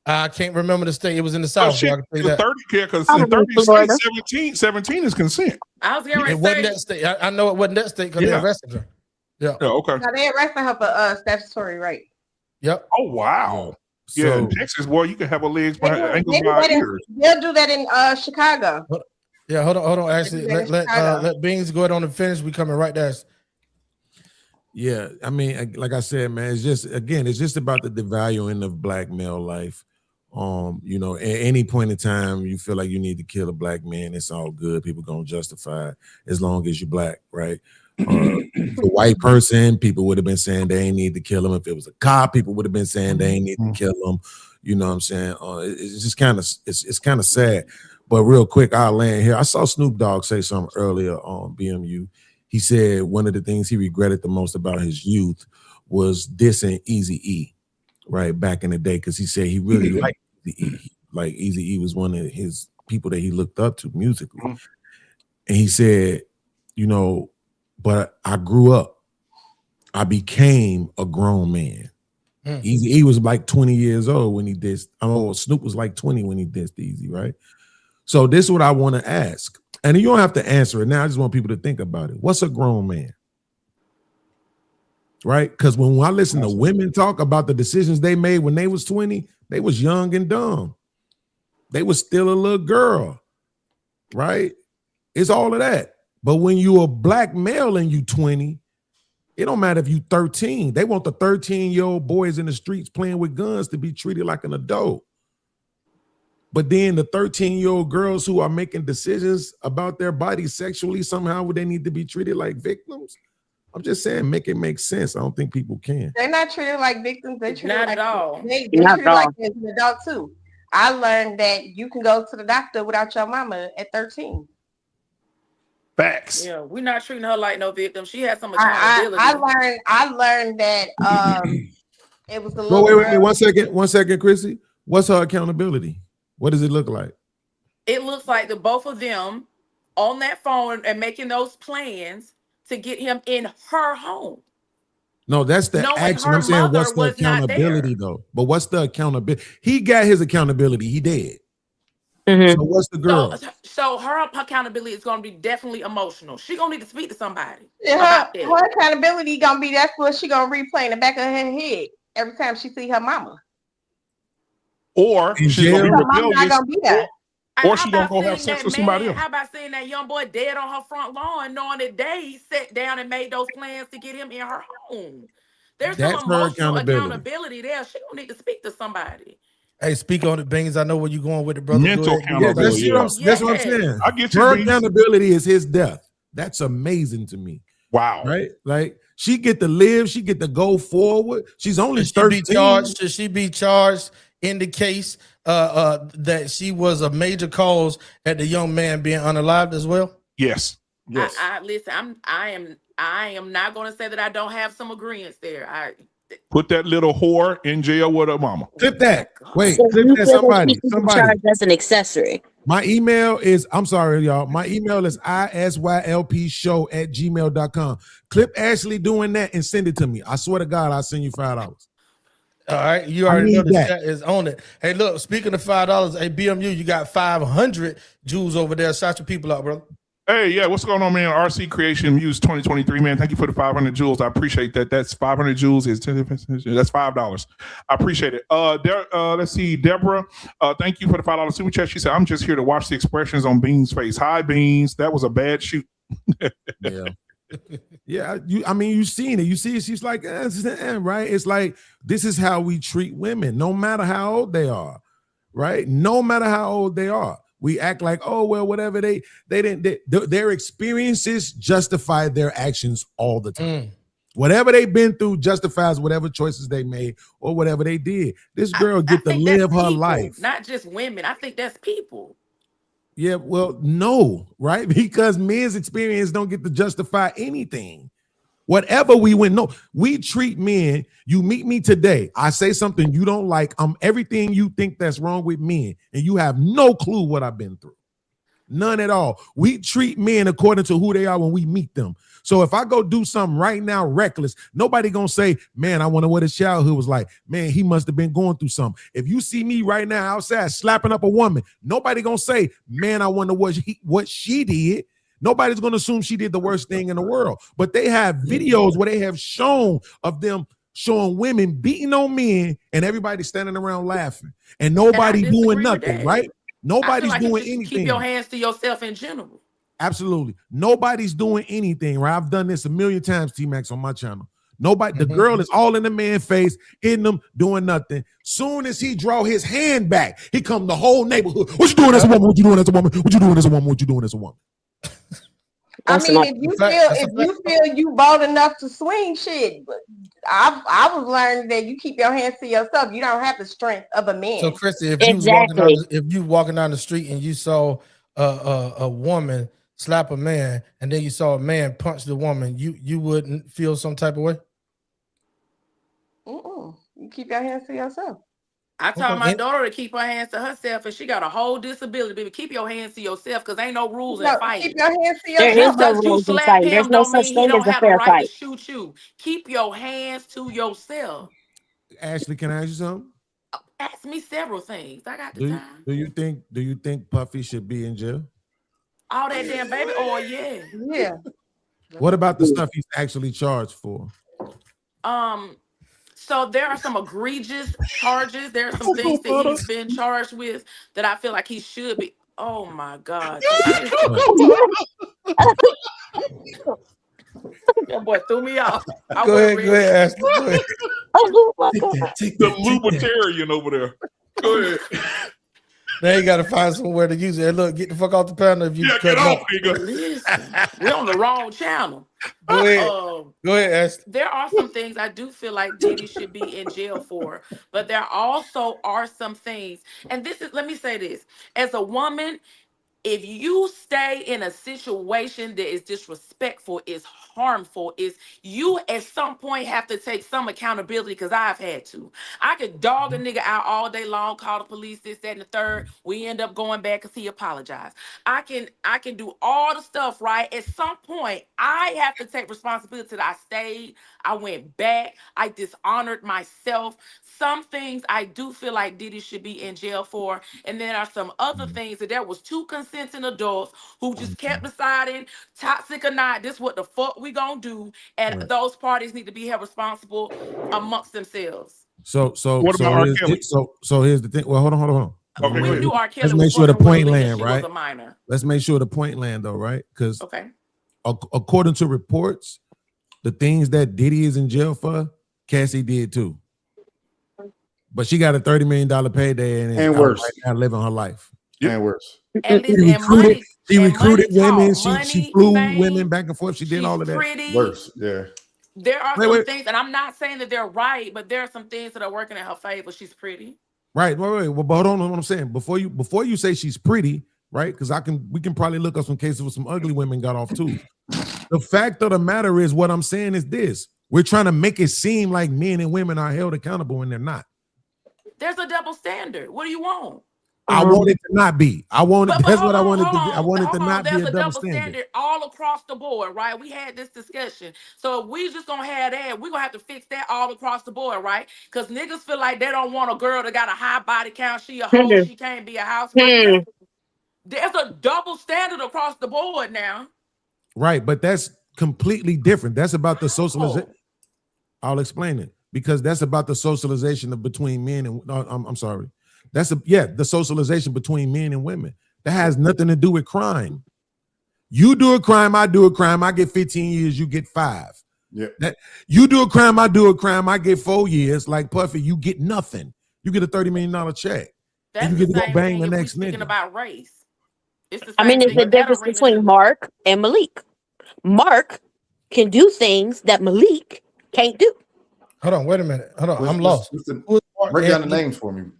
I can't remember the state. It was in the South. Shit, 30 because in 30 states, 17 is consent. I was getting ready It to wasn't say, that state. I know it wasn't that state because they arrested her. Yeah. Okay. Now they arrested her for statutory rape. Yep. Oh wow. Yeah, in Texas, boy, you can have a legs behind ankles They'll do that in Chicago. Yeah, hold on. Actually, let Beans go ahead on and finish. We coming right there. Yeah, I mean, like I said, man, it's just about the devaluing of Black male life. At any point in time you feel like you need to kill a Black man, it's all good. People gonna justify it as long as you're Black, right? If a white person, people would have been saying they ain't need to kill him. If it was a cop, people would have been saying they ain't need to kill him. You know what I'm saying? It's just kind of it's kind of sad. But real quick, I'll land here. I saw Snoop Dogg say something earlier on BMU. He said one of the things he regretted the most about his youth was dissing Eazy-E, right, back in the day, because he said he really liked Eazy-E. Like Eazy-E was one of his people that he looked up to musically. And he said, but I grew up. I became a grown man. Easy E was like 20 years old when he dissed. Snoop was like 20 when he dissed Easy, right? So this is what I want to ask. And you don't have to answer it now. I just want people to think about it. What's a grown man? Right? Because when I listen to women talk about the decisions they made when they was 20, they was young and dumb. They was still a little girl, right? It's all of that. But when you a black male and you 20, it don't matter if you 13. They want the 13-year-old boys in the streets playing with guns to be treated like an adult. But then the 13-year-old girls who are making decisions about their bodies sexually, somehow would they need to be treated like victims? I'm just saying, make it make sense. I don't think people can. They're not treated like victims. They're treated Not like at all. They're treated like as an adult too. I learned that you can go to the doctor without your mama at 13. Facts. Yeah, we're not treating her like no victim. She had some accountability. I learned that it was the little wait, 1 second, Chrissy. What's her accountability? What does it look like? It looks like the both of them on that phone and making those plans to get him in her home. No, that's the action. I'm saying, what's the accountability though? But what's the accountability? He got his accountability. He did. So what's the girl? So her accountability is going to be definitely emotional. She going to need to speak to somebody. Her accountability going to be, that's what she going to replay in the back of her head every time she see her mama. Or she's going to be rebellious. Not gonna be there. Or she's going to go have sex with somebody else. How about seeing that young boy dead on her front lawn, knowing that they sat down and made those plans to get him in her home? There's some emotional accountability there. She going to need to speak to somebody. Hey, speak on it, Beans. I know where you're going with the brother. Mental accountability. That's what I'm saying. I get you. Her accountability is his death. That's amazing to me. Wow. Right? Like she get to live. She get to go forward. She's only 13. Should she be charged in the case that she was a major cause at the young man being unalived as well? Yes. Yes. Listen, I am not going to say that I don't have some agreements there. Put that little whore in jail with her mama. Clip that. Wait, So clip that. Somebody. Charged as an accessory. My email is, I'm sorry, y'all. My email is isyLPshow@gmail.com. Clip Ashley doing that and send it to me. I swear to God, I'll send you $5. All right, you already know the chat is on it. Hey, look, speaking of $5, hey, BMU, you got 500 jewels over there. Shout your people out, brother. Hey, yeah, what's going on, man? RC Creation Muse 2023, man. Thank you for the 500 jewels. I appreciate that. That's 500 jewels. That's $5. I appreciate it. Let's see, Deborah. Thank you for the $5 super chat. She said, "I'm just here to watch the expressions on Bean's face." Hi, Beans. That was a bad shoot. Yeah. Yeah, you've seen it. You see it. She's like, right? It's like, this is how we treat women, no matter how old they are, right? No matter how old they are. We act like, oh, well, whatever their experiences justify their actions all the time. Whatever they've been through justifies whatever choices they made or whatever they did. This girl get to live her life. Not just women. I think that's people. Yeah, well, no, right? Because men's experience don't get to justify anything. Whatever we went, no, we treat men. You meet me today, I say something you don't like. I'm everything you think that's wrong with men, and you have no clue what I've been through. None at all. We treat men according to who they are when we meet them. So if I go do something right now reckless, nobody gonna say, man, I wonder what his childhood was like. Man, he must have been going through something. If you see me right now outside slapping up a woman, nobody gonna say, man, I wonder what she did. Nobody's going to assume she did the worst thing in the world. But they have videos where they have shown of them showing women beating on men and everybody standing around laughing and nobody doing nothing, right? Nobody's doing anything. Keep your hands to yourself in general. Absolutely. Nobody's doing anything, right? I've done this a million times, T-Max, on my channel. Nobody, the girl is all in the man's face, hitting them, doing nothing. Soon as he draw his hand back, he come the whole neighborhood. What you doing as a woman? What you doing as a woman? What you doing as a woman? What you doing as a woman? I mean, if you feel you bold enough to swing shit, I was learning that you keep your hands to yourself. You don't have the strength of a man. So, Christy, if you walking down the street and you saw a woman slap a man, and then you saw a man punch the woman, you wouldn't feel some type of way? You keep your hands to yourself. I told my daughter to keep her hands to herself, and she got a whole disability. Baby, keep your hands to yourself, because ain't no rules in fighting. Keep your hands to yourself. There is no rules in fighting. There's no such thing as a fair fight. Shoot you. Keep your hands to yourself. Ashley, can I ask you something? Ask me several things. I got the Do time. you think Puffy should be in jail? All that damn baby oil, yeah. Yeah. What about the stuff he's actually charged for? So there are some egregious charges. There are some things that he's been charged with that I feel like he should be. Oh my God. That boy threw me off. Go ahead, Ashley. Go ahead. Oh my God. The libertarian over there. Go ahead. Now you got to find somewhere to use it. Look, get the fuck off the panel if you cut get off, nigga. Listen, we're on the wrong channel. Go ahead. Go ahead, Ashley. There are some things I do feel like Diddy should be in jail for, but there also are some things, and this is, let me say this, as a woman, if you stay in a situation that is disrespectful, is harmful, is you at some point have to take some accountability, because I've had to. I could dog a nigga out all day long, call the police, this, that, and the third. We end up going back because he apologized. I can do all the stuff, right? At some point, I have to take responsibility that I stayed, I went back, I dishonored myself. Some things I do feel like Diddy should be in jail for, and there are some other things that there was two consenting adults who just kept deciding, toxic or not, this what the fuck we gonna do, and those parties need to be held responsible amongst themselves. So what about R. Kelly? So here's the thing. Well, hold on. Okay, We knew R. Kelly Let's make was sure the fucking point Willie land, and she right? was a minor. Let's make sure the point land though, right? Because Okay. according to reports, the things that Diddy is in jail for, Cassie did too. But she got a $30 million payday and is worse. right now living her life. And worse. And listen, She recruited women. Talk, She flew women back and forth. She did all of that. Pretty. Worse, yeah. There are some things, and I'm not saying that they're right, but there are some things that are working in her favor. She's pretty. Right. Well, but hold on. What I'm saying before you say she's pretty, right? Because we can probably look up some cases where some ugly women got off too. The fact of the matter is, what I'm saying is this: we're trying to make it seem like men and women are held accountable when they're not. There's a double standard. What do you want? I want it to not be. I want it. That's what I wanted to do. I want it to Hold on. not be There's a double standard all across the board, right? We had this discussion. So if we just gonna have that, we're gonna have to fix that all across the board, right? Because niggas feel like they don't want a girl that got a high body count. She a hoe. She can't be a housewife. There's a double standard across the board now. Right, but that's completely different. That's about the socialization. I'll explain it, because that's about the socialization of between men and I'm sorry. That's the socialization between men and women. That has nothing to do with crime. You do a crime, I do a crime, I get 15 years, you get 5. Yeah. You do a crime, I do a crime, I get 4 years. Like Puffy, you get nothing. You get a $30 million check. That's and you get the to same go bang thing the if next we're speaking nigga. about race. It's the same I mean, it's thing the in that difference arena between too. Mark and Malik. Mark can do things that Malik can't do. Hold on, wait a minute. Hold on, I'm lost. Break down the names for me.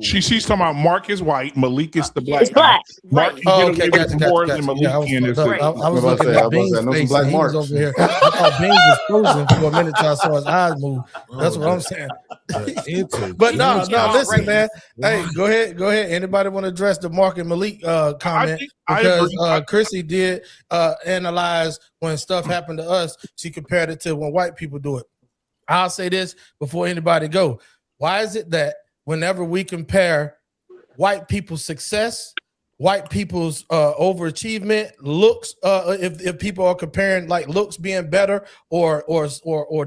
She's talking about Mark is white, Malik is the black. It's black. Mark can get away with more than Malik can. I was looking at Bean's face and he was over here. I thought Bean was frozen for a minute till I saw his eyes move. That's what I'm saying. But no, listen, man. Hey, go ahead. Anybody want to address the Mark and Malik comment? Because Chrissy did analyze when stuff happened to us. She compared it to when white people do it. I'll say this before anybody go. Why is it that whenever we compare white people's success, white people's overachievement, looks, if people are comparing like looks being better or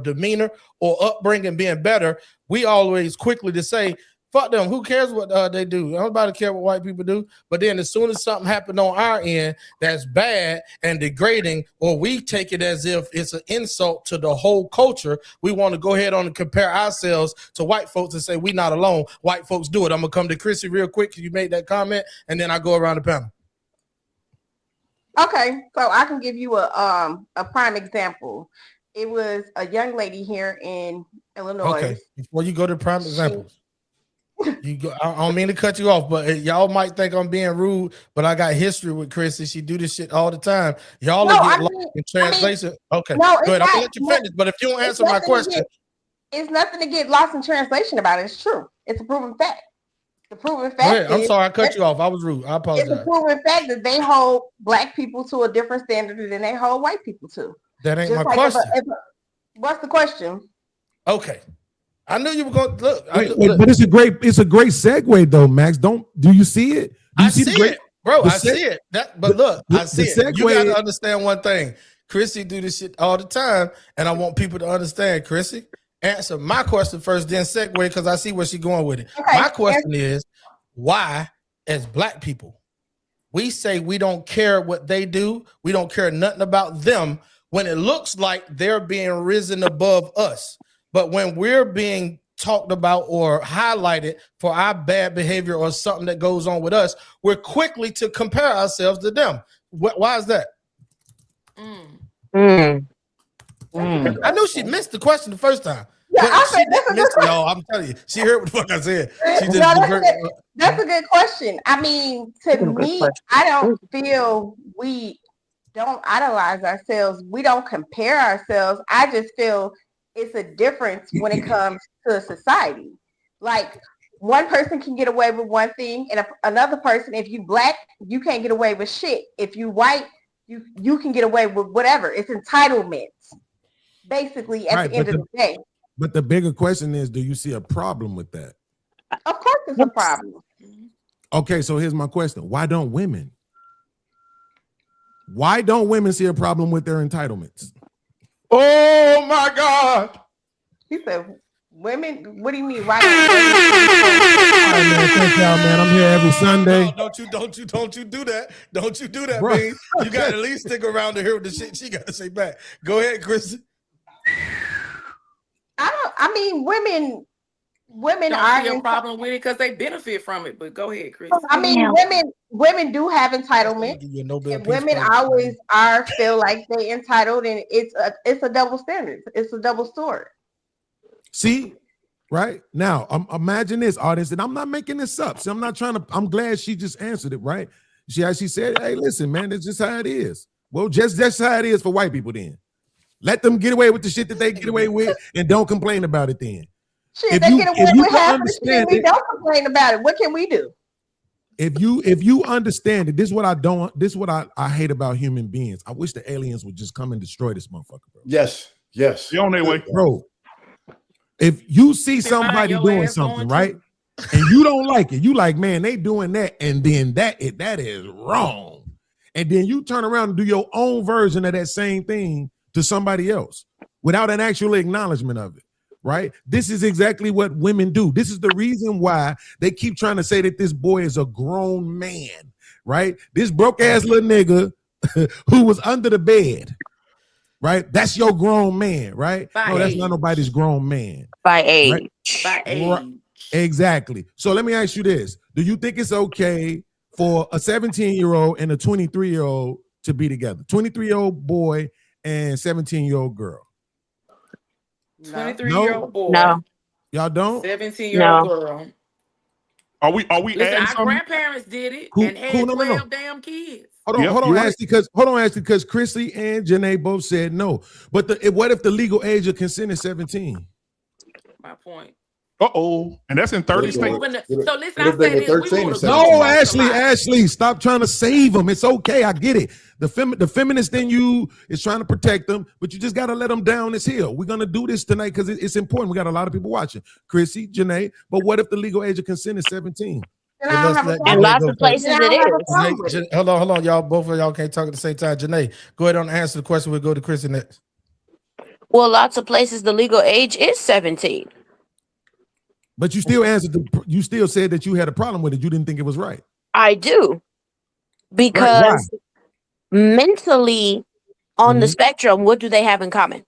demeanor or upbringing being better, we always quickly to say, fuck them, who cares what they do? Nobody care what white people do. But then as soon as something happened on our end that's bad and degrading, or we take it as if it's an insult to the whole culture, we want to go ahead on and compare ourselves to white folks and say we not alone. White folks do it. I'm going to come to Chrissy real quick because you made that comment, and then I go around the panel. Okay, so I can give you a prime example. It was a young lady here in Illinois. Okay, before you go to prime examples. I don't mean to cut you off, but y'all might think I'm being rude, but I got history with Chris and she do this shit all the time. Y'all get lost in translation. Okay, no, go ahead. I'm gonna let you finish, but if you don't answer my question, it's nothing to get lost in translation about it. It's true. It's a proven fact. The proven fact. Go ahead. I'm sorry I cut you off. I was rude. I apologize. It's a proven fact that they hold black people to a different standard than they hold white people to. That ain't my question. What's the question? Okay. I knew you were going to look. But it's a great segue though, Max. Do you see it? Do you see it, bro. I see it. I see it. You got to understand one thing. Chrissy do this shit all the time, and I want people to understand. Chrissy, answer my question first, then segue because I see where she's going with it. Okay. My question is, why, as Black people, we say we don't care what they do, we don't care nothing about them when it looks like they're being risen above us, but when we're being talked about or highlighted for our bad behavior or something that goes on with us, we're quickly to compare ourselves to them. Why is that? I knew she missed the question the first time. Yeah, she didn't miss it, y'all. I'm telling you, she heard what the fuck I said. That's a good question. I mean, to me, I don't feel we don't idolize ourselves. We don't compare ourselves. I just feel it's a difference when it comes to society. Like one person can get away with one thing, and another person, if you Black, you can't get away with shit. If you white, you can get away with whatever. It's entitlements, basically, at the end of the day. But the bigger question is, do you see a problem with that? Of course it's a problem. Okay, so here's my question. Why don't women? Why don't women see a problem with their entitlements? Oh my God. He said, women, what do you mean? Why All right, man, thank y'all, man. I'm here every Sunday. No, don't you do that. Don't you do that, man. You got to at least stick around to hear what the shit she got to say back. Go ahead, Chris. I mean, women don't are see a problem with it because they benefit from it. But go ahead, Chris. I mean, women do have entitlement. And women always feel like they entitled, and it's a double standard. It's a double sword. See, right now, imagine this, audience, and I'm not making this up. See, I'm glad she just answered it, right? She said, "Hey, listen, man, it's just how it is." Well, just how it is for white people. Then let them get away with the shit that they get away with, and don't complain about it. Then shit, they get away with half the shit. We don't complain about it. What can we do? If you understand it, this is what I hate about human beings. I wish the aliens would just come and destroy this motherfucker, bro. Yes. They're on their way, bro. If you see somebody doing something, right, and you don't like it, you like, man, they doing that, and then that is wrong. And then you turn around and do your own version of that same thing to somebody else without an actual acknowledgement of it, right? This is exactly what women do. This is the reason why they keep trying to say that this boy is a grown man, right? This broke ass little nigga who was under the bed, right? That's your grown man, right? No, that's not nobody's grown man. By age. Right? By age. Right. Exactly. So let me ask you this. Do you think it's okay for a 17-year-old and a 23-year-old to be together? 23-year-old boy and 17-year-old girl. 23-year-old boy. No. Y'all don't? 17-year-old girl. Are we Listen, adding our something? grandparents did it and had 12 damn kids. Hold on, Ashley, because Chrissy and Janae both said no. But what if the legal age of consent is 17? My point. And that's in 30 states. So listen, I say this. No, Ashley, stop trying to save them. It's okay. I get it. The feminist in you is trying to protect them, but you just got to let them down this hill. We're going to do this tonight because it's important. We got a lot of people watching. Chrissy, Janae, but what if the legal age of consent is 17? And lots of places it is. Hold on, y'all. Both of y'all can't talk at the same time. Janae, go ahead and answer the question. We'll go to Chrissy next. Well, lots of places the legal age is 17. But you still answered. You still said that you had a problem with it. You didn't think it was right. I do, because mentally on the spectrum, what do they have in common?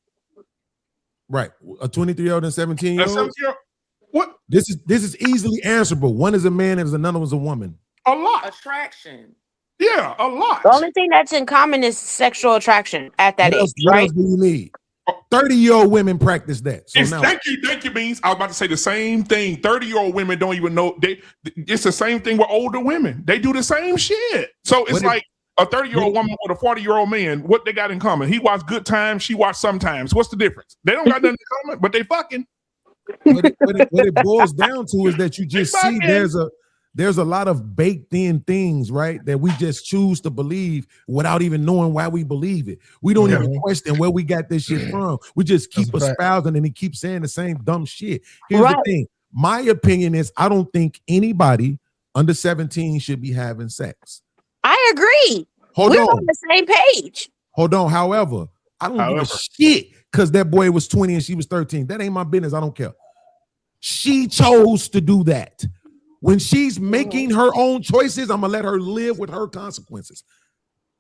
Right, a 23-year-old and 17-year-old. What? This is easily answerable. One is a man, and another was a woman. A lot. Attraction. Yeah, a lot. The only thing that's in common is sexual attraction at that age, What right? else do you need? 30-year-old women practice that. So now, thank you, Beans. I was about to say the same thing. 30-year-old women don't even know. It's the same thing with older women. They do the same shit. So it's like a 30-year-old woman with a 40-year-old man. What they got in common? He watched Good Times. She watched Sometimes. What's the difference? They don't got nothing in common, but they fucking. what it boils down to is that you just see there's a lot of baked in things, right, that we just choose to believe without even knowing why we believe it. We don't even question where we got this shit from. We just keep espousing and he keeps saying the same dumb shit. Here's the thing. My opinion is I don't think anybody under 17 should be having sex. I agree. We're on the same page. Hold on. However, I don't give a shit because that boy was 20 and she was 13. That ain't my business. I don't care. She chose to do that. When she's making her own choices, I'm gonna let her live with her consequences.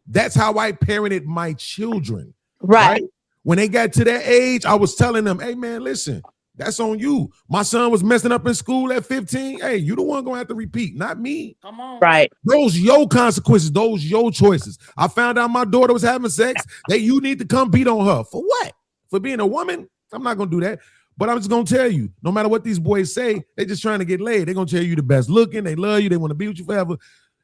That's how I parented my children. Right? When they got to that age, I was telling them, hey man, listen, that's on you. My son was messing up in school at 15. Hey, you the one gonna have to repeat, not me. Come on. Right. Those your consequences, those your choices. I found out my daughter was having sex. That you need to come beat on her. For what? For being a woman? I'm not gonna do that. But I'm just gonna tell you, no matter what these boys say, they just trying to get laid. They're gonna tell you the best looking, they love you, they want to be with you forever.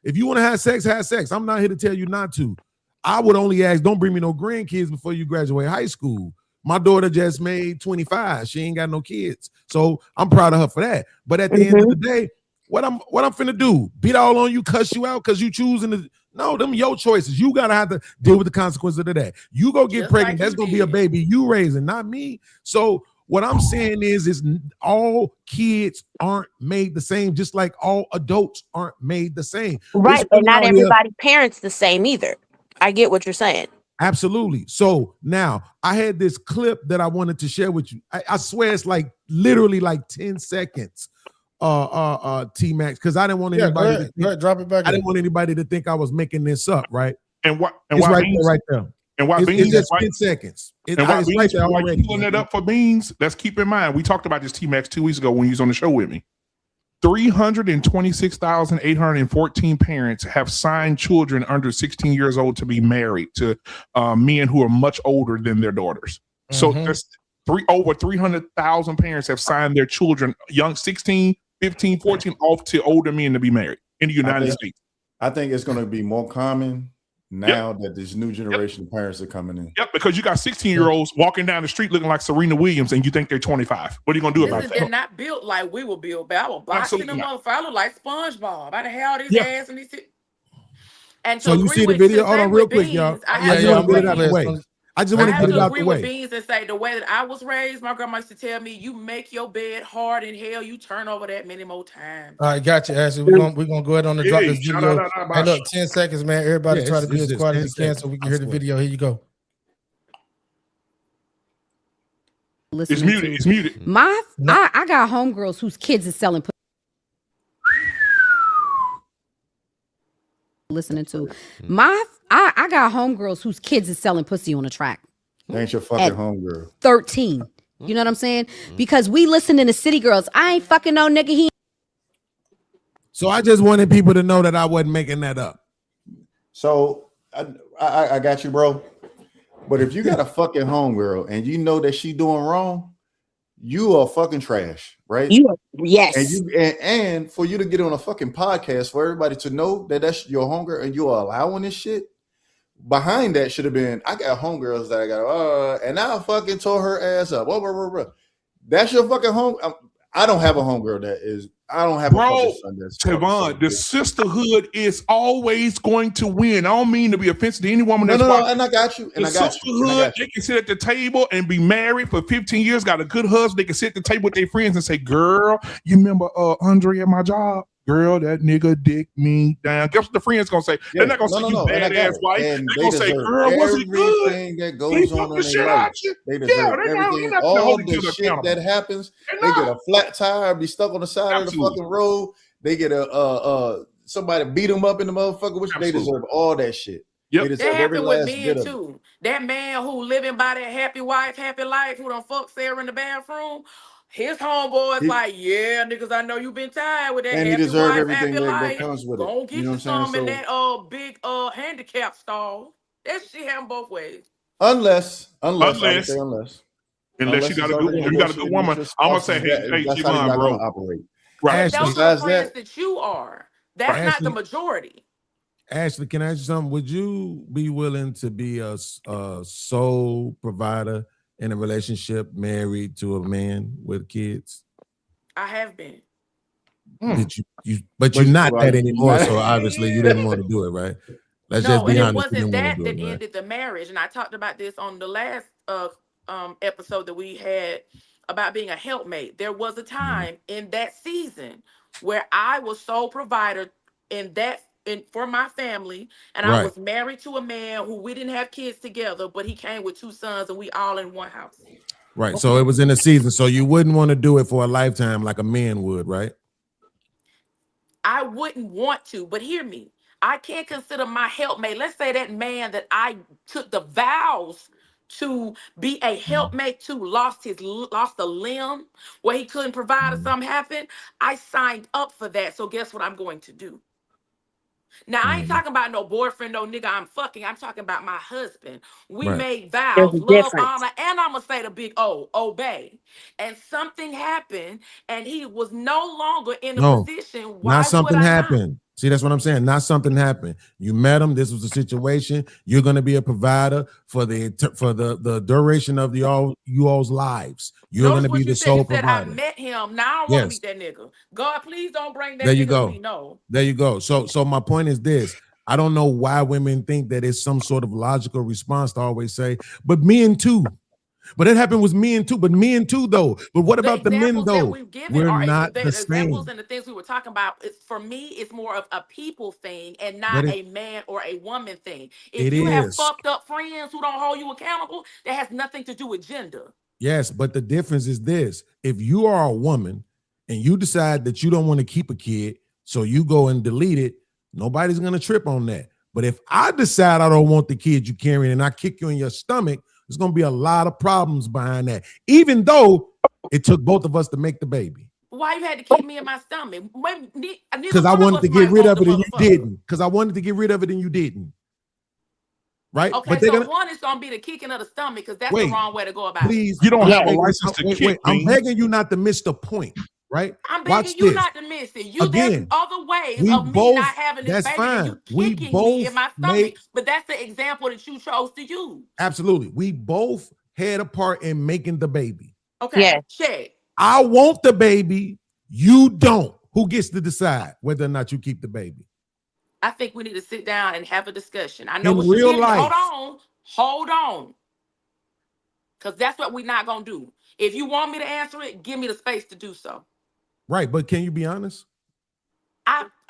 If you want to have sex, have sex. I'm not here to tell you not to. I would only ask, don't bring me no grandkids before you graduate high school. My daughter just made 25. She ain't got no kids. So I'm proud of her for that. But at the end of the day, what I'm finna do? Beat all on you, cuss you out because you choosing to. No, them your choices. You gotta have to deal with the consequences of that. You go get pregnant, that's gonna be a baby you raising, not me. So what I'm saying is all kids aren't made the same, just like all adults aren't made the same. Right, but not everybody parents the same either. I get what you're saying. Absolutely. So now I had this clip that I wanted to share with you. I swear it's like literally like 10 seconds. T-Max, because I didn't want anybody to think, drop it back. I didn't want anybody to think I was making this up, right? And what? It's right there. And why it's Beans? Just 10 seconds. And why it's Beans, right there already. pulling it up for Beans? Let's keep in mind, we talked about this T-Max 2 weeks ago when he was on the show with me. 326,814 parents have signed children under 16 years old to be married to men who are much older than their daughters. So there's over 300,000 parents have signed their children, young 16, 15, 14, off to older men to be married in the United States. I think it's going to be more common now that this new generation of parents are coming in. Yep, because you got 16-year-olds walking down the street looking like Serena Williams and you think they're 25. What are you going to do about that? They're not built like we were built, but I was boxing them motherfuckers. I look like SpongeBob. I done held his ass and he said. And so you see the video? Hold on real quick, y'all. I just want to get it out the way. I just want to get it out the way. Beans and say the way that I was raised, my grandma used to tell me, you make your bed hard in hell, you turn over that many more times. All right, got you, Ashley. We're gonna go ahead on the drop this video. Hey, look, 10 seconds, man. Everybody try to be as quiet as you can so we can hear the video. Here you go. It's muted. It's muted. I got homegirls whose kids is selling. Listening to I got homegirls whose kids is selling pussy on the track. Ain't your fucking homegirl. 13. You know what I'm saying? Because we listening to City Girls. I ain't fucking no nigga. So I just wanted people to know that I wasn't making that up. So I got you, bro. But if you got a fucking homegirl and you know that she doing wrong, you are fucking trash, right? Yes. And for you to get on a fucking podcast for everybody to know that that's your homegirl and you are allowing this shit, behind that should have been, I got homegirls that I got, and I fucking tore her ass up. That's your fucking home. I don't have a homegirl that is. I don't have a fucking son that's. Tavon, the sisterhood is always going to win. I don't mean to be offensive to any woman that's no, and I got you. And the sisterhood, they can sit at the table and be married for 15 years, got a good husband. They can sit at the table with their friends and say, girl, you remember Andre at my job? Girl, that nigga dick me down. Guess what the friends gonna say? They're not gonna say you badass wife. They're gonna say, girl, was it good? Everything that goes on in their life. They deserve everything. All the shit that happens. They get a flat tire, be stuck on the side of the fucking road. They get a somebody beat them up in the motherfucker, which they deserve all that shit. Yep. That happened with men too. That man who living by that happy wife, happy life, who done fuck Sarah in the bathroom. His homeboy is like, yeah, niggas, I know you been tired with that and happy he deserve wife, everything happy life. that comes with it. Go get you some in that big handicap stall. That shit happen both ways. Unless you got a good woman. I'm gonna say, hey, Javon, bro. Operate. Right. Those are the friends that you are. That's not the majority. Ashley, can I ask you something? Would you be willing to be a sole provider in a relationship, married to a man with kids? I have been. That but you're not that anymore. So obviously you didn't want to do it, right? Let's just be and it honest. You wasn't didn't want to that do that it, right? ended the marriage. And I talked about this on the last episode that we had about being a helpmate. There was a time in that season where I was sole provider for my family, and I Right. was married to a man who we didn't have kids together, but he came with 2 sons, and we all in one house. Right. So it was in a season. So you wouldn't want to do it for a lifetime like a man would, right? I wouldn't want to, but hear me. I can't consider my helpmate. Let's say that man that I took the vows to be a helpmate to lost a limb where he couldn't provide or something happened. I signed up for that. So guess what I'm going to do? Now, I ain't talking about no boyfriend, no nigga I'm fucking. I'm talking about my husband. We Right. made There's vows, a love, difference. honor, and I'm going to say the big O, obey. And something happened, and he was no longer in a No, position. not Why would something I not? happened. See, that's what I'm saying. Not something happened. You met him. This was a situation. You're going to be a provider for the duration of you all's lives. You're going Notice to be what you the said. You sole said I provider. met him. Now I don't want to Yes. meet that nigga. God, please don't bring that There you nigga go. to me. No. There you go. So my point is this. I don't know why women think that it's some sort of logical response to always say, but men too. But it happened with men too. But men too, though. But what about the men, Examples that though? we've given We're are not the the examples same. and the things we were talking about. For me, it's more of a people thing and But not a man or a woman thing. If it you have is. fucked up friends who don't hold you accountable, that has nothing to do with gender. Yes, but the difference is this. If you are a woman and you decide that you don't want to keep a kid, so you go and delete it, nobody's going to trip on that. But if I decide I don't want the kid you carrying and I kick you in your stomach, there's going to be a lot of problems behind that, even though it took both of us to make the baby. Why you had to kick me in my stomach? Because I wanted to get rid of it and you didn't. Because I wanted to get rid of it and you didn't. Right? Okay, but so one is gonna be the kicking of the stomach because that's the wrong way to go about please, it. You don't have a license to kick. I'm begging you not to miss the point, right? I'm Watch begging you this. not to miss it. There's Again, other ways we of me both- not having this that's baby fine. and you We kicking me both in my stomach. But that's the example that you chose to use. Absolutely. We both had a part in making the baby. Okay, check. I want the baby. You don't. Who gets to decide whether or not you keep the baby? I think we need to sit down and have a discussion. I know In what you're real getting at. life. Hold on. Because that's what we're not going to do. If you want me to answer it, give me the space to do so. Right, but can you be honest?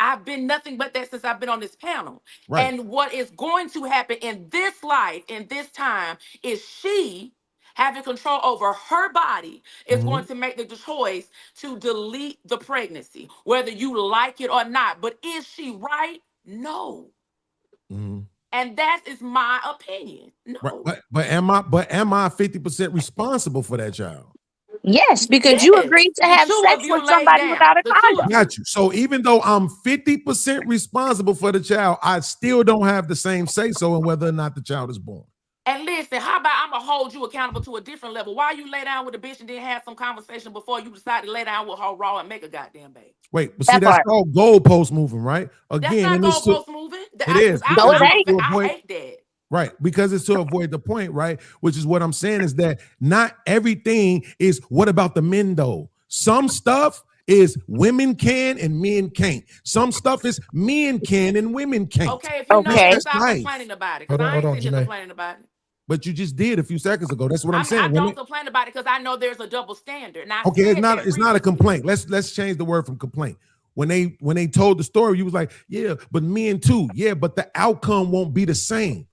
I've been nothing but that since I've been on this panel. Right. And what is going to happen in this life, in this time, is she having control over her body is going to make the choice to delete the pregnancy, whether you like it or not. But is she right? No. And that is my opinion. No. Right. But am I 50% responsible for that child? Yes, because you agreed to have sex with somebody without a condom. Got you. So even though I'm 50% responsible for the child, I still don't have the same say-so in whether or not the child is born. And listen, how about I'm going to hold you accountable to a different level? Why you lay down with a bitch and then have some conversation before you decide to lay down with her raw and make a goddamn baby? Wait, but see, that's called goalpost moving, right? Again, that's not goalpost moving. It is. No, it ain't. I hate that. Right, because it's to avoid the point, right? Which is what I'm saying is that not everything is what about the men, though? Some stuff is women can and men can't. Some stuff is men can and women can't. Okay, if you know that, stop life. complaining about it. Because I ain't sitting here complaining about it. But you just did a few seconds ago. That's what I'm saying. I don't complain about it because I know there's a double standard. Now, Okay, it's not a complaint. Let's change the word from complaint. When they told the story, you was like, yeah, but men too. Yeah, but the outcome won't be the same.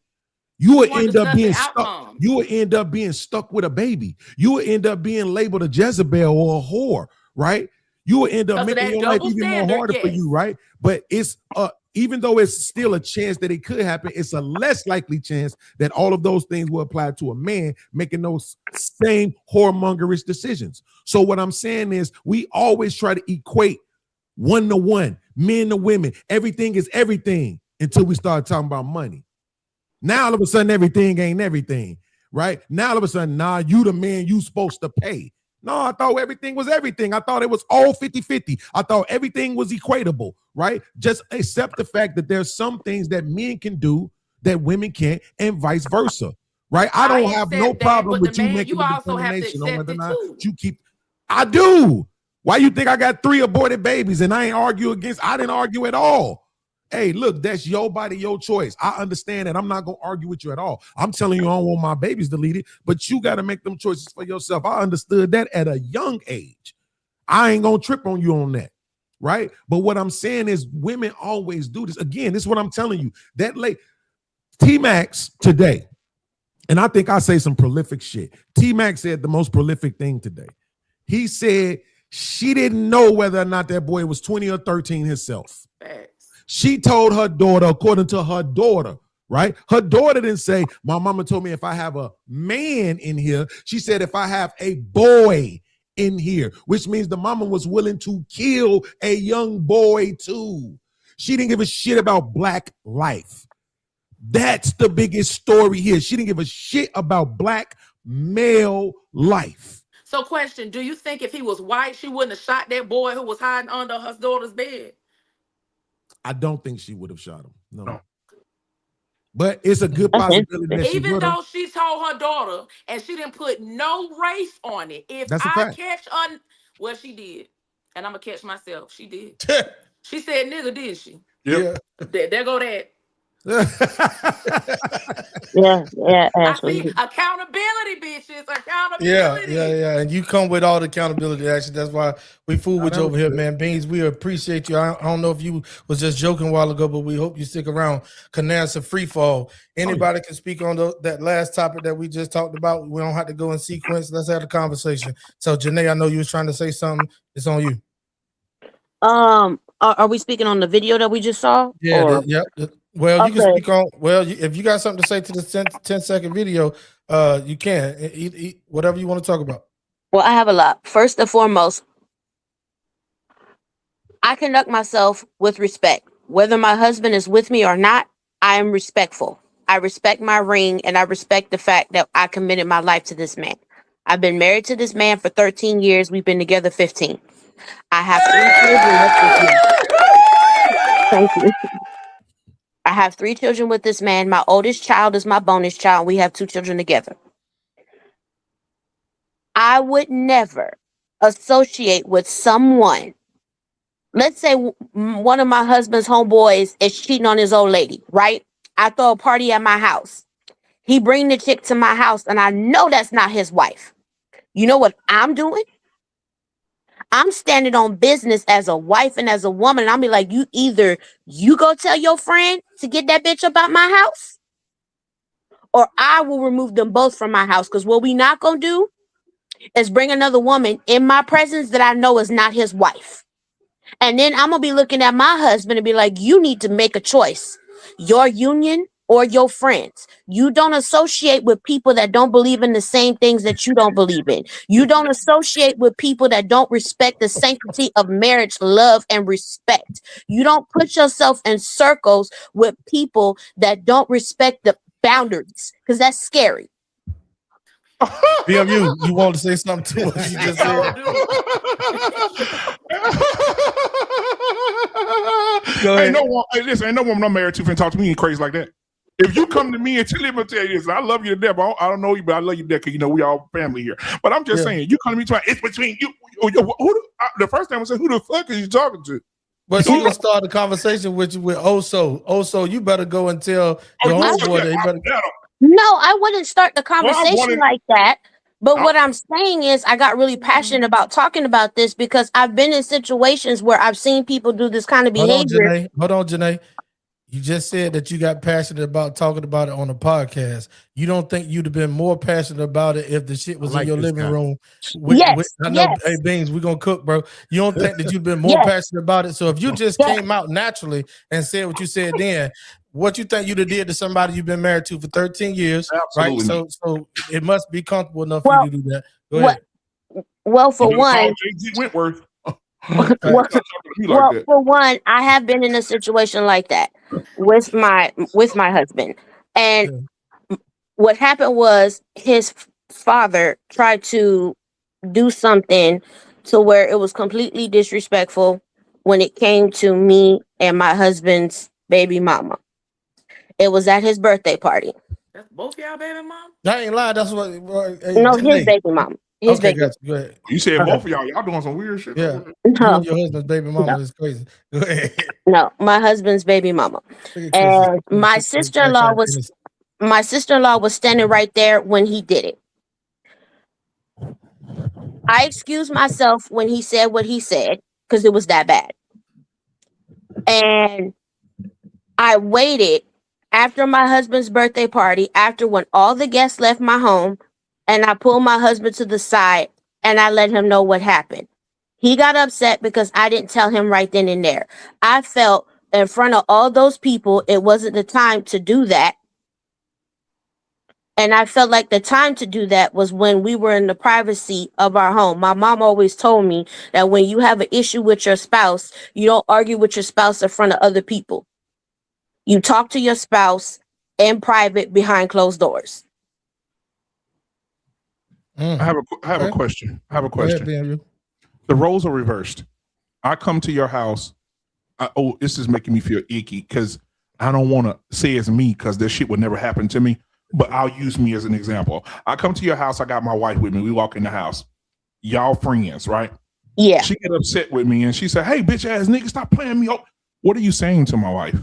You will end up being stuck. You will end up being stuck with a baby. You will end up being labeled a Jezebel or a whore, right? You will end up making your life even more harder for you, right? But it's even though it's still a chance that it could happen, it's a less likely chance that all of those things will apply to a man making those same whoremongerish decisions. So what I'm saying is we always try to equate 1-to-1, men to women. Everything is everything until we start talking about money. Now all of a sudden everything ain't everything, right? Now all of a sudden, you the man you supposed to pay. No, I thought everything was everything. I thought it was all 50-50. I thought everything was equatable, right? Just accept the fact that there's some things that men can do that women can't and vice versa, right? I don't have no problem with you making a determination on whether or not you keep. I do. Why you think I got 3 aborted babies and I ain't argue against? I didn't argue at all. Hey, look, that's your body, your choice. I understand that. I'm not going to argue with you at all. I'm telling you I don't want my babies deleted, but you got to make them choices for yourself. I understood that at a young age. I ain't going to trip on you on that, right? But what I'm saying is women always do this. Again, this is what I'm telling you. That late T-Max today, and I think I say some prolific shit. T-Max said the most prolific thing today. He said she didn't know whether or not that boy was 20 or 13 himself. She told her daughter, according to her daughter, right? Her daughter didn't say, my mama told me if I have a man in here, she said if I have a boy in here, which means the mama was willing to kill a young boy too. She didn't give a shit about black life. That's the biggest story here. She didn't give a shit about black male life. So question, do you think if he was white, she wouldn't have shot that boy who was hiding under her daughter's bed? I don't think she would have shot him. No. But it's a good possibility that she even though she told her daughter and she didn't put no race on it. If I catch on, well, she did. And I'm going to catch myself. She did. She said nigga, did she? Yeah. There go that. Yeah, I see accountability, bitches. Accountability. Yeah. And you come with all the accountability. Actually, that's why we fool with you over here, man. Beans, we appreciate you. I don't know if you was just joking a while ago, but we hope you stick around. Canasta free fall. Anybody can speak on that last topic that we just talked about. We don't have to go in sequence. Let's have a conversation. So, Janae, I know you was trying to say something. It's on you. Are we speaking on the video that we just saw? Yeah. Well, you can speak on. Well, if you got something to say to the 10-second video, you can. Whatever you want to talk about. Well, I have a lot. First and foremost, I conduct myself with respect. Whether my husband is with me or not, I am respectful. I respect my ring, and I respect the fact that I committed my life to this man. I've been married to this man for 13 years. We've been together 15. I have 3 children with this man. Thank you. I have 3 children with this man. My oldest child is my bonus child. We have 2 children together. I would never associate with someone. Let's say one of my husband's homeboys is cheating on his old lady, right? I throw a party at my house. He bring the chick to my house, and I know that's not his wife. You know what I'm doing? I'm standing on business as a wife and as a woman. And I'll be like, you go tell your friend to get that bitch up out my house, or I will remove them both from my house. Because what we not going to do is bring another woman in my presence that I know is not his wife. And then I'm going to be looking at my husband and be like, you need to make a choice. Your union or your friends. You don't associate with people that don't believe in the same things that you don't believe in. You don't associate with people that don't respect the sanctity of marriage, love, and respect. You don't put yourself in circles with people that don't respect the boundaries, because that's scary. BMU, you want to say something to us? You just said. Go ahead. Ain't no woman I'm married to finna talk to me crazy like that. If you come to me and tell me this, I love you to death. I don't know you, but I love you to death because we all family here. But I'm just saying, you come to me trying, it's between you. The first time I said, who the fuck are you talking to? But she's gonna start a conversation with you with Oso, you better go and tell your homeboy. No, I wouldn't start the conversation like that. But what I'm saying is I got really passionate about talking about this because I've been in situations where I've seen people do this kind of behavior. Hold on, Janae. You just said that you got passionate about talking about it on a podcast. You don't think you'd have been more passionate about it if the shit was in your living room? I know, hey, Beans, we're going to cook, bro. You don't think that you'd been more passionate about it? So if you just came out naturally and said what you said then, what you think you'd have did to somebody you've been married to for 13 years, Absolutely. right? So it must be comfortable enough for you to do that. Go ahead. Well, for one, Wentworth. for one, I have been in a situation like that with my husband, and what happened was his father tried to do something to where it was completely disrespectful when it came to me and my husband's baby mama. It was at his birthday party. That's both y'all baby mom? I ain't lying. That's what. No, his baby mama. His Okay, baby. gotcha. Go ahead. You said Okay. both of y'all doing some weird shit. Yeah, you No. and your husband's baby mama No. is crazy. Go ahead. No, my husband's baby mama. Look at Chris. And my sister-in-law was standing right there when he did it. I excused myself when he said what he said because it was that bad. And I waited after my husband's birthday party, after when all the guests left my home, and I pulled my husband to the side and I let him know what happened. He got upset because I didn't tell him right then and there. I felt in front of all those people, it wasn't the time to do that. And I felt like the time to do that was when we were in the privacy of our home. My mom always told me that when you have an issue with your spouse, you don't argue with your spouse in front of other people. You talk to your spouse in private behind closed doors. I have a question. I have a question. Go ahead, the roles are reversed. I come to your house. This is making me feel icky because I don't want to say it's me because this shit would never happen to me. But I'll use me as an example. I come to your house. I got my wife with me. We walk in the house. Y'all friends, right? Yeah. She get upset with me and she said, "Hey, bitch ass nigga, stop playing me up." What are you saying to my wife?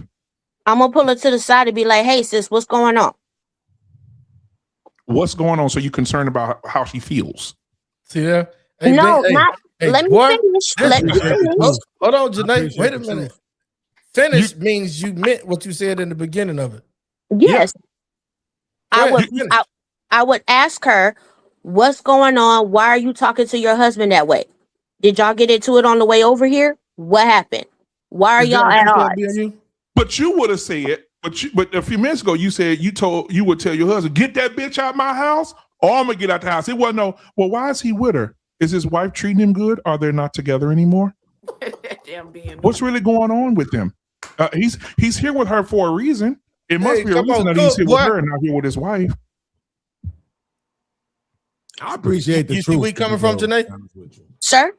I'm gonna pull her to the side and be like, "Hey, sis, what's going on?" What's going on? So you concerned about how she feels? See there? Hey, No, Ben, not. Let me finish. Let me finish. Hold on, Janae. Wait a minute. Finish means you meant what you said in the beginning of it. Yes. I would ask her, "What's going on? Why are you talking to your husband that way? Did y'all get into it on the way over here? What happened? Why are y'all at odds?" But you would have said, but a few minutes ago you said you would tell your husband, "Get that bitch out my house, or I'm gonna get out the house." It wasn't no. Well, why is he with her? Is his wife treating him good? Are they not together anymore? What's really going on with them? He's here with her for a reason. It must be a reason that he's here with her and not here with his wife. I appreciate the you truth. see where he coming from, Janae? Sir?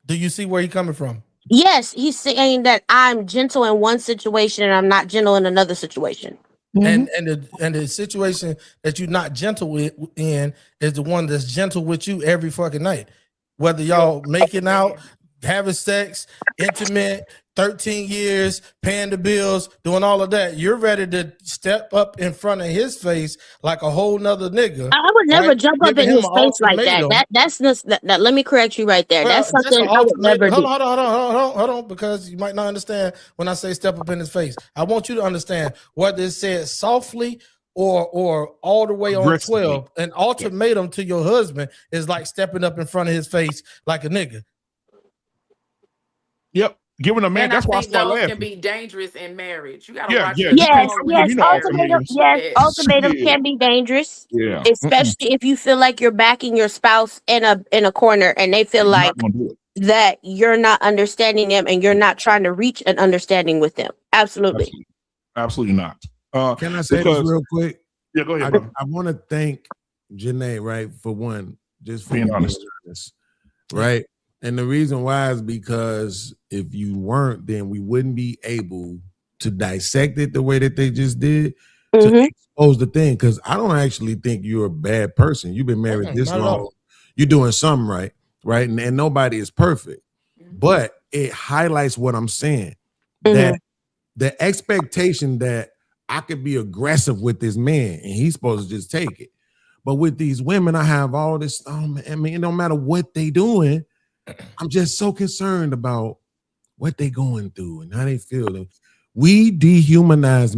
Do you see where he coming from? Yes, he's saying that I'm gentle in one situation and I'm not gentle in another situation. And the situation that you're not gentle in is the one that's gentle with you every fucking night. Whether y'all making out, having sex, intimate, 13 years, paying the bills, doing all of that, you're ready to step up in front of his face like a whole nother nigga. I would never jump up Giving in him his an face like ultimatum. that. That's just, let me correct you right there. Well, That's something an I would never do. Hold on, because you might not understand when I say step up in his face. I want you to understand whether it's said softly or all the way on 12. An ultimatum to your husband is like stepping up in front of his face like a nigga. Yep. Giving a man, And that's I why I think start those laughing. can be dangerous in marriage. You gotta Yeah, watch yeah. your Yes, tone. yes, ultimatum. Yes, ultimatum Yeah. can be dangerous. Yeah. Especially if you feel like you're backing your spouse in a corner and they feel You're like not gonna do it. that you're not understanding them and you're not trying to reach an understanding with them. Absolutely. Absolutely not. Can I say this real quick? Yeah, go ahead, brother. I want to thank Janae, right, for one, just for Being honest. right? And the reason why is because if you weren't, then we wouldn't be able to dissect it the way that they just did to expose the thing. Because I don't actually think you're a bad person. You've been married this not at long. all. You're doing something right, right? And nobody is perfect. But it highlights what I'm saying. That the expectation that I could be aggressive with this man and he's supposed to just take it. But with these women, I have all this. I mean, it don't matter what they doing. I'm just so concerned about what they going through and how they feel. We dehumanize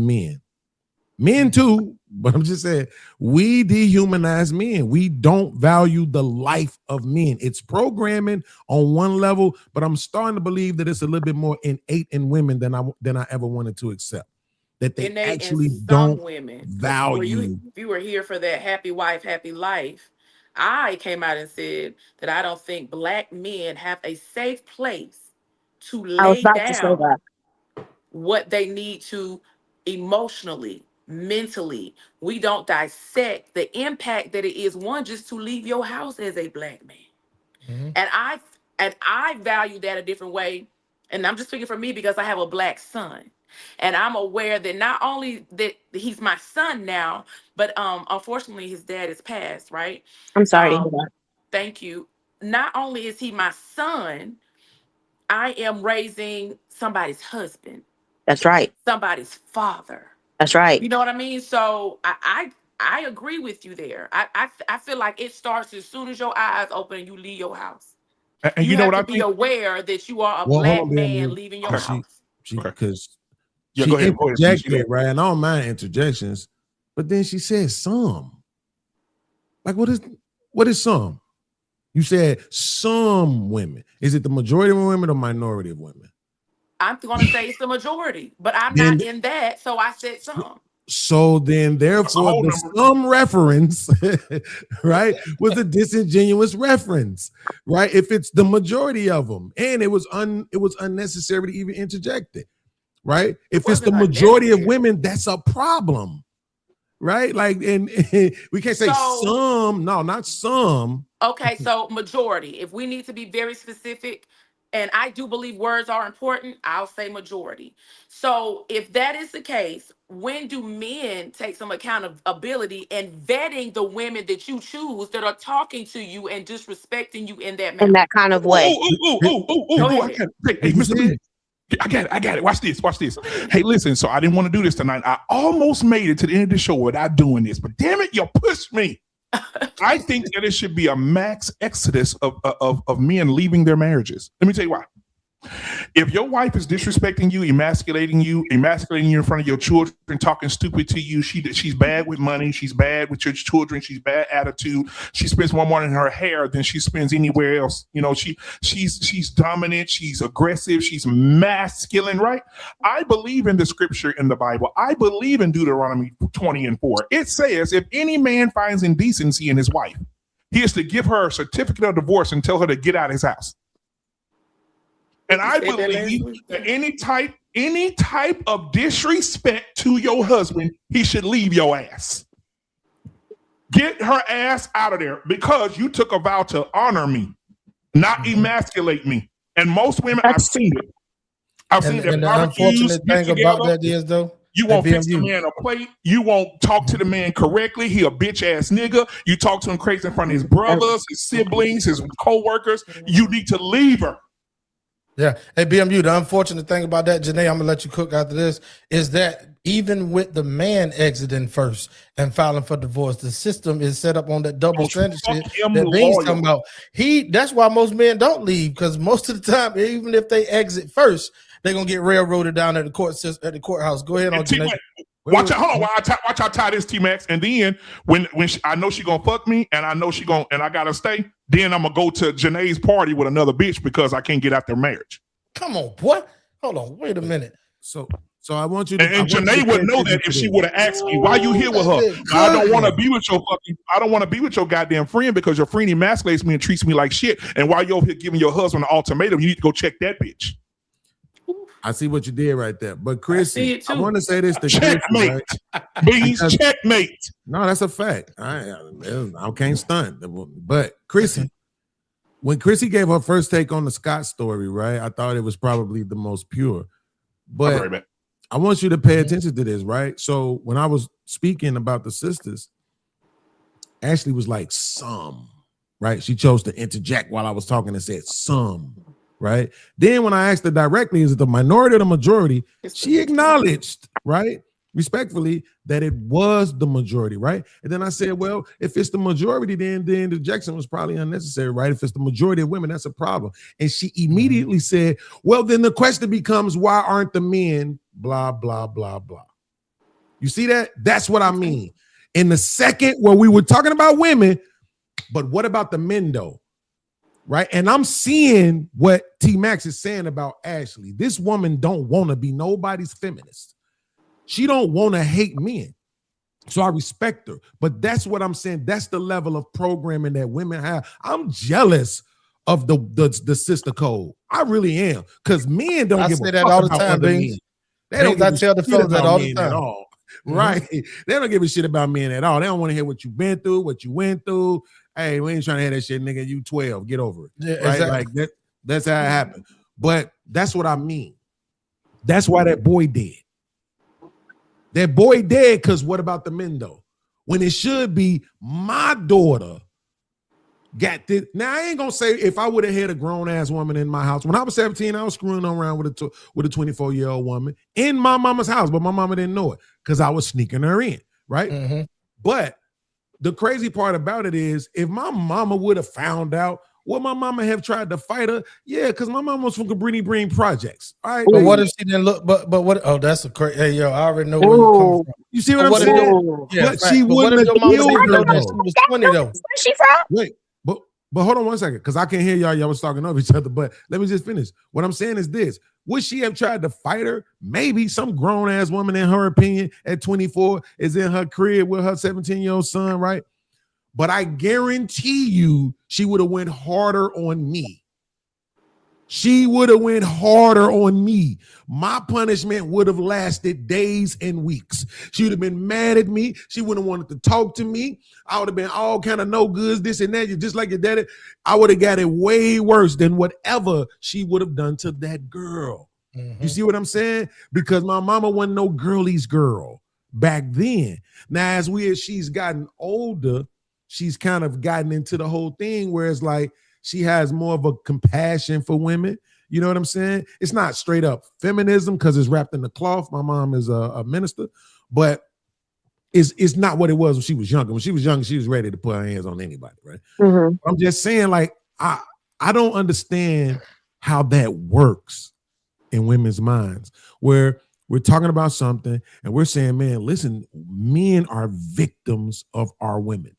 men too, but I'm just saying we dehumanize men. We don't value the life of men. It's programming on one level, but I'm starting to believe that it's a little bit more innate in women than I ever wanted to accept. That they Innate actually in some don't women. value. If you were here for that happy wife, happy life, I came out and said that I don't think Black men have a safe place to I was lay about to say down that. what they need to emotionally, mentally. We don't dissect the impact that it is, one, just to leave your house as a Black man. And I value that a different way. And I'm just speaking for me because I have a Black son. And I'm aware that not only that he's my son now, but unfortunately his dad is passed, right? I'm sorry to hear that. Thank you. Not only is he my son, I am raising somebody's husband, That's right. somebody's father. That's right. You know what I mean? So I agree with you there. I feel like it starts as soon as your eyes open and you leave your house. And You you know have what to I be think? aware that you are a Well, hold black on, man BMU. leaving your Because house. because Yeah, she go ahead. Go ahead, Smith. You interjected, right? And I don't mind interjections, but then she said some. Like, what is some? You said some women. Is it the majority of women or the minority of women? I'm gonna say it's the majority, but I'm Then not in that, so I said some. so then therefore whole the number. some reference, right, was a disingenuous reference, right? If it's the majority of them, and it was unnecessary to even interject it, right? If it's the wasn't majority of unnecessary. women, that's a problem. Right? Like, and we can't say So- some, no, not some. Okay, so majority. If we need to be very specific, and I do believe words are important, I'll say majority. So if that is the case, when do men take some accountability and vetting the women that you choose that are talking to you and disrespecting you in that manner? In that kind of way. Go I ahead. got it. Hey, Mr. B. I got it. Watch this. Hey, listen, so I didn't want to do this tonight. I almost made it to the end of the show without doing this, but damn it, you pushed me. I think that it should be a mass exodus of men leaving their marriages. Let me tell you why. If your wife is disrespecting you, emasculating you in front of your children, talking stupid to you, she's bad with money, she's bad with your children, she's bad attitude. She spends more money in her hair than she spends anywhere else. You know, she's dominant, she's aggressive, she's masculine, right? I believe in the scripture in the Bible. I believe in Deuteronomy 20:4. It says, if any man finds indecency in his wife, he is to give her a certificate of divorce and tell her to get out of his house. And I believe that any type of disrespect to your husband, he should leave your ass. Get her ass out of there because you took a vow to honor me, not emasculate me. And most women, I've seen it. I've seen that. And the unfortunate thing about that is, though, you won't fix the man a plate. You won't talk to the man correctly. He a bitch ass nigga. You talk to him crazy in front of his brothers, his siblings, his co-workers. You need to leave her. Yeah. Hey, BMU, the unfortunate thing about that, Janae, I'm going to let you cook after this, is that even with the man exiting first and filing for divorce, the system is set up on that double standard shit that Bean's talking about. That's why most men don't leave, because most of the time, even if they exit first, they're going to get railroaded down at the courthouse. Go ahead on, Janae. Watch out, hold on. Watch how tie this, T-Max. And then when I know she gonna fuck me, and I know and I gotta stay, then I'm gonna go to Janae's party with another bitch because I can't get out their marriage. Come on, boy. Hold on. Wait a minute. So I want you to. And Janae would know that if she would have asked me, why you here with her? I don't want to be with I don't want to be with your goddamn friend because your friend emasculates me and treats me like shit. And while you're here giving your husband an ultimatum, you need to go check that bitch. I see what you did right there. But Chrissy, I want to say this to checkmate. Chrissy, right? Please, checkmate. No, that's a fact. I can't stunt. But Chrissy, when Chrissy gave her first take on the Scott story, right? I thought it was probably the most pure. But I want you to pay attention to this, right? So when I was speaking about the sisters, Ashley was like, some, right? She chose to interject while I was talking and said some. Right. Then when I asked her directly, is it the minority or the majority? She acknowledged, right, respectfully, that it was the majority, right? And then I said, well, if it's the majority, then the interjection was probably unnecessary, right? If it's the majority of women, that's a problem. And she immediately said, well, then the question becomes, why aren't the men blah, blah, blah, blah? You see that? That's what I mean. In the second where we were talking about women, but what about the men though? Right. And I'm seeing what T-Max is saying about Ashley. This woman don't want to be nobody's feminist. She don't want to hate men. So I respect her. But that's what I'm saying. That's the level of programming that women have. I'm jealous of the sister code. I really am. Because men don't give a fuck all the about time, other men. They don't I tell the fellas that all the time. At all. Right. They don't give a shit about men at all. They don't want to hear what you've been through, what you went through. Hey, we ain't trying to hear that shit, nigga. You 12. Get over it. Yeah, right? exactly. Like that's how it happened. But that's what I mean. That's why that boy did. That boy dead because what about the men though? When it should be my daughter got this. Now I ain't gonna say if I would have had a grown ass woman in my house when I was 17, I was screwing around with a 24-year-old woman in my mama's house, but my mama didn't know it because I was sneaking her in, right? Mm-hmm. But the crazy part about it is, if my mama would have found out, would my mama have tried to fight her? Yeah, because my mama was from Cabrini Green Projects. All right. But what if she didn't look? But what? Oh, that's a crazy. Hey, yo, I already know where you come from. You see what I'm saying? Yeah, but she but what wouldn't if have your mama killed didn't know her. that she was 20 though? Where's she from? Wait, but hold on one second, because I can't hear y'all. Y'all was talking over each other. But let me just finish. What I'm saying is this: would she have tried to fight her? Maybe some grown ass woman, in her opinion, at 24, is in her crib with her 17-year-old son, right? But I guarantee you, she would have went harder on me. She would have went harder on me. My punishment would have lasted days and weeks. She would have been mad at me. She wouldn't have wanted to talk to me. I would have been all kind of no goods, this and that. You just like your daddy. I would have got it way worse than whatever she would have done to that girl. You see what I'm saying? Because my mama wasn't no girlie's girl back then. Now, as she's gotten older, she's kind of gotten into the whole thing where it's like she has more of a compassion for women. You know what I'm saying? It's not straight up feminism because it's wrapped in the cloth. My mom is a minister, but it's not what it was when she was younger. When she was younger, she was ready to put her hands on anybody, right? Mm-hmm. I'm just saying, like, I don't understand how that works in women's minds, where we're talking about something and we're saying, man, listen, men are victims of our women.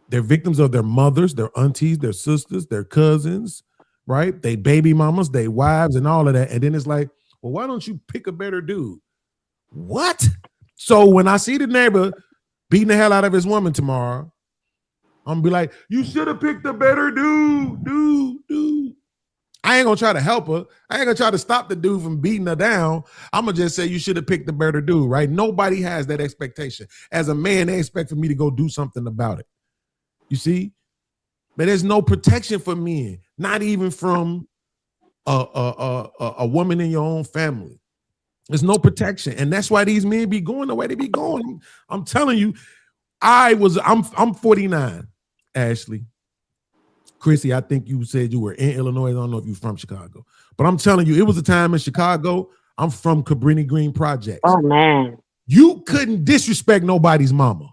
They're victims of their mothers, their aunties, their sisters, their cousins, right? They baby mamas, they wives, and all of that. And then it's like, well, why don't you pick a better dude? What? So when I see the neighbor beating the hell out of his woman tomorrow, I'm gonna be like, you should have picked a better dude. I ain't gonna try to help her. I ain't gonna try to stop the dude from beating her down. I'm gonna just say you should have picked a better dude, right? Nobody has that expectation. As a man, they expect for me to go do something about it. You see? But there's no protection for men, not even from a woman in your own family. There's no protection. And that's why these men be going the way they be going. I'm telling you, I'm 49, Ashley. Chrissy, I think you said you were in Illinois. I don't know if you're from Chicago. But I'm telling you, it was a time in Chicago. I'm from Cabrini Green Projects. Oh, man. You couldn't disrespect nobody's mama.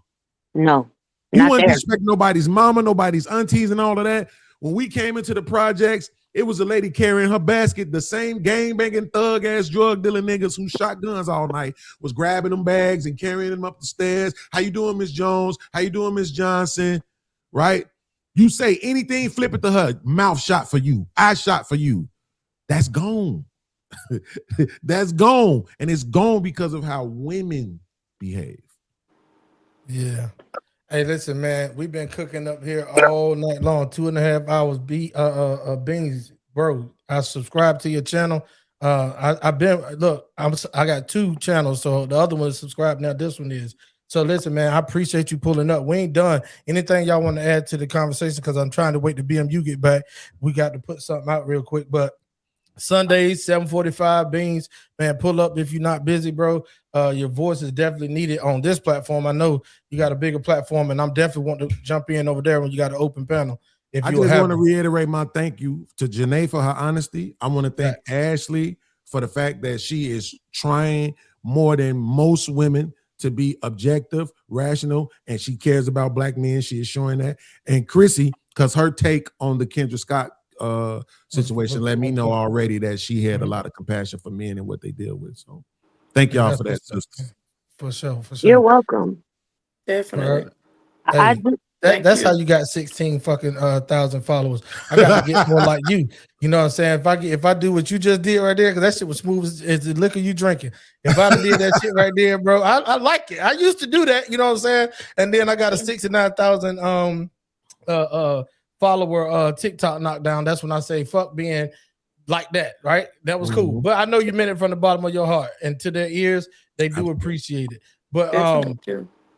No. You wouldn't disrespect nobody's mama, nobody's aunties, and all of that. When we came into the projects, it was a lady carrying her basket. The same gang-banging, thug-ass, drug-dealing niggas who shot guns all night was grabbing them bags and carrying them up the stairs. How you doing, Miss Jones? How you doing, Miss Johnson? Right? You say anything, flip it to her. Mouth shot for you. Eye shot for you. That's gone. That's gone. And it's gone because of how women behave. Yeah. Hey, listen, man, we've been cooking up here all night long, 2.5 hours. Beans, bro. I subscribe to your channel. I got 2 channels, so the other one is subscribed now. This one is. So listen, man, I appreciate you pulling up. We ain't done. Anything y'all want to add to the conversation? Because I'm trying to wait to BMU get back. We got to put something out real quick, but Sundays, 7:45, Beans, man, pull up if you're not busy, bro. Your voice is definitely needed on this platform. I know you got a bigger platform, and I'm definitely want to jump in over there when you got an open panel. I just want to reiterate my thank you to Janae for her honesty. I want to thank Ashley for the fact that she is trying more than most women to be objective, rational, and she cares about black men. She is showing that. And Chrissy, because her take on the Kendra Scott situation let me know already that she had a lot of compassion for men and what they deal with. So thank y'all for that, sisters. For sure. You're welcome. Definitely. Hey, that's how you got 16 fucking thousand followers. I got to get more like you. You know what I'm saying? If I do what you just did right there, because that shit was smooth as the liquor you drinking. If I did that shit right there, bro, I like it. I used to do that. You know what I'm saying? And then I got a 69,000 follower TikTok knockdown. That's when I say fuck being like that, right? That was cool. But I know you meant it from the bottom of your heart, and to their ears, they do appreciate it. But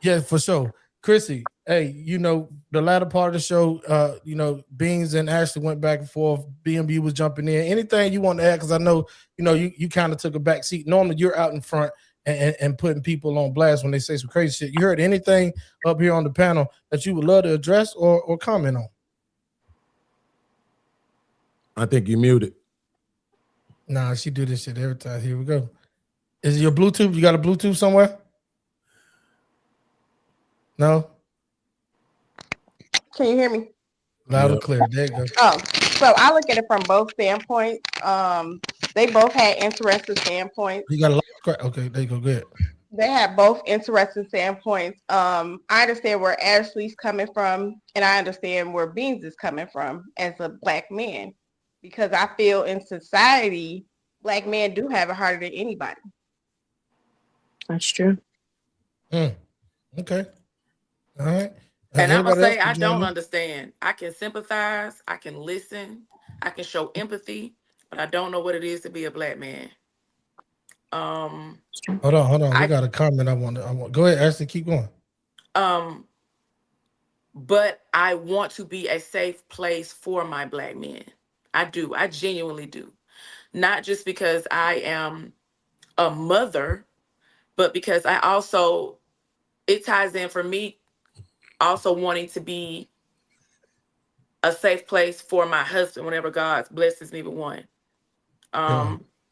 yeah, for sure. Chrissy, hey, you know, the latter part of the show, you know, Beans and Ashley went back and forth. BMB was jumping in. Anything you want to add? Because I know, you know, you kind of took a back seat. Normally you're out in front and putting people on blast when they say some crazy shit. You heard anything up here on the panel that you would love to address or comment on? I think you muted. Nah, she do this shit every time. Here we go. Is it your Bluetooth? You got a Bluetooth somewhere? No? Can you hear me? Loud and clear. There you go. Oh, so I look at it from both standpoints. They both had interesting standpoints. You got a lot. Okay, there you go. Good. They have both interesting standpoints. I understand where Ashley's coming from, and I understand where Beans is coming from as a black man, because I feel in society, black men do have it harder than anybody. That's true. Okay. All right. And I'm gonna say I don't understand. I can sympathize, I can listen, I can show empathy, but I don't know what it is to be a black man. Hold on. We got a comment I want. Go ahead, Ashley. Keep going. But I want to be a safe place for my black men. I do. I genuinely do. Not just because I am a mother, but because I also, it ties in for me also wanting to be a safe place for my husband whenever God blesses me with one.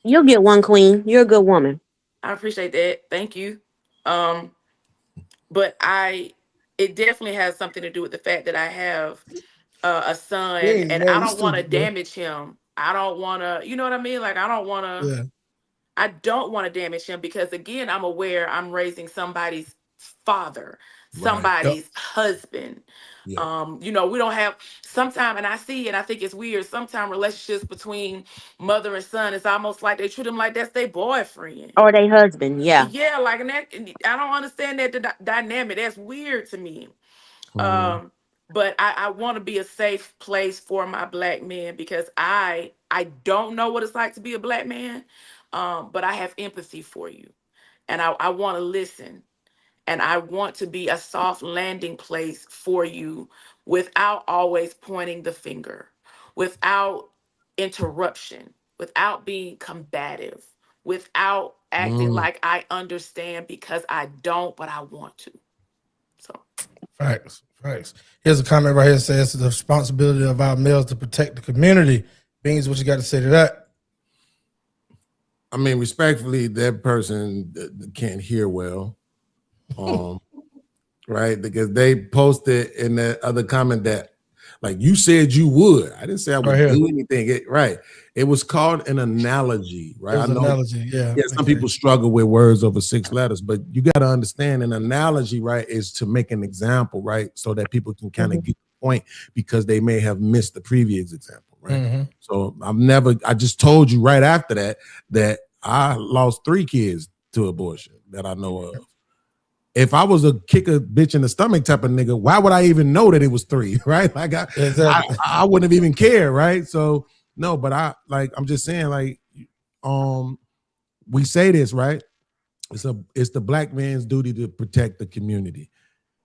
You'll get one, queen. You're a good woman. I appreciate that. Thank you. But it definitely has something to do with the fact that I have a son, and I don't want to damage him. I don't want to, you know what I mean? Like, I don't want to damage him, because again, I'm aware I'm raising somebody's father, somebody's husband. You know, we don't have sometimes, and I see, and I think it's weird, sometimes relationships between mother and son, it's almost like they treat them like that's their boyfriend or their husband. Yeah, like, and that, I don't understand that dynamic. That's weird to me. But I want to be a safe place for my black men, because I don't know what it's like to be a black man, but I have empathy for you, and I want to listen. And I want to be a soft landing place for you without always pointing the finger, without interruption, without being combative, without acting like I understand, because I don't, but I want to. So, Facts. Here's a comment right here that says it's the responsibility of our males to protect the community. Beans, what you got to say to that? I mean, respectfully, that person can't hear well. Right, because they posted in the other comment that, like, you said you would. I didn't say I would do anything. It was called an analogy, right? It was an analogy, yeah. Some people struggle with words over 6 letters, but you got to understand an analogy, right, is to make an example, right, so that people can kind of get the point, because they may have missed the previous example, right? So I just told you right after that I lost 3 kids to abortion that I know of. If I was a kick a bitch in the stomach type of nigga, why would I even know that it was 3, right? Like I wouldn't have even cared, right? So no, but I'm just saying, like, we say this, right? It's the black man's duty to protect the community.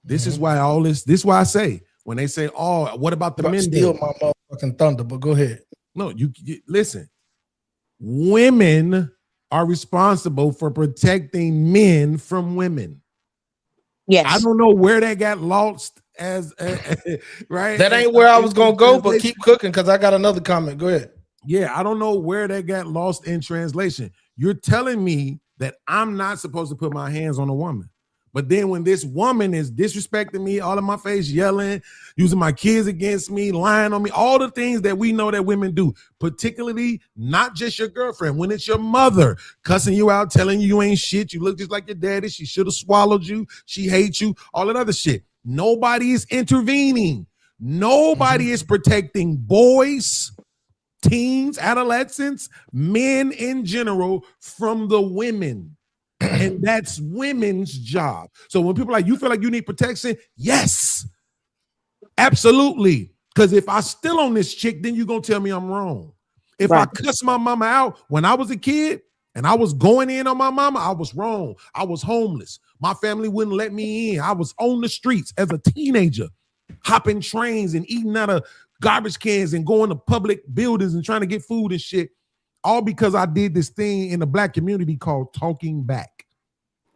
This is why this is why I say, when they say, oh, what about the men? Steal my motherfucking thunder, but go ahead. No, you listen. Women are responsible for protecting men from women. Yes. I don't know where that got lost as right. That ain't where I was gonna go, but keep cooking, because I got another comment. Go ahead. Yeah, I don't know where that got lost in translation. You're telling me that I'm not supposed to put my hands on a woman. But then when this woman is disrespecting me, all in my face, yelling, using my kids against me, lying on me, all the things that we know that women do, particularly not just your girlfriend, when it's your mother cussing you out, telling you ain't shit, you look just like your daddy, she should have swallowed you, she hates you, all that other shit. Nobody is intervening. Nobody is protecting boys, teens, adolescents, men in general from the women. And that's women's job. So when people are like, you feel like you need protection? Yes, absolutely. Because if I still on this chick, then you're going to tell me I'm wrong. If I cuss my mama out when I was a kid and I was going in on my mama, I was wrong. I was homeless. My family wouldn't let me in. I was on the streets as a teenager, hopping trains and eating out of garbage cans and going to public buildings and trying to get food and shit. All because I did this thing in the black community called talking back.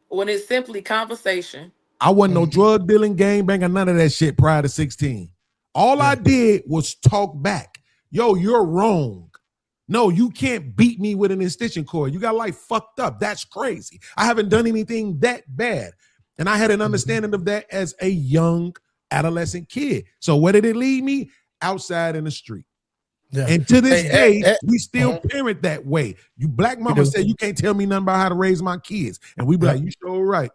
When it's simply conversation. I wasn't no drug dealing, gangbang, or none of that shit prior to 16. All I did was talk back. yo, you're wrong. No, you can't beat me with an extension cord. You got life fucked up. That's crazy. I haven't done anything that bad. And I had an understanding of that as a young adolescent kid. So where did it lead me? Outside in the street. Yeah. And to this day, we still parent that way. You black mama say you can't tell me nothing about how to raise my kids. And we be like, you sure right.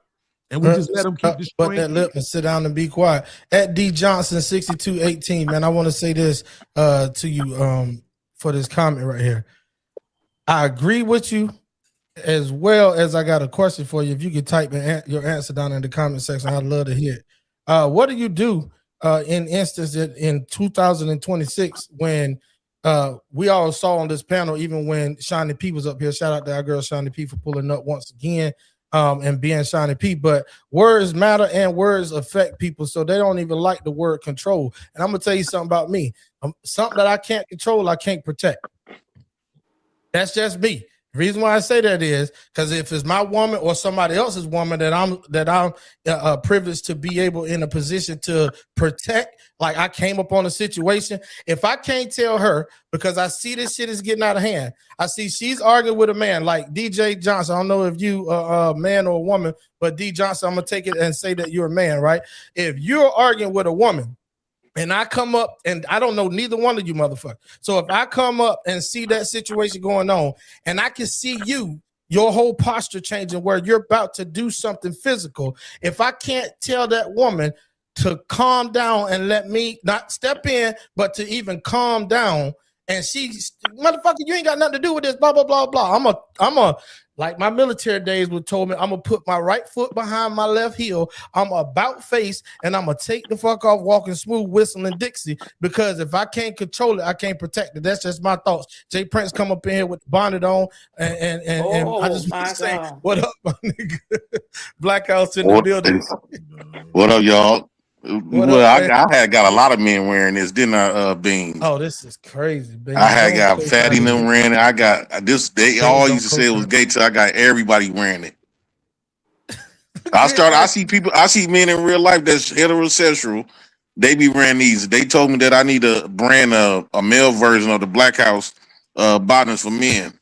And we just let them keep destroying. But that lip and sit down and be quiet. At D Johnson 6218, man, I want to say this to you for this comment right here. I agree with you, as well as I got a question for you. If you could type your answer down in the comment section, I'd love to hear it. What do you do in instance in 2026 when we all saw on this panel, even when Shiny P was up here? Shout out to our girl Shiny P for pulling up once again. And being Shiny P, but words matter and words affect people, so they don't even like the word control. And I'm gonna tell you something about me. Something that I can't control, I can't protect. That's just me. The reason why I say that is because if it's my woman or somebody else's woman that I'm privileged to be able in a position to protect, like I came upon a situation, if I can't tell her because I see this shit is getting out of hand, I see she's arguing with a man like DJ Johnson. I don't know if you a man or a woman, but D Johnson, I'm gonna take it and say that you're a man, right? If you're arguing with a woman and I come up and I don't know neither one of you motherfuckers. So if I come up and see that situation going on and I can see your whole posture changing where you're about to do something physical, if I can't tell that woman to calm down and let me not step in, but to even calm down, and she's motherfucker, you ain't got nothing to do with this, blah, blah, blah, blah. I'm a like my military days would told me, I'm gonna put my right foot behind my left heel. I'm about face, and I'm gonna take the fuck off, walking smooth, whistling Dixie. Because if I can't control it, I can't protect it. That's just my thoughts. Jay Prince come up in here with the bonnet on, and I just want to say, what up, my nigga? Black House in the building. What up, y'all? I had got a lot of men wearing this, didn't I, Beans? Oh, this is crazy, Beans. I had got Fatty them wearing it. I got this. They all used to say it was gay till I got everybody wearing it. I see men in real life that's heterosexual. They be wearing these. They told me that I need to brand a male version of the Black House bottoms for men.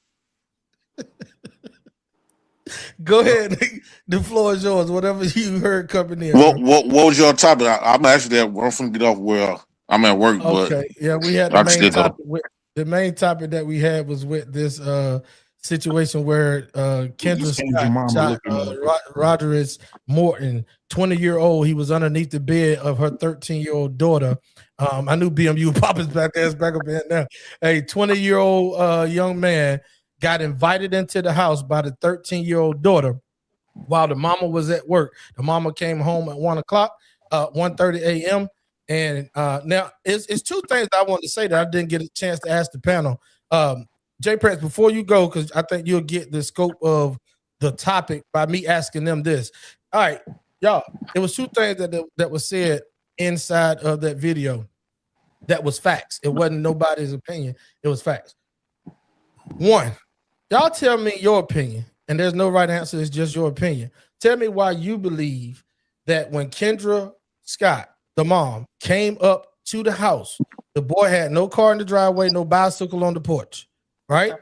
Go ahead. The floor is yours. Whatever you heard coming in. What was your topic? I'm actually I'm finna get off where I'm at work. Okay. But yeah, we had the main topic. The main topic that we had was with this situation where Kendra Scott shot Roderick Morton, 20-year-old. He was underneath the bed of her 13-year-old daughter. I knew BMU poppers back there. It's back up in there. A 20-year-old young man got invited into the house by the 13-year-old daughter while the mama was at work. The mama came home at 1:30 a.m. And now it's two things I wanted to say that I didn't get a chance to ask the panel. Jay Prince, before you go, because I think you'll get the scope of the topic by me asking them this. All right, y'all, it was two things that was said inside of that video that was facts. It wasn't nobody's opinion. It was facts. One, y'all tell me your opinion, and there's no right answer. It's just your opinion. Tell me why you believe that when Kendra Scott, the mom, came up to the house, the boy had no car in the driveway, no bicycle on the porch, right?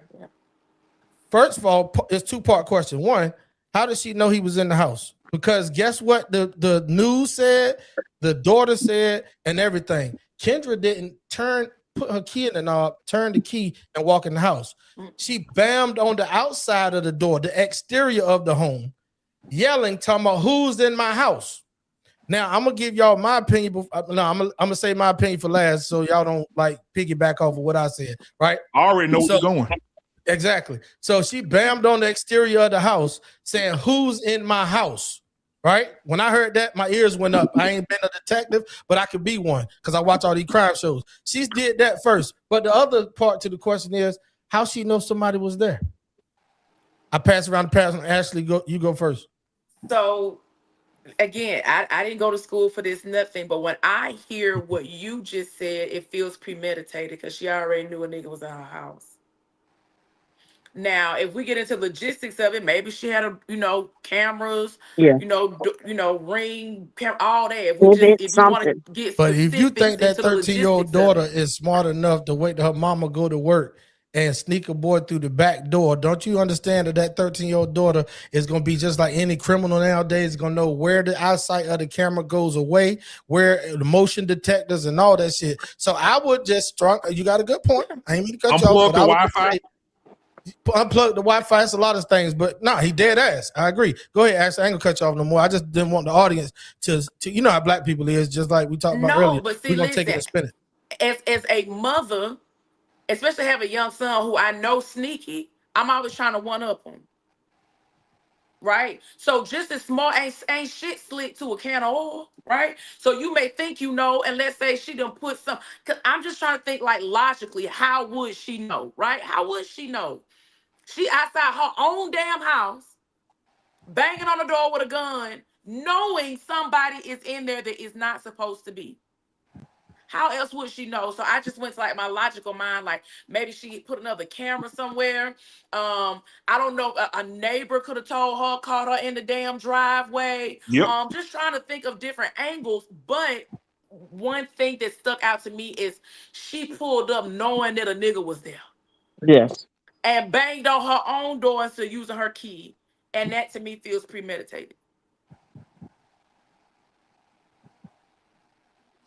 First of all, it's two-part question. One, how did she know he was in the house? Because guess what the news said, the daughter said, and everything. Kendra didn't put her key in the knob, turn the key, and walk in the house. She bammed on the outside of the door, the exterior of the home, yelling, talking about who's in my house. Now, I'm gonna give y'all my opinion. I'm gonna say my opinion for last, so y'all don't like piggyback off of what I said, right? I already know where you're going. Exactly. So she bammed on the exterior of the house, saying, "Who's in my house?" Right? When I heard that, my ears went up. I ain't been a detective, but I could be one because I watch all these crime shows. She did that first. But the other part to the question is, how she know somebody was there? I pass around the pass on Ashley. You go first. So again, I didn't go to school for this, nothing. But when I hear what you just said, it feels premeditated because she already knew a nigga was in her house. Now, if we get into logistics of it, maybe she had cameras, Yeah. ring, all that. If you want Something. to get But if you specifics think that into the 13-year-old logistics of daughter it, is smart enough to wait till her mama go to work and sneak a boy through the back door, don't you understand that 13-year-old daughter is going to be just like any criminal nowadays, going to know where the eyesight of the camera goes away, where the motion detectors and all that shit. So I would just you got a good point. I ain't mean to cut you off, Unplug but the I would just Wi-Fi. say, unplug the Wi-Fi. It's a lot of things, but no, he dead ass. I agree. Go ahead, Ashley. I ain't gonna cut you off no more. I just didn't want the audience to you know how black people is, just like we talked about earlier. but see, We're gonna take it listen, and spin it. as a mother, especially have a young son who I know sneaky, I'm always trying to one up him. Right? So just as small ain't shit slick to a can of oil, right? So you may think you know, and let's say she done put some, because I'm just trying to think like logically, how would she know, right? How would she know? She outside her own damn house, banging on the door with a gun, knowing somebody is in there that is not supposed to be. How else would she know? So I just went to like my logical mind, like maybe she put another camera somewhere. I don't know. A neighbor could have told her, caught her in the damn driveway. Yep. Just trying to think of different angles. But one thing that stuck out to me is she pulled up knowing that a nigga was there Yes. and banged on her own door instead of using her key. And that to me feels premeditated.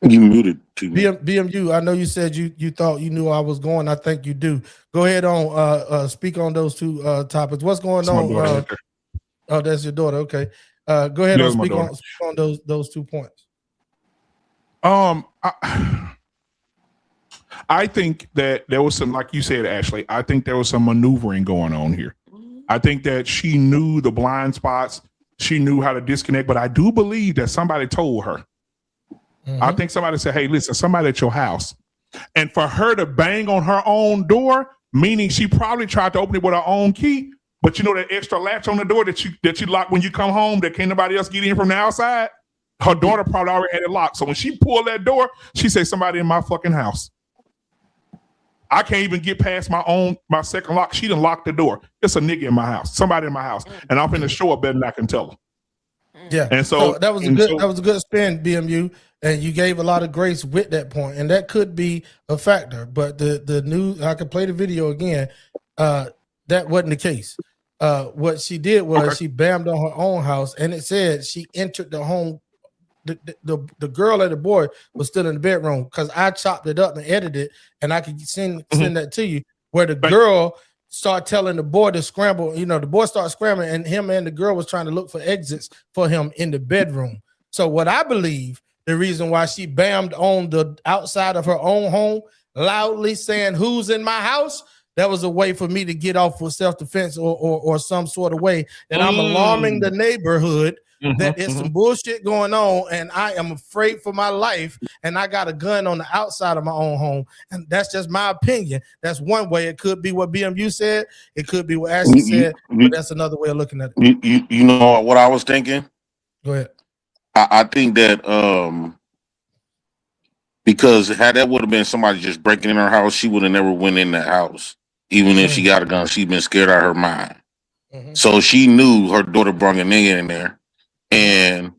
You muted too. BMU, I know you said you thought you knew I was going. I think you do. Go ahead on speak on those two topics. What's going on? Oh, that's your daughter. Okay. Go ahead and speak on those 2 points. I think that there was some, like you said, Ashley, I think there was some maneuvering going on here. I think that she knew the blind spots. She knew how to disconnect, but I do believe that somebody told her. Mm-hmm. I think somebody said, hey, listen, somebody at your house. And for her to bang on her own door, meaning she probably tried to open it with her own key, but you know that extra latch on the door that you lock when you come home that can't nobody else get in from the outside? Her daughter probably already had it locked. So when she pulled that door, she said, somebody in my fucking house. I can't even get past my second lock. She done locked the door. It's a nigga in my house, somebody in my house. And I'm finna show up better than I can tell her. Yeah. And so that was a good spin, BMU. And you gave a lot of grace with that point, and that could be a factor. But the new, I could play the video again. That wasn't the case. What she did was she bammed on her own house, and it said she entered the home. The girl and the boy was still in the bedroom because I chopped it up and edited it, and I could send that to you. Where the girl started telling the boy to scramble. You know, the boy started scrambling, and him and the girl was trying to look for exits for him in the bedroom. So what I believe. The reason why she bammed on the outside of her own home, loudly saying, who's in my house? That was a way for me to get off for self-defense or some sort of way that I'm alarming the neighborhood that there's some bullshit going on and I am afraid for my life and I got a gun on the outside of my own home. And that's just my opinion. That's one way. It could be what BMU said. It could be what Ashley said. But that's another way of looking at it. You know what I was thinking? Go ahead. I think that because had that would have been somebody just breaking in her house, she would have never went in that house. Even if she got a gun, she'd been scared out of her mind. So she knew her daughter brought a nigga in there. And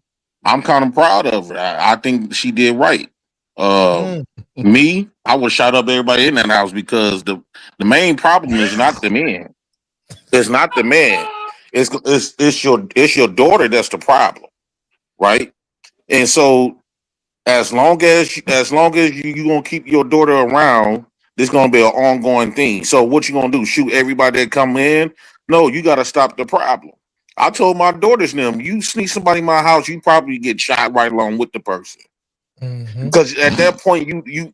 I'm kind of proud of her. I think she did right. Me, I would shut up everybody in that house because the main problem is not the man. It's not the man. It's your daughter that's the problem. Right, and so as long as you gonna keep your daughter around, this gonna be an ongoing thing. So what you gonna do? Shoot everybody that come in? No, you gotta stop the problem. I told my daughters them, you sneak somebody in my house, you probably get shot right along with the person. Because at that point, you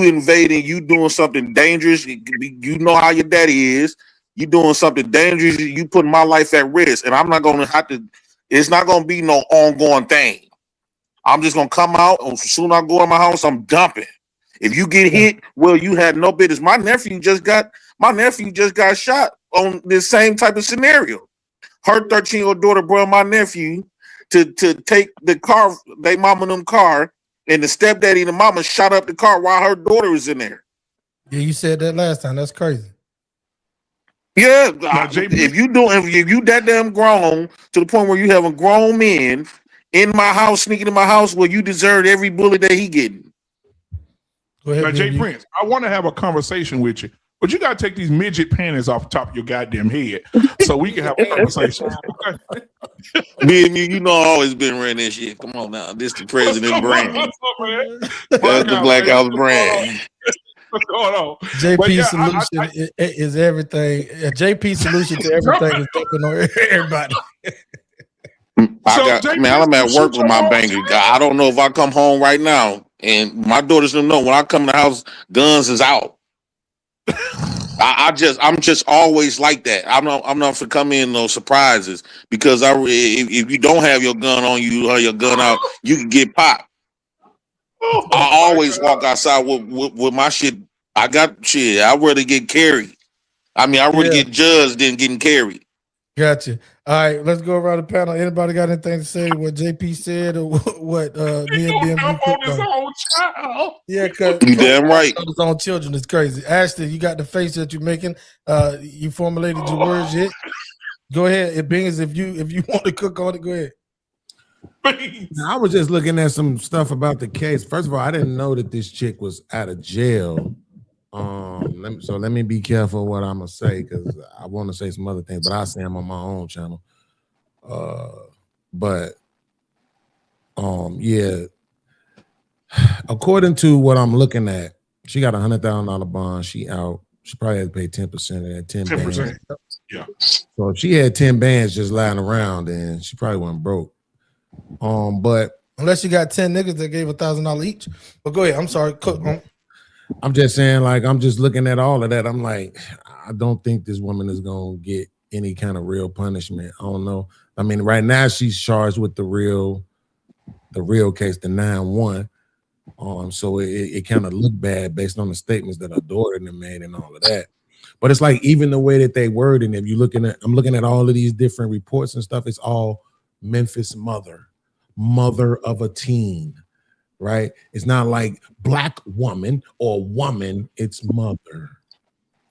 invading, you doing something dangerous. You know how your daddy is. You doing something dangerous. You putting my life at risk, and I'm not gonna have to. It's not going to be no ongoing thing. I'm just going to come out. As soon as I go in my house, I'm dumping. If you get hit, well, you had no business. My nephew just got shot on this same type of scenario. Her 13-year-old daughter brought my nephew to take the car, they mama them car, and the stepdaddy and the mama shot up the car while her daughter was in there. Yeah, you said that last time. That's crazy. Yeah, JP, if you that damn grown to the point where you having grown men in my house, sneaking in my house, well, you deserve every bullet that he getting. Go ahead, now, Jay BMU. Prince, I want to have a conversation with you, but you got to take these midget panties off the top of your goddamn head so we can have a conversation. BMU, you know I always been running this shit. Come on now, this the president brand. What's up, man? That's the Black House brand. What's going on? JP solution is everything. JP solution to everything is dumping on everybody. I'm at work with my banker. I don't know if I come home right now, and my daughters don't know when I come to the house, guns is out. I'm just always like that. I'm not for come in no surprises because if you don't have your gun on you or your gun out, you can get popped. I always walk outside with my shit. I got shit. I'd rather get carried. I'd rather get judged than getting carried. Gotcha. All right, let's go around the panel. Anybody got anything to say? What JP said or what me and BMB cooked his on? own child. Yeah, because you damn right. His own children is crazy. Ashley, you got the face that you're making. You formulated your words yet? Go ahead. It beings if you want to cook on it, go ahead. I was just looking at some stuff about the case. First of all, I didn't know that this chick was out of jail. Let me be careful what I'm gonna say because I want to say some other things, but I say I'm on my own channel. Yeah. According to what I'm looking at, she got $100,000 bond. She out. She probably had to pay 10% of that. 10%. Yeah. So if she had 10 bands just lying around, then she probably wasn't broke. But unless you got 10 niggas that gave $1,000 each. But go ahead. I'm sorry. Cook. I'm just saying, like, I'm just looking at all of that. I'm like, I don't think this woman is gonna get any kind of real punishment. I don't know. I mean, right now she's charged with the real case, the 9-1. So it kind of looked bad based on the statements that her daughter made and all of that. But it's like even the way that they worded it, I'm looking at all of these different reports and stuff. It's all Memphis mother of a teen. Right? It's not like black woman or woman, it's mother.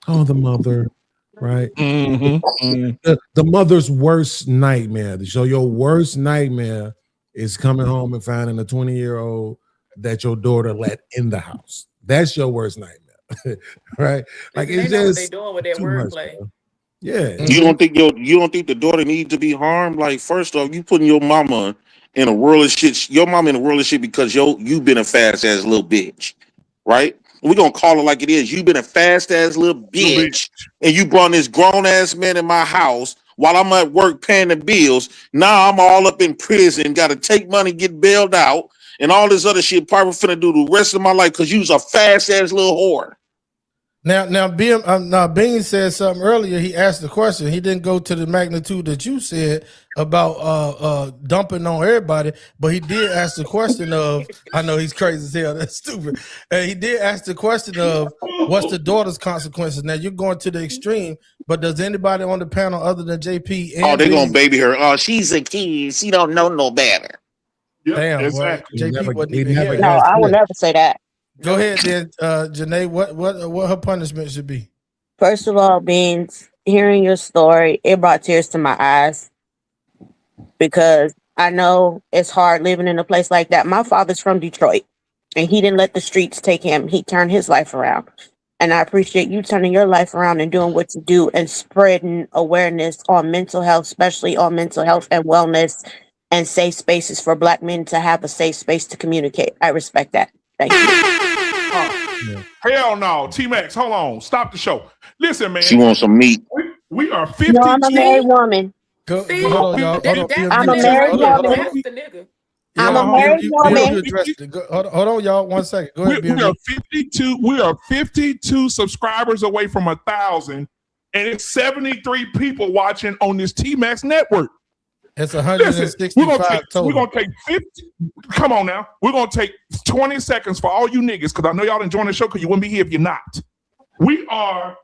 Oh, the mother, right? The mother's worst nightmare. So your worst nightmare is coming home and finding a 20-year-old that your daughter let in the house. That's your worst nightmare. Right? Like it's know just what they doing with that wordplay. Yeah. You don't think the daughter needs to be harmed? Like, first off, you putting your mama in a world of shit. Your mama in a world of shit because you been a fast ass little bitch, right? We're gonna call it like it is. You been a fast ass little bitch, and you brought this grown ass man in my house while I'm at work paying the bills. Now I'm all up in prison, got to take money, get bailed out, and all this other shit. Probably finna do the rest of my life because you was a fast ass little whore. Now, Bean said something earlier. He asked the question. He didn't go to the magnitude that you said about dumping on everybody, but he did ask the question of. I know he's crazy as hell. That's stupid. He did ask the question of what's the daughter's consequences. Now you're going to the extreme, but does anybody on the panel other than JP? And they're gonna baby her. Oh, she's a kid. She don't know no better. Damn, exactly. JP wasn't even here. No, I will never say that. Go ahead, then, Janae. What her punishment should be? First of all, Beans, hearing your story, it brought tears to my eyes because I know it's hard living in a place like that. My father's from Detroit, and he didn't let the streets take him. He turned his life around, and I appreciate you turning your life around and doing what you do and spreading awareness on mental health, especially on mental health and wellness and safe spaces for Black men to have a safe space to communicate. I respect that. Thank you. Hell no. T-Max, hold on. Stop the show. Listen, man. She wants some meat. We are 52. No, I'm a married woman. Hold on, y'all. I'm a married woman. I'm a married woman. Hold on, y'all. 1 second. Go ahead, we are 52. We are 52 subscribers away from 1,000, and it's 73 people watching on this T-Max network. It's 165 total. We're gonna take 50. Come on now. We're gonna take 20 seconds for all you niggas, because I know y'all enjoying the show because you wouldn't be here if you're not. We are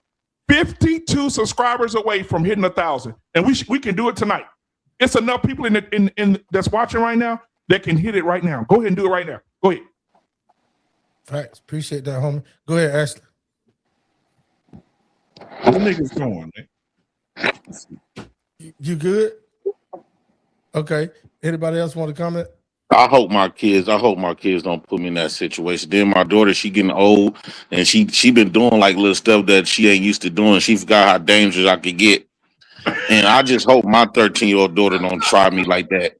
52 subscribers away from hitting 1,000, and we can do it tonight. It's enough people in that's watching right now that can hit it right now. Go ahead and do it right now. Go ahead. Facts. Appreciate that, homie. Go ahead, Ashley. The niggas going, man. You good? Okay. Anybody else want to comment? I hope my kids don't put me in that situation. Then my daughter, she getting old, and she been doing like little stuff that she ain't used to doing. She forgot how dangerous I could get. And I just hope my 13-year-old daughter don't try me like that.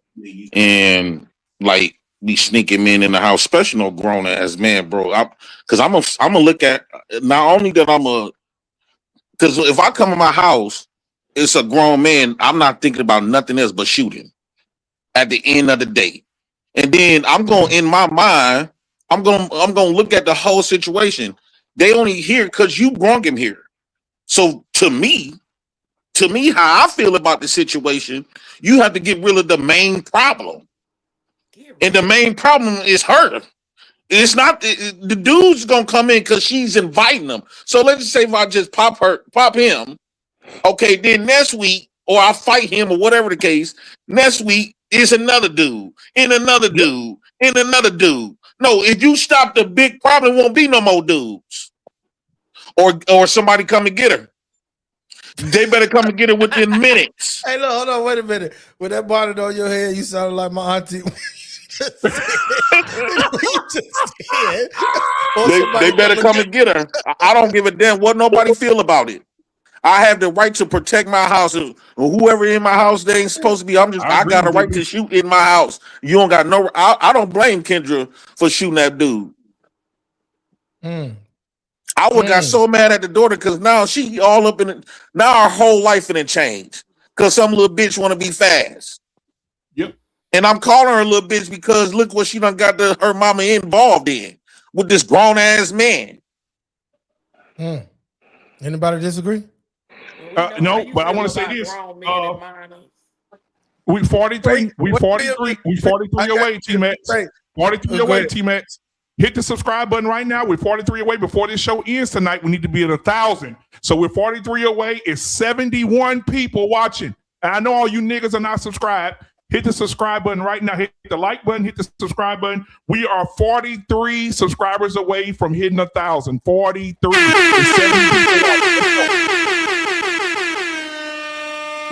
And like be sneaking men in the house, especially no grown ass man, bro. Because I'm gonna look at, not only that because if I come in my house, it's a grown man. I'm not thinking about nothing else but shooting at the end of the day. And then I'm going, in my mind, I'm going to look at the whole situation. They only here because you brought him here. So to me, how I feel about the situation, you have to get rid of the main problem. And the main problem is her. It's not the dude's gonna come in because she's inviting them. So let's just say if I just pop him, okay, then next week, or I fight him or whatever the case, next week is another dude, and another dude, and another dude. No, if you stop the big problem, won't be no more dudes. Or somebody come and get her. They better come and get her within minutes. Hey, look, hold on, wait a minute. With that bonnet on your head, you sounded like my auntie. They better come and get her. I don't give a damn what nobody feel about it. I have the right to protect my house. Whoever in my house they ain't supposed to be. I got a right to shoot in my house. You don't got no. I don't blame Kendra for shooting that dude. I would got so mad at the daughter because now she all up in it. Now her whole life in it changed because some little bitch want to be fast. Yep. And I'm calling her a little bitch because look what she done got her mama involved in with this grown ass man. Anybody disagree? No, but I want to say this. We 43 away, T-Max. 43 away, T-Max. Hit the subscribe button right now. We're 43 away. Before this show ends tonight, we need to be at 1,000. So we're 43 away. It's 71 people watching. And I know all you niggas are not subscribed. Hit the subscribe button right now. Hit the like button. Hit the subscribe button. We are 43 subscribers away from hitting 1,000. 43.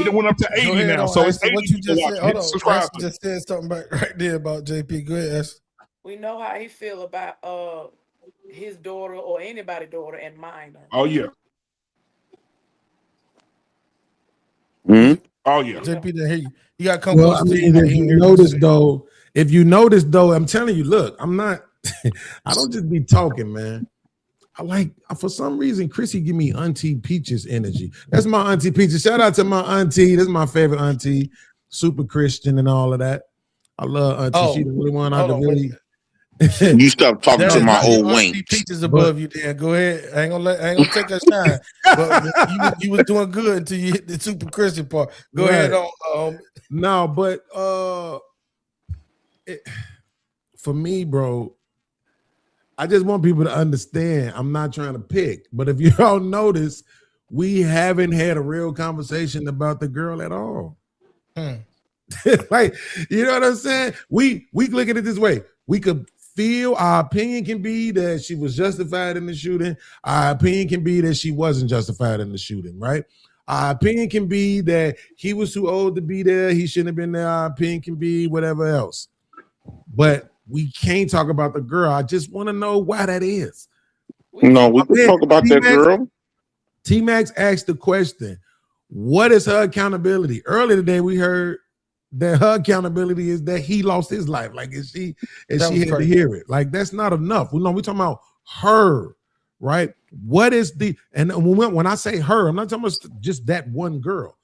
It went up to 80 now. So it's 80 what you just said. Hold on. Subscribe Ash just said something right there about JP. Go ahead, Ash. We know how he feel about his daughter or anybody's daughter and minor. Oh yeah. Oh yeah. JP didn't hear you. You got to come Well, close. I mean, if you notice though, I'm telling you, look, I'm not. I don't just be talking, man. I like, for some reason, Chrissy give me Auntie Peaches energy. That's my Auntie Peaches. Shout out to my auntie. This is my favorite auntie, super Christian and all of that. I love Auntie. She's the only one I can really. You stop talking to my old Wayne. Peaches above you, Dan. Go ahead. I ain't gonna take her shine. But you was doing good until you hit the super Christian part. Go ahead on. No, but for me, bro, I just want people to understand. I'm not trying to pick, but if you all notice, we haven't had a real conversation about the girl at all. Like, you know what I'm saying? We look at it this way. We could feel, our opinion can be that she was justified in the shooting. Our opinion can be that she wasn't justified in the shooting, right? Our opinion can be that he was too old to be there. He shouldn't have been there. Our opinion can be whatever else. But we can't talk about the girl. I just want to know why that is. No, we can talk about that girl. T-Max asked the question, what is her accountability? Earlier today, we heard that her accountability is that he lost his life. Like, she had to hear it. Like, that's not enough. We're talking about her, right? What is and when I say her, I'm not talking about just that one girl.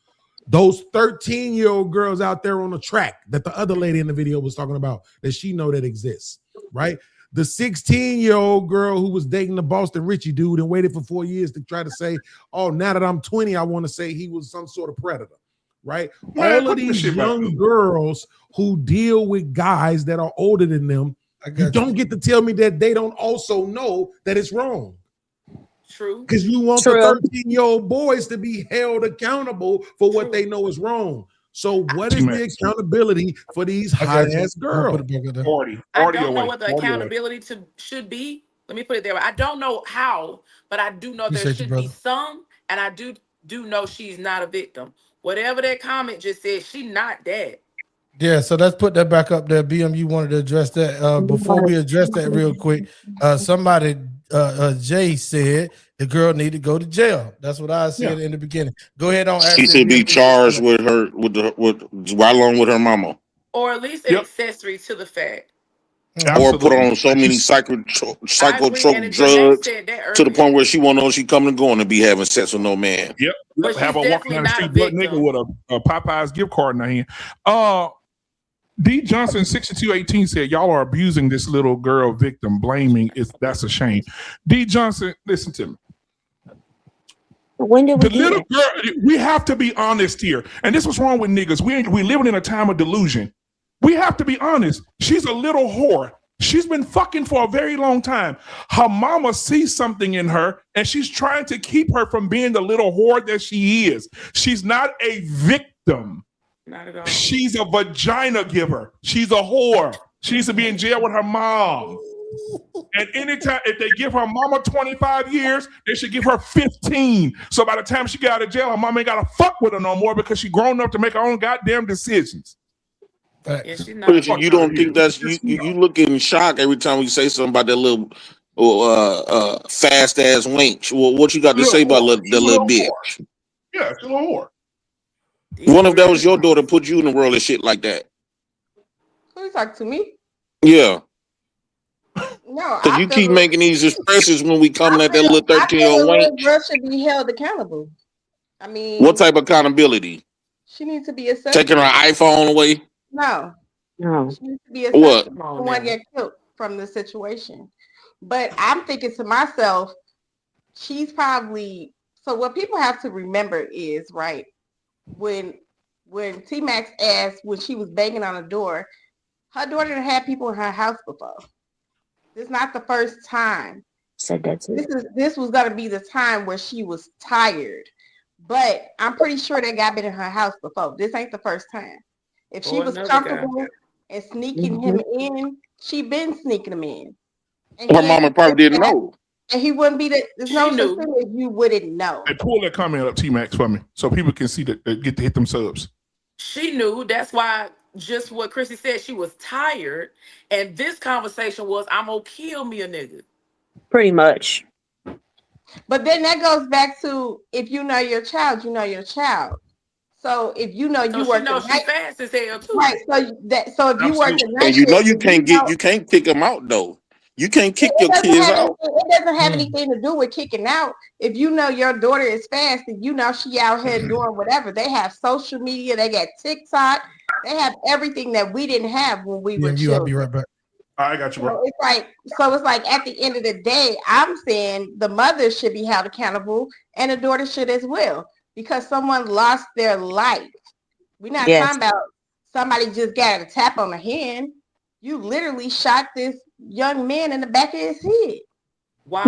Those 13-year-old girls out there on the track that the other lady in the video was talking about, that she know that exists, right? The 16-year-old girl who was dating the Boston Richie dude and waited for 4 years to try to say, oh, now that I'm 20, I want to say he was some sort of predator, right? Man, all of these young girls who deal with guys that are older than them, you don't get to tell me that they don't also know that it's wrong. True. Because you want the 13-year-old boys to be held accountable for what they know is wrong. So what is the accountability for these hot-ass girls? 40 I don't know what the accountability should be. Let me put it there. I don't know how, but I do know there should be some, and I do do know she's not a victim. Whatever that comment just said, she not that. Yeah, so let's put that back up there. BM, you wanted to address that. Before we address that real quick, somebody, Jay said the girl need to go to jail. That's what I said in the beginning. Go ahead on. She should be charged with right along with her mama. Or at least an accessory to the fact. Or put on so many psychotropic drugs to the point where she won't know she coming and going and be having sex with no man. Yep. But have her walking down the street butt naked with a Popeyes gift card in her hand. D Johnson 6218 said y'all are abusing this little girl victim, blaming that's a shame. D Johnson, listen to me. When did we the little girl? We have to be honest here, and this was wrong with niggas. We living in a time of delusion. We have to be honest. She's a little whore. She's been fucking for a very long time. Her mama sees something in her, and she's trying to keep her from being the little whore that she is. She's not a victim. Not at all. She's a vagina giver. She's a whore. She needs to be in jail with her mom. And anytime, if they give her mama 25 years, they should give her 15. So by the time she got out of jail, her mama ain't got to fuck with her no more because she grown up to make her own goddamn decisions. But you don't think that's you look in shock every time you say something about that little fast ass wench. Well, what you got to say about the little bitch? Yeah, she's a little whore. What if that was your daughter put you in the world of shit like that? Who you talking to me? Yeah. No, because you keep making these expressions when we coming at that little 13-year-old wench. Girl should be held accountable. I mean, what type of accountability? She needs to be assessed. Taking her iPhone away? No. She needs to be assessed. What? Someone get killed from the situation. But I'm thinking to myself, she's probably. So what people have to remember is right when T-Max asked when she was banging on the door, her daughter had people in her house before. This is not the first time. Said that too. This was gonna be the time where she was tired, but I'm pretty sure that guy been in her house before. This ain't the first time. If she was comfortable and sneaking him in, she been sneaking him in. And her mama probably didn't know. And he wouldn't be there's no such thing as you wouldn't know. Hey, pull that comment up, T-Max, for me, so people can see that get to hit them subs. She knew. That's why. Just what Chrissy said, she was tired, and this conversation was, "I'm gonna kill me a nigga." Pretty much. But then that goes back to if you know your child, you know your child. So if you know you work, she fast as hell too. Right. So if you work the night, and you know you can't kick them out though. You can't kick your kids out. It doesn't have anything to do with kicking out. If you know your daughter is fast and you know she out here doing whatever, they have social media, they got TikTok, they have everything that we didn't have when we were children. I'll be right back. I got you, bro. So it's like at the end of the day, I'm saying the mother should be held accountable and the daughter should as well because someone lost their life. We're not talking about somebody just got a tap on the hand. You literally shot this young man in the back of his head. Why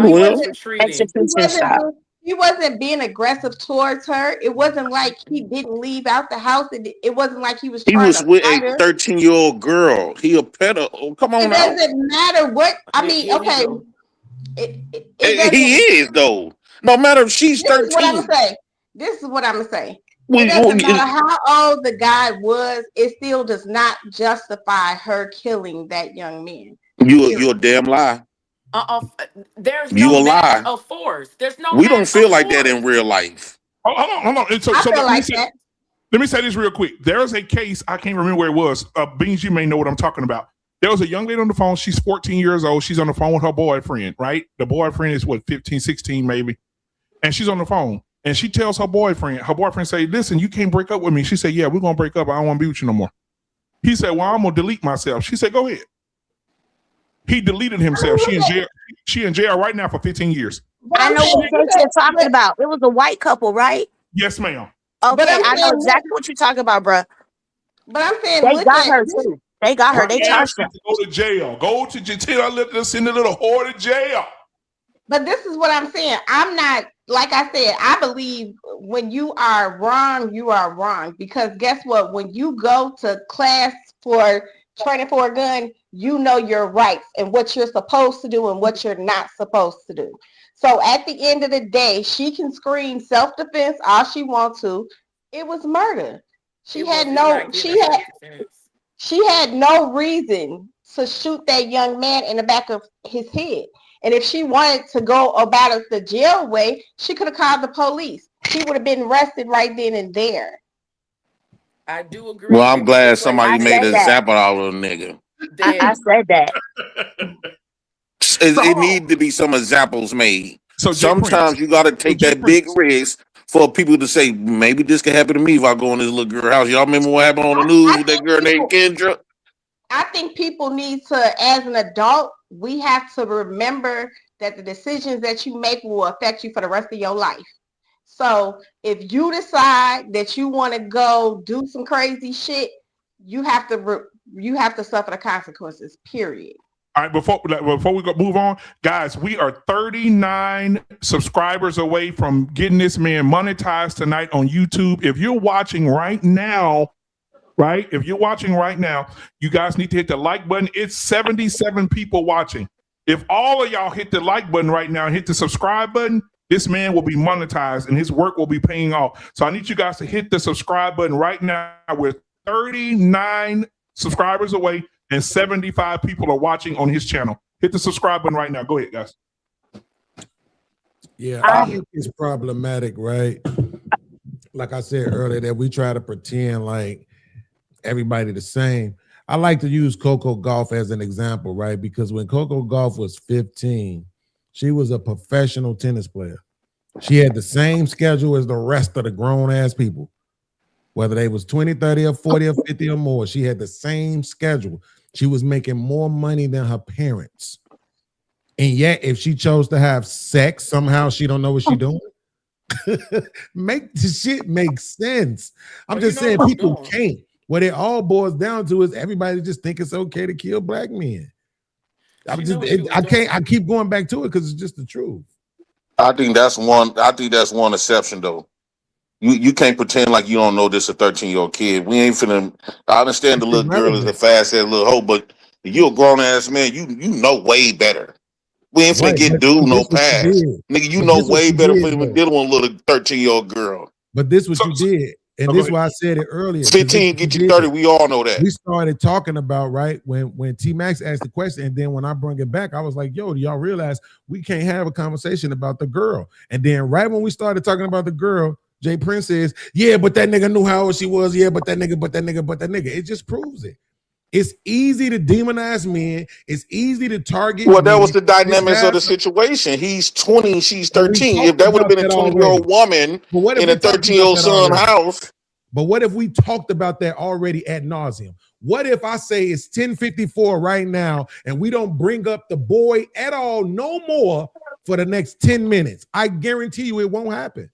he wasn't being aggressive towards her. It wasn't like he didn't leave out the house. It wasn't like he was. He was with a 13-year-old girl. He a pedo. Oh, come on, it doesn't matter what. I mean, okay. He is though. No matter if she's 13. This is what I'm gonna say. It doesn't matter how old the guy was. It still does not justify her killing that young man. You a damn lie. There's you no a lie of force. There's no. We don't feel like that in real life. Hold on. Let me say this real quick. There's a case, I can't remember where it was. Beans, you may know what I'm talking about. There was a young lady on the phone. She's 14 years old. She's on the phone with her boyfriend, right? The boyfriend is 15, 16 maybe. And she's on the phone. And she tells her boyfriend say, listen, you can't break up with me. She said, yeah, we're going to break up. I don't want to be with you no more. He said, well, I'm going to delete myself. She said, go ahead. He deleted himself. She in jail right now for 15 years. I know what you're talking about. It was a white couple, right? Yes, ma'am. Okay, I know exactly what you're talking about, bro. But I'm saying they got her too. They got her. They charged her. Go to jail. Go to jail. Let's send the little whore to jail. But this is what I'm saying. I'm not, like I said, I believe when you are wrong, you are wrong. Because guess what? When you go to class for training for a gun, you know your rights and what you're supposed to do and what you're not supposed to do. So at the end of the day, she can scream self-defense all she wants to. It was murder. She had no reason to shoot that young man in the back of his head. And if she wanted to go about it the jail way, she could have called the police. She would have been arrested right then and there. I do agree. Well, I'm glad somebody made an example out of a nigga. I said that. It need to be some examples made. So sometimes you got to take that big risk for people to say, maybe this could happen to me if I go in this little girl house. Y'all remember what happened on the news with that girl named Kendra? I think people need to, as an adult, we have to remember that the decisions that you make will affect you for the rest of your life. So if you decide that you want to go do some crazy shit, you have to suffer the consequences, period. All right, before we move on, guys, we are 39 subscribers away from getting this man monetized tonight on YouTube. If you're watching right now, if you're watching right now, you guys need to hit the like button. It's 77 people watching. If all of y'all hit the like button right now and hit the subscribe button, this man will be monetized and his work will be paying off. So I need you guys to hit the subscribe button right now. We're 39 subscribers away and 75 people are watching on his channel. Hit the subscribe button right now. Go ahead, guys. Yeah, I think it's problematic, right? Like I said earlier, that we try to pretend like everybody the same. I like to use Coco Gauff as an example, right? Because when Coco Gauff was 15, she was a professional tennis player. She had the same schedule as the rest of the grown-ass people. Whether they was 20, 30, or 40, or 50 or more, she had the same schedule. She was making more money than her parents. And yet, if she chose to have sex, somehow she don't know what she's doing. Make the shit make sense. I'm just saying people can't. What it all boils down to is everybody just think it's okay to kill black men. I keep going back to it because it's just the truth. I think that's one exception though. You can't pretend like you don't know this a 13-year-old kid. We ain't finna. I understand the little girl is a fast-ass little hoe, but you a grown ass man. You know way better. We ain't finna get dude no pass, nigga. You know way better for dealing with a little 13-year-old girl. But this what you did, and this is why I said it earlier. 15 get you 30. We all know that. We started talking about right when T Max asked the question, and then when I brought it back, I was like, "Yo, do y'all realize we can't have a conversation about the girl?" And then right when we started talking about the girl, Jay Prince says, "Yeah, but that nigga knew how old she was. Yeah, but that nigga. It just proves it. It's easy to demonize men. It's easy to target. Well, that was the dynamics of the situation. He's 20, she's 13. If that would have been a 20-year-old woman in a 13-year-old son's house. But what if we talked about that already ad nauseum? What if I say it's 10:54 right now and we don't bring up the boy at all, no more for the next 10 minutes? I guarantee you it won't happen.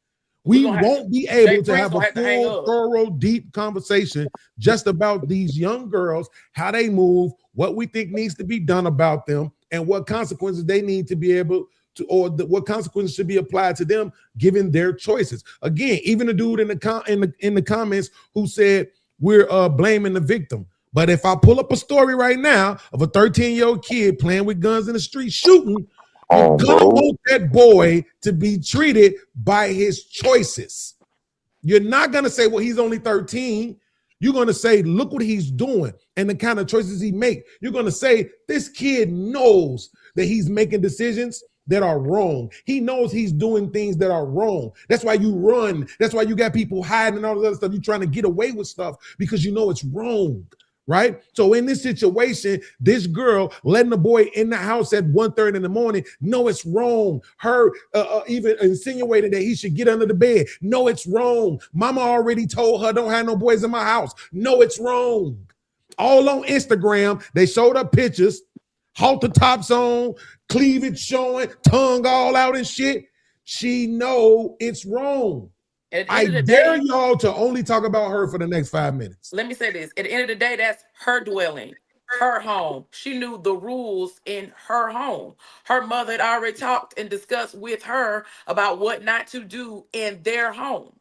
We won't be able to have a full, thorough, deep conversation just about these young girls, how they move, what we think needs to be done about them, and what consequences they need to be able to, or what consequences should be applied to them given their choices. Again, even the dude in the comments who said we're blaming the victim. But if I pull up a story right now of a 13-year-old kid playing with guns in the street shooting, you're gonna want that boy to be treated by his choices. You're not gonna say, well, he's only 13. You're gonna say, look what he's doing and the kind of choices he makes. You're gonna say, this kid knows that he's making decisions that are wrong. He knows he's doing things that are wrong. That's why you run. That's why you got people hiding and all this other stuff. You're trying to get away with stuff because you know it's wrong. Right? So in this situation, this girl letting the boy in the house at 1:30 in the morning, no, it's wrong. Her even insinuating that he should get under the bed. No, it's wrong. Mama already told her don't have no boys in my house. No, it's wrong. All on Instagram, they showed up pictures, halter tops on, cleavage showing, tongue all out and shit. She know it's wrong. I dare y'all to only talk about her for the next 5 minutes. Let me say this. At the end of the day, that's her dwelling, her home. She knew the rules in her home. Her mother had already talked and discussed with her about what not to do in their home.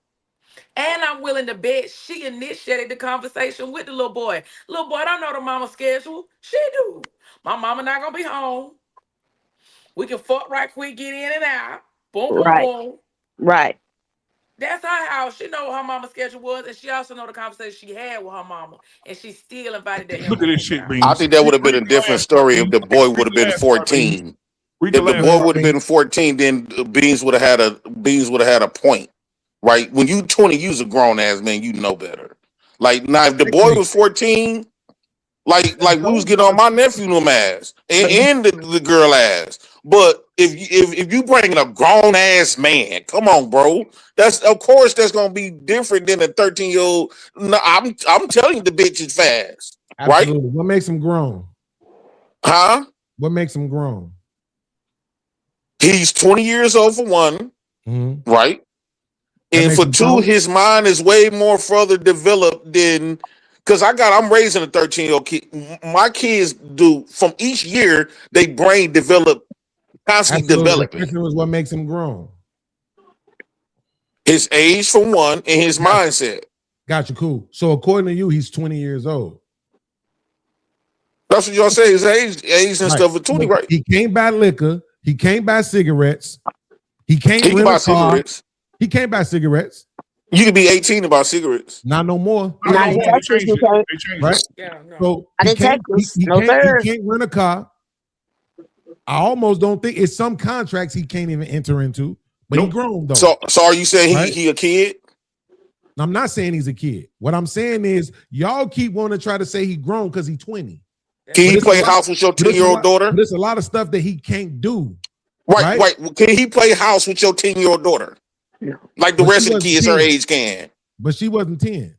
And I'm willing to bet she initiated the conversation with the little boy. Little boy don't know the mama's schedule. She do. My mama not going to be home. We can fuck right quick, get in and out. Boom, boom, Right. boom. Right. That's her house. She know what her mama's schedule was, and she also know the conversation she had with her mama, and she still invited that young Look at man this to shit, the house. Beans. I think that would have been a Read the different last part, story if Beans. the boy would Read have the been last part, Beans. 14. Read the If the last boy part, would have been 14, then Beans would have had a point, right? When you 20, you's a grown ass man, you know better. Like now, if the boy was 14, like we was getting on my nephew them ass and the girl ass. But if you bringing a grown ass man, come on, bro. That's of course that's gonna be different than a 13-year-old. No, I'm telling you, the bitch is fast, right? Absolutely. What makes him grown? Huh? What makes him grown? He's 20 years old for one, right? That And makes for him two, grown? his mind is way more further developed than because I'm raising a 13-year-old kid. My kids do from each year, they brain develop constantly Absolutely. The developing. question was what makes him grown. His age for one, and his mindset. Gotcha, cool. So according to you, he's 20 years old. That's what y'all say. His age and stuff for 20, right? He can't buy liquor. He can't buy cigarettes. He can't He can rent buy a car. cigarettes. He can't buy cigarettes. You can be 18 to buy cigarettes. Not no more. Not in Texas, you can't. Right? Yeah, no. So Not in Texas. No, sir. he can't rent a car. I almost don't think it's some contracts he can't even enter into, but he grown though. So are you saying Right? he a kid? I'm not saying he's a kid. What I'm saying is y'all keep wanting to try to say he grown because he's 20. Can he play house with your 10-year-old daughter? There's a lot of stuff that he can't do. Right. Can he play house with your 10-year-old daughter? Like the But rest she of the kids wasn't her 10. age can. But she wasn't 10.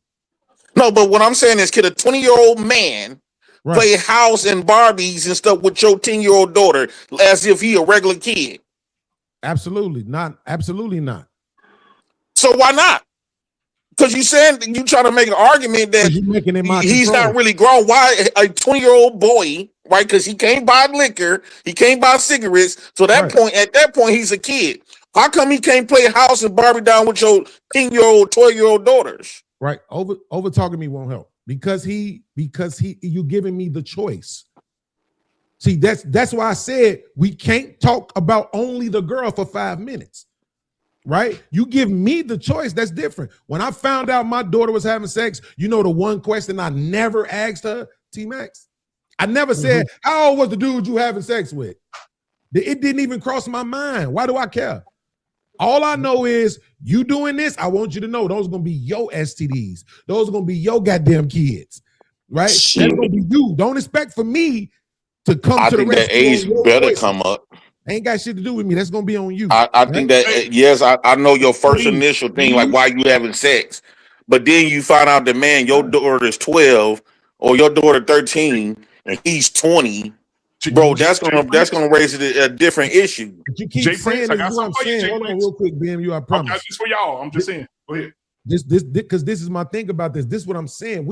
No, but what I'm saying is, can a 20-year-old man play house and Barbies and stuff with your 10-year-old daughter as if he a regular kid? Absolutely not. Absolutely not. So why not? Because you trying to make an argument that he's not really grown. Why a 20-year-old boy, right? Because he can't buy liquor, he can't buy cigarettes. So at that point, he's a kid. How come he can't play house and Barbie down with your 10-year-old, 12-year-old daughters? Right. Over talking me won't help because you giving me the choice. See, that's why I said we can't talk about only the girl for 5 minutes. Right? You give me the choice. That's different. When I found out my daughter was having sex, you know the one question I never asked her, T-Max? I never said, how old was the dude you having sex with? It didn't even cross my mind. Why do I care? All I know is you doing this, I want you to know those are going to be your STDs. Those are going to be your goddamn kids. Right? Shit. That's going to be you. Don't expect for me to come I to the think that rescue. age better come up. Ain't got shit to do with me. That's gonna be on you. I think that yes, I know your first initial thing, like why you having sex, but then you find out that man, your daughter is 12 or your daughter 13 and he's 20. Bro, that's gonna raise a different issue. But you keep saying this is what I'm saying. Hold on real quick, BMU. I promise. Okay, this for y'all. I'm just saying. Go ahead. This because this is my thing about this. This is what I'm saying.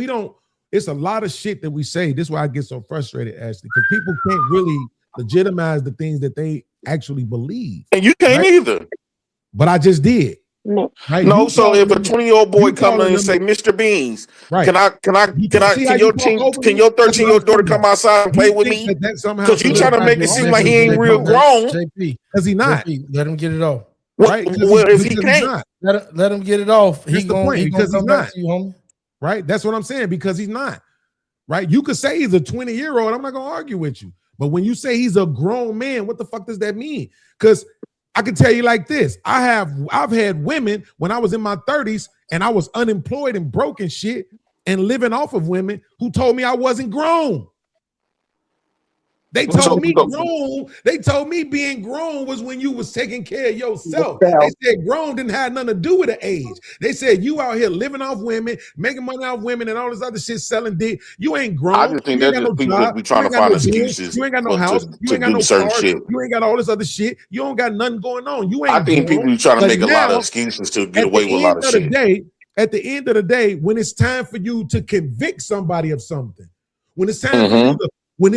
It's a lot of shit that we say. This is why I get so frustrated, Ashley, because people can't really legitimize the things that they actually believe. And you can't either. But I just did. Right? No, so if a 20-year-old boy come in and say, Mr. Beans, can your 13-year-old daughter come outside and play with me? Because you trying to make it seem like he ain't real grown. Because he not. Let him get it off. Right? Well, if he can't, let him get it off. That's the point, because he's not. You, homie. Right? That's what I'm saying, because he's not. Right? You could say he's a 20-year-old. I'm not gonna argue with you. But when you say he's a grown man, what the fuck does that mean? Because I can tell you like this. I've had women when I was in my 30s and I was unemployed and broke and shit and living off of women who told me I wasn't grown. They told me grown. They told me being grown was when you was taking care of yourself. They said grown didn't have nothing to do with the age. They said you out here living off women, making money off women, and all this other shit, selling dick. You ain't grown. I just think that's just people that be trying to find excuses. You ain't got no house. You ain't got no certain car. shit. You ain't got all this other shit. You don't got nothing going on. You ain't. I think grown. people be trying to make a lot now, of excuses to get away with a lot of shit. At the end of the day, when it's time for you to convict somebody of something, when it's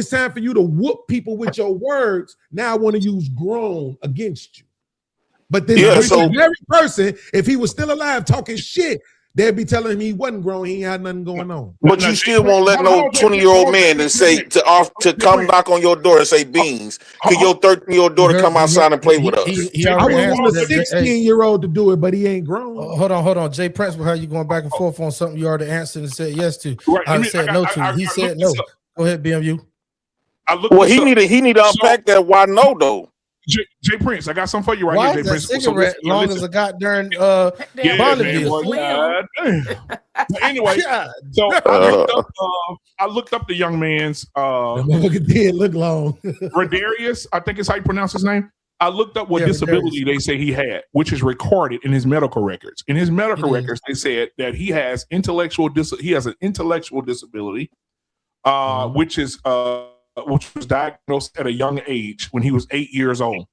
time for you to whoop people with your words, now I want to use grown against you. But then the very person, if he was still alive talking shit, They'd be telling him he wasn't grown, he ain't had nothing going on. But you still won't let no 20-year-old man to come knock on your door and say beans. Could your 13-year-old daughter come outside and play with us? I would want a 16-year-old to do it, but he ain't grown. Hold on. Jay Prince, how you going back and forth on something you already answered and said yes to? I said no to. He said no. Go ahead, BMU. Well, he need to unpack that. Why no though? Jay Prince, I got something for you right Why here. is Jay that Prince. cigarette long as a goddamn Bonneville? But anyway, so I looked up the young man's did look long. Rodarius, I think is how you pronounce his name. I looked up what disability they say he had, which is recorded in his medical records. In his medical records, they said that he has an intellectual disability, which was diagnosed at a young age when he was 8 years old.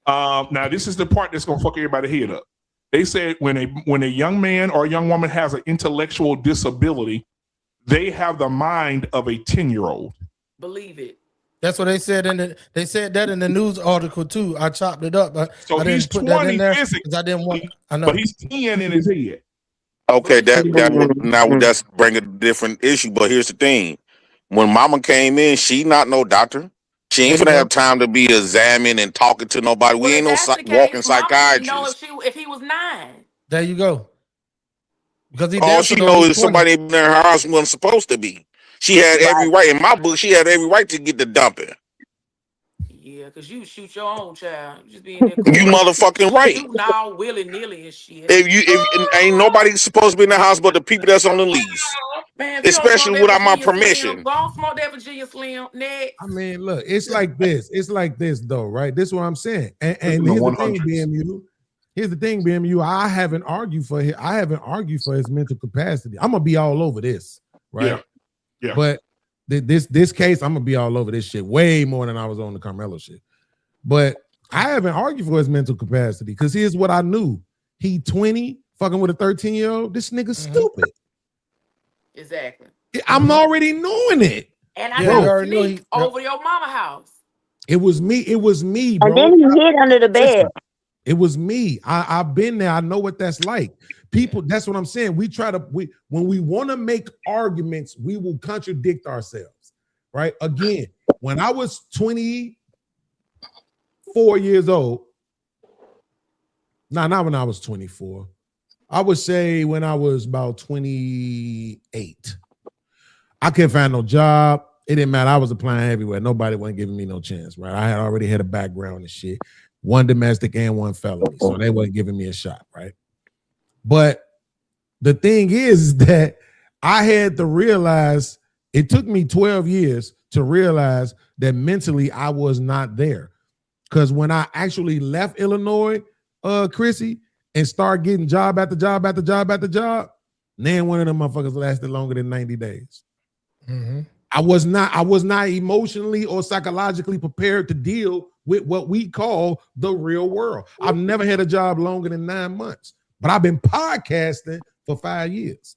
Now, this is the part that's gonna fuck everybody's head up. They said when a young man or a young woman has an intellectual disability, they have the mind of a 10-year-old. Believe it. That's what they said they said that in the news article too. I chopped it up, but so I didn't put that in there because I didn't want. I know, but he's 10 in his head. Okay, that's bring a different issue. But here's the thing: when Mama came in, she not no doctor. She ain't gonna have time to be examined and talking to nobody. We ain't no walking psychiatrist. If he was 9. There you go. Because all she knows is somebody in her house wasn't supposed to be. She had every right. In my book, she had every right to get the dumping. Yeah, because you shoot your own child. You just be in there. You motherfucking right. Shooting all willy-nilly and shit. If ain't nobody supposed to be in the house but the people that's on the lease. Man, especially without my permission. Go on, smoke that Virginia Slim. Next. I mean, look, it's like this. It's like this, though, right? This is what I'm saying. And here's the thing, BMU. Here's the thing, BMU. I haven't argued for his mental capacity. I'm gonna be all over this, right? Yeah. But this case, I'm gonna be all over this shit way more than I was on the Carmelo shit. But I haven't argued for his mental capacity because here's what I knew: he 20, fucking with a 13-year-old. This nigga's stupid. Exactly. I'm already knowing it. And I got sneak over your mama house. It was me, bro. And then he hid under the bed. It was me. I've been there. I know what that's like. People, that's what I'm saying. When we want to make arguments, we will contradict ourselves, right? Again, when I was 24 years old, not when I was 24. I would say when I was about 28. I couldn't find no job. It didn't matter. I was applying everywhere. Nobody wasn't giving me no chance, right? I had already had a background and shit. One domestic and one felony. So they wasn't giving me a shot, right? But the thing is that I had to realize, it took me 12 years to realize that mentally I was not there. Because when I actually left Illinois, Chrissy, and start getting job after job after job after job, then one of them motherfuckers lasted longer than 90 days. Mm-hmm. I was not emotionally or psychologically prepared to deal with what we call the real world. I've never had a job longer than 9 months, but I've been podcasting for 5 years.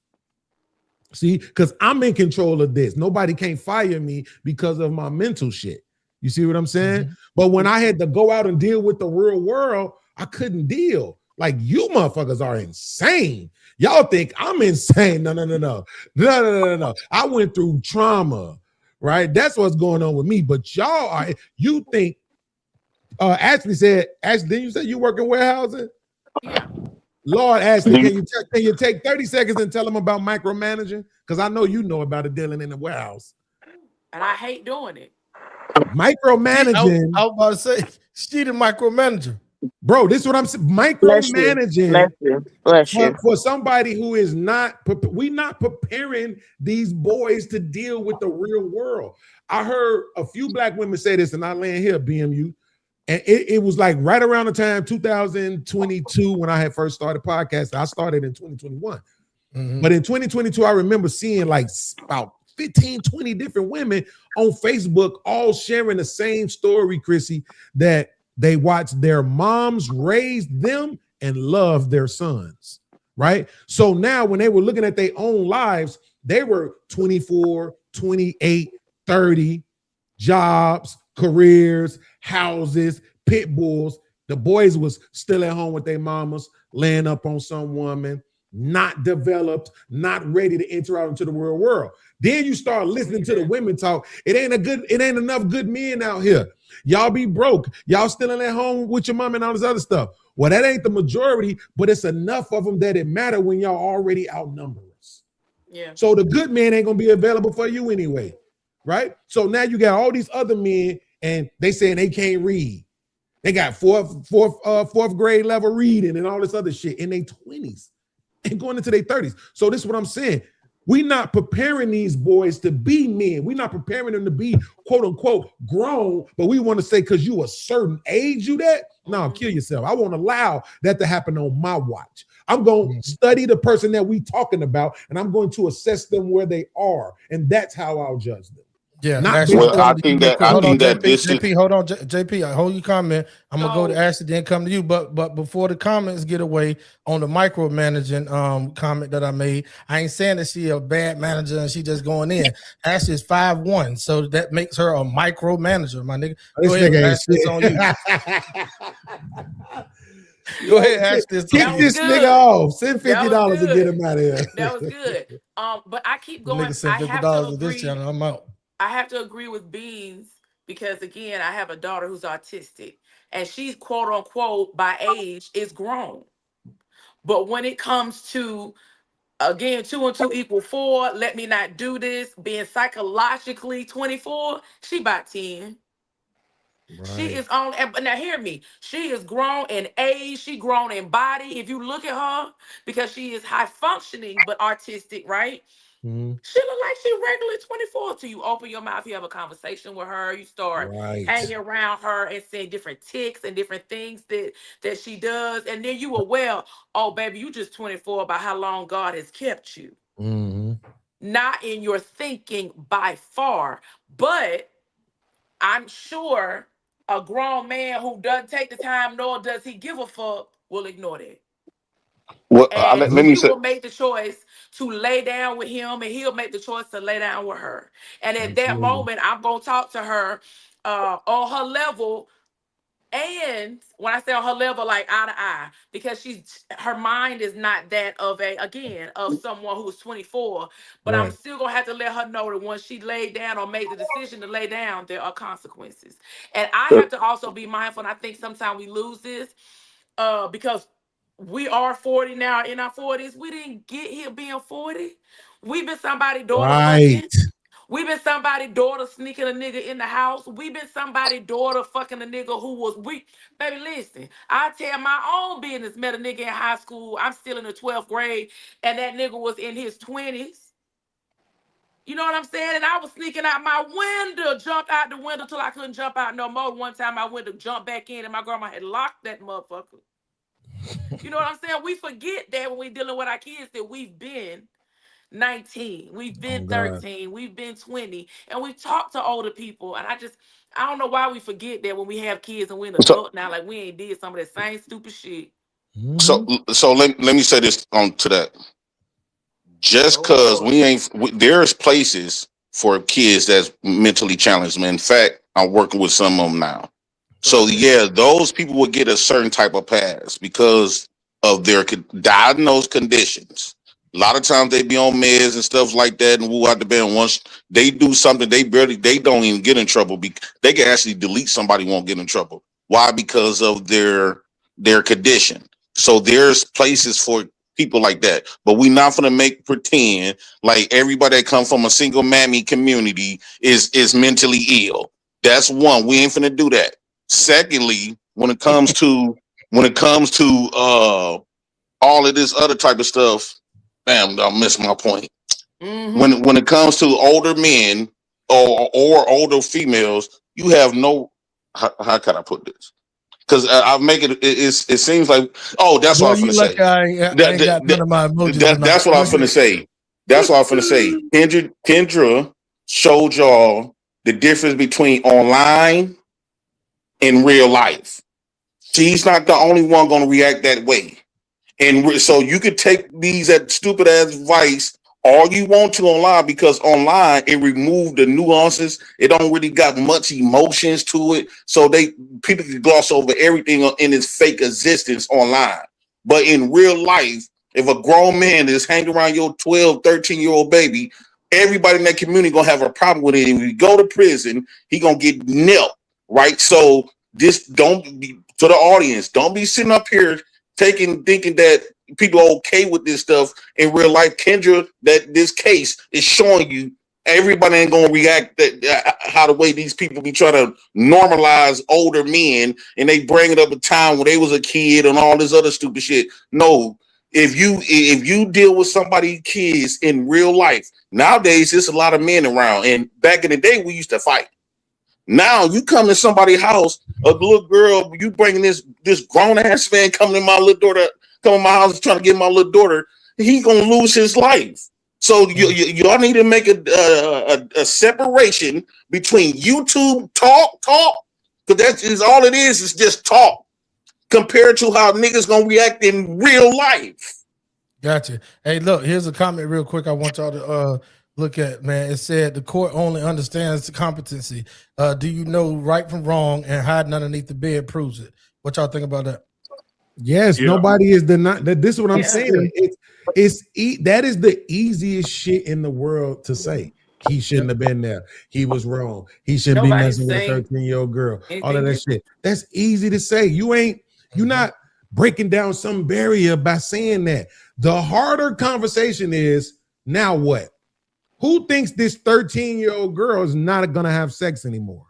See, because I'm in control of this. Nobody can't fire me because of my mental shit. You see what I'm saying? Mm-hmm. But when I had to go out and deal with the real world, I couldn't deal. Like, you motherfuckers are insane. Y'all think I'm insane. No. I went through trauma, right? That's what's going on with me. But y'all are, you think, Ashley, didn't you say you work in warehousing? Yeah. Lord, Ashley, can you take 30 seconds and tell them about micromanaging? Because I know you know about it dealing in the warehouse. And I hate doing it. Micromanaging. I was about to say, she the micromanager. Bro, this is what I'm saying. Micromanaging Bless you. For somebody who is not, we're not preparing these boys to deal with the real world. I heard a few black women say this, and I land here, BMU, and it was like right around the time 2022 when I had first started podcasting. I started in 2021. Mm-hmm. But in 2022, I remember seeing like about 15, 20 different women on Facebook all sharing the same story, Chrissy, that they watched their moms raise them and love their sons, right? So now when they were looking at their own lives, they were 24, 28, 30, jobs, careers, houses, pit bulls. The boys was still at home with their mamas, laying up on some woman, not developed, not ready to enter out into the real world. Then you start listening to the women talk. It ain't enough good men out here. Y'all be broke. Y'all still in at home with your mom and all this other stuff. Well, that ain't the majority, but it's enough of them that it matter when y'all already outnumber us. Yeah. So the good man ain't gonna be available for you anyway, right? So now you got all these other men, and they saying they can't read. They got fourth grade level reading and all this other shit in their 20s and going into their 30s. So this is what I'm saying. We're not preparing these boys to be men. We're not preparing them to be quote unquote grown, but we want to say because you a certain age, you that? No, kill yourself. I won't allow that to happen on my watch. I'm going to study the person that we talking about, and I'm going to assess them where they are. And that's how I'll judge them. Yeah, not well, I think that JP, hold on, JP. I hold your comment. I'm gonna go to Ashley, then come to you. But before the comments get away on the micromanaging comment that I made, I ain't saying that she a bad manager and she just going in. Ashley is 5'1", so that makes her a micromanager, my nigga. Go ahead, Ashley, it's on you. Go ahead, Ashley. Kick this nigga off. Send $50 to get him out of here. That was good. But I keep going. Nigga sent $50 to this channel. I'm out. I have to agree with Beans because again, I have a daughter who's autistic and she's quote unquote by age is grown. But when it comes to again, 2 and 2 equal 4, let me not do this, being psychologically 24, she about 10. Right. She is on, now hear me, she is grown in age, she grown in body. If you look at her, because she is high functioning but artistic, right? Mm-hmm. She look like she regular 24 till you open your mouth, you have a conversation with her, you start hanging around her and seeing different tics and different things that she does, and then you aware, oh baby, you just 24 by how long God has kept you. Mm-hmm. Not in your thinking by far, but I'm sure a grown man who doesn't take the time nor does he give a fuck will ignore that. Well, let me say, will make the choice to lay down with him, and he'll make the choice to lay down with her. And at that moment, I'm gonna talk to her on her level. And when I say on her level, like eye to eye, because her mind is not that of someone who's 24. But I'm still gonna have to let her know that once she laid down or made the decision to lay down, there are consequences. And I have to also be mindful. And I think sometimes we lose this because we are 40 now, in our 40s. We didn't get here being 40. We've been somebody's daughter. Fucking. We've been somebody's daughter sneaking a nigga in the house. We've been somebody's daughter fucking a nigga who was weak. Baby, listen, I tell my own business. Met a nigga in high school. I'm still in the 12th grade, and that nigga was in his 20s. You know what I'm saying? And I was sneaking out my window, jumped out the window till I couldn't jump out no more. One time I went to jump back in, and my grandma had locked that motherfucker. You know what I'm saying? We forget that when we're dealing with our kids that we've been 19, we've been 13, we've been 20, and we talk to older people. And I don't know why we forget that when we have kids and we're an adult now, like we ain't did some of that same stupid shit. So let me say this on to that. Just because there's places for kids that's mentally challenged. In fact, I'm working with some of them now. So yeah, those people would get a certain type of pass because of their diagnosed conditions. A lot of times they be on meds and stuff like that, and woo out the bed. Once they do something, they don't even get in trouble. They can actually delete somebody, won't get in trouble. Why? Because of their condition. So there's places for people like that, but we're not gonna pretend like everybody that comes from a single mammy community is mentally ill. That's one. We ain't finna do that. Secondly, when it comes to all of this other type of stuff, bam, I'll miss my point. Mm-hmm. When it comes to older men or older females, you have no how can I put this? Because I'll make it. It seems like that's what I'm finna say. That's what I'm finna say. That's what I'm finna say. Kendra showed y'all the difference between online in real life. She's not the only one going to react that way. And so you could take these stupid ass advice all you want to online, because online it removed the nuances. It don't really got much emotions to it. So people can gloss over everything in its fake existence online. But in real life, If a grown man is hanging around your 12, 13-year-old baby, everybody in that community gonna have a problem with it. If you go to prison, he gonna get nailed, right? So this don't be to the audience. Don't be sitting up here thinking that people are okay with this stuff in real life. Kendra, that this case is showing you everybody ain't gonna react how the way these people be trying to normalize older men, and they bring it up a time when they was a kid and all this other stupid shit. No, if you deal with somebody's kids in real life nowadays, there's a lot of men around, and back in the day we used to fight. Now you come to somebody's house, a little girl, you bringing this grown ass man coming to my little daughter, coming to my house trying to get my little daughter, he gonna lose his life. So y'all need to make a separation between YouTube talk, because that is all it is just talk, compared to how niggas gonna react in real life. Gotcha. Hey, look, here's a comment real quick I want y'all to look at, man. It said the court only understands the competency. Do you know right from wrong, and hiding underneath the bed proves it? What y'all think about that? Yes, nobody is denying that. This is what I'm saying. That is the easiest shit in the world to say. He shouldn't have been there. He was wrong. He shouldn't be messing with a 13-year-old girl. All of that shit. That's easy to say. You're not breaking down some barrier by saying that. The harder conversation is, now what? Who thinks this 13-year-old girl is not gonna have sex anymore?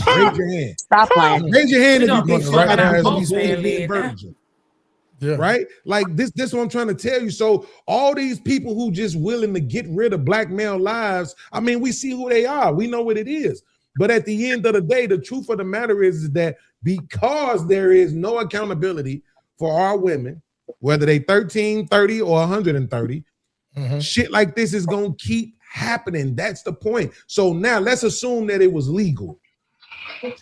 Raise your hand. Stop playing. Raise your hand if you think right somebody now is going to be a virgin. Yeah. Right? Like this is what I'm trying to tell you. So all these people who just willing to get rid of black male lives, I mean, we see who they are. We know what it is. But at the end of the day, the truth of the matter is that because there is no accountability for our women, whether they 13, 30, or 130, shit like this is going to keep happening. That's the point. So now let's assume that it was legal.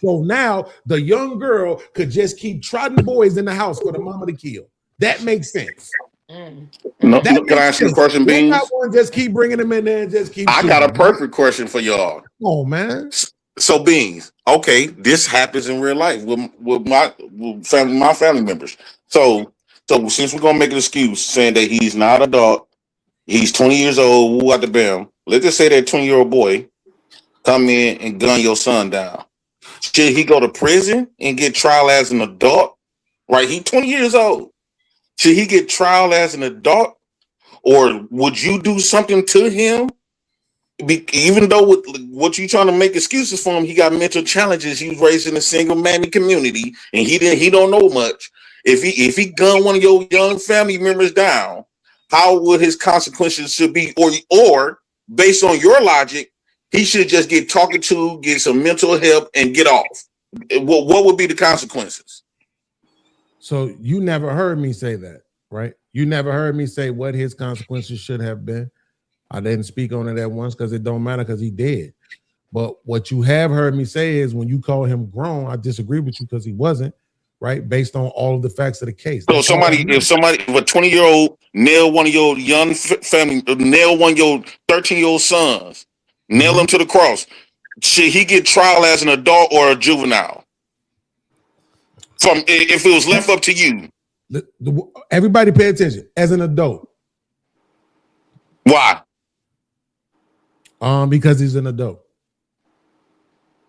So now the young girl could just keep trotting boys in the house for the mama to kill. That makes sense. No, can I ask you a question, Beans? Not one just keep bringing them in there and just keep. I got a perfect question for y'all. Oh man. So Beans, okay, this happens in real life with my family members. So since we're gonna make an excuse saying that he's not an adult, he's 20 years old, woo out the bam. Let's just say that 20-year-old boy come in and gun your son down. Should he go to prison and get trial as an adult? Right, he 20 years old. Should he get trial as an adult, or would you do something to him? Even though with what you trying to make excuses for him, he got mental challenges. He was raised in a single mammy community, and he don't know much. If he gunned one of your young family members down, how would his consequences should be? Or based on your logic, he should just get talking to, get some mental help, and get off. What would be the consequences? So you never heard me say that, right? You never heard me say what his consequences should have been. I didn't speak on it at once because it don't matter because he dead. But what you have heard me say is when you call him grown, I disagree with you because he wasn't, right? Based on all of the facts of the case. So if a 20-year-old nail one of your young family, nail one of your 13-year-old sons, nail him to the cross, should he get trial as an adult or a juvenile? If it was left up to you. Everybody pay attention. As an adult. Why? Because he's an adult.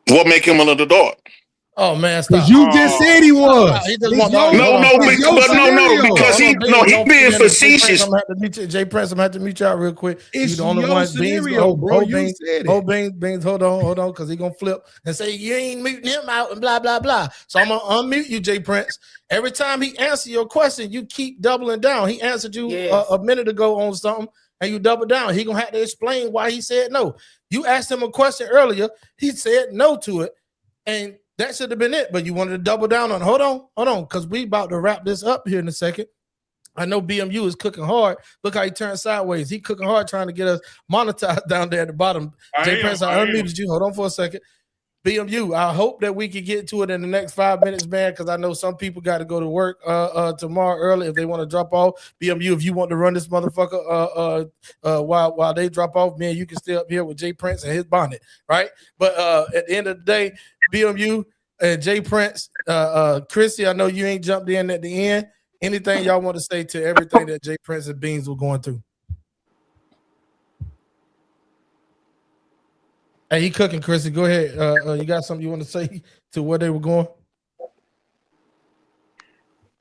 What make him an adult? Oh man, because you just said he was. Because he's being facetious. Jay Prince, I'm gonna have to meet y'all real quick. It's the only one. Scenario, bro. You said it. Beans, hold on, because he gonna flip and say you ain't muting him out and blah blah blah. So I'm gonna unmute you, Jay Prince. Every time he answers your question, you keep doubling down. He answered you a minute ago on something, and you double down. He gonna have to explain why he said no. You asked him a question earlier. He said no to it, and that should have been it, but you wanted to double down on. Hold on, because we about to wrap this up here in a second. I know BMU is cooking hard. Look how he turned sideways. He cooking hard trying to get us monetized down there at the bottom. Jay Prince, I unmuted you. Hold on for a second. BMU, I hope that we can get to it in the next 5 minutes, man, because I know some people got to go to work tomorrow early if they want to drop off. BMU, if you want to run this motherfucker while they drop off, man, you can stay up here with Jay Prince and his bonnet, right? But at the end of the day, BMU and Jay Prince, Chrissy, I know you ain't jumped in at the end, Anything y'all want to say to everything that Jay Prince and Beans were going through? Hey, he cooking, Chrissy. Go ahead. You got something you want to say to where they were going?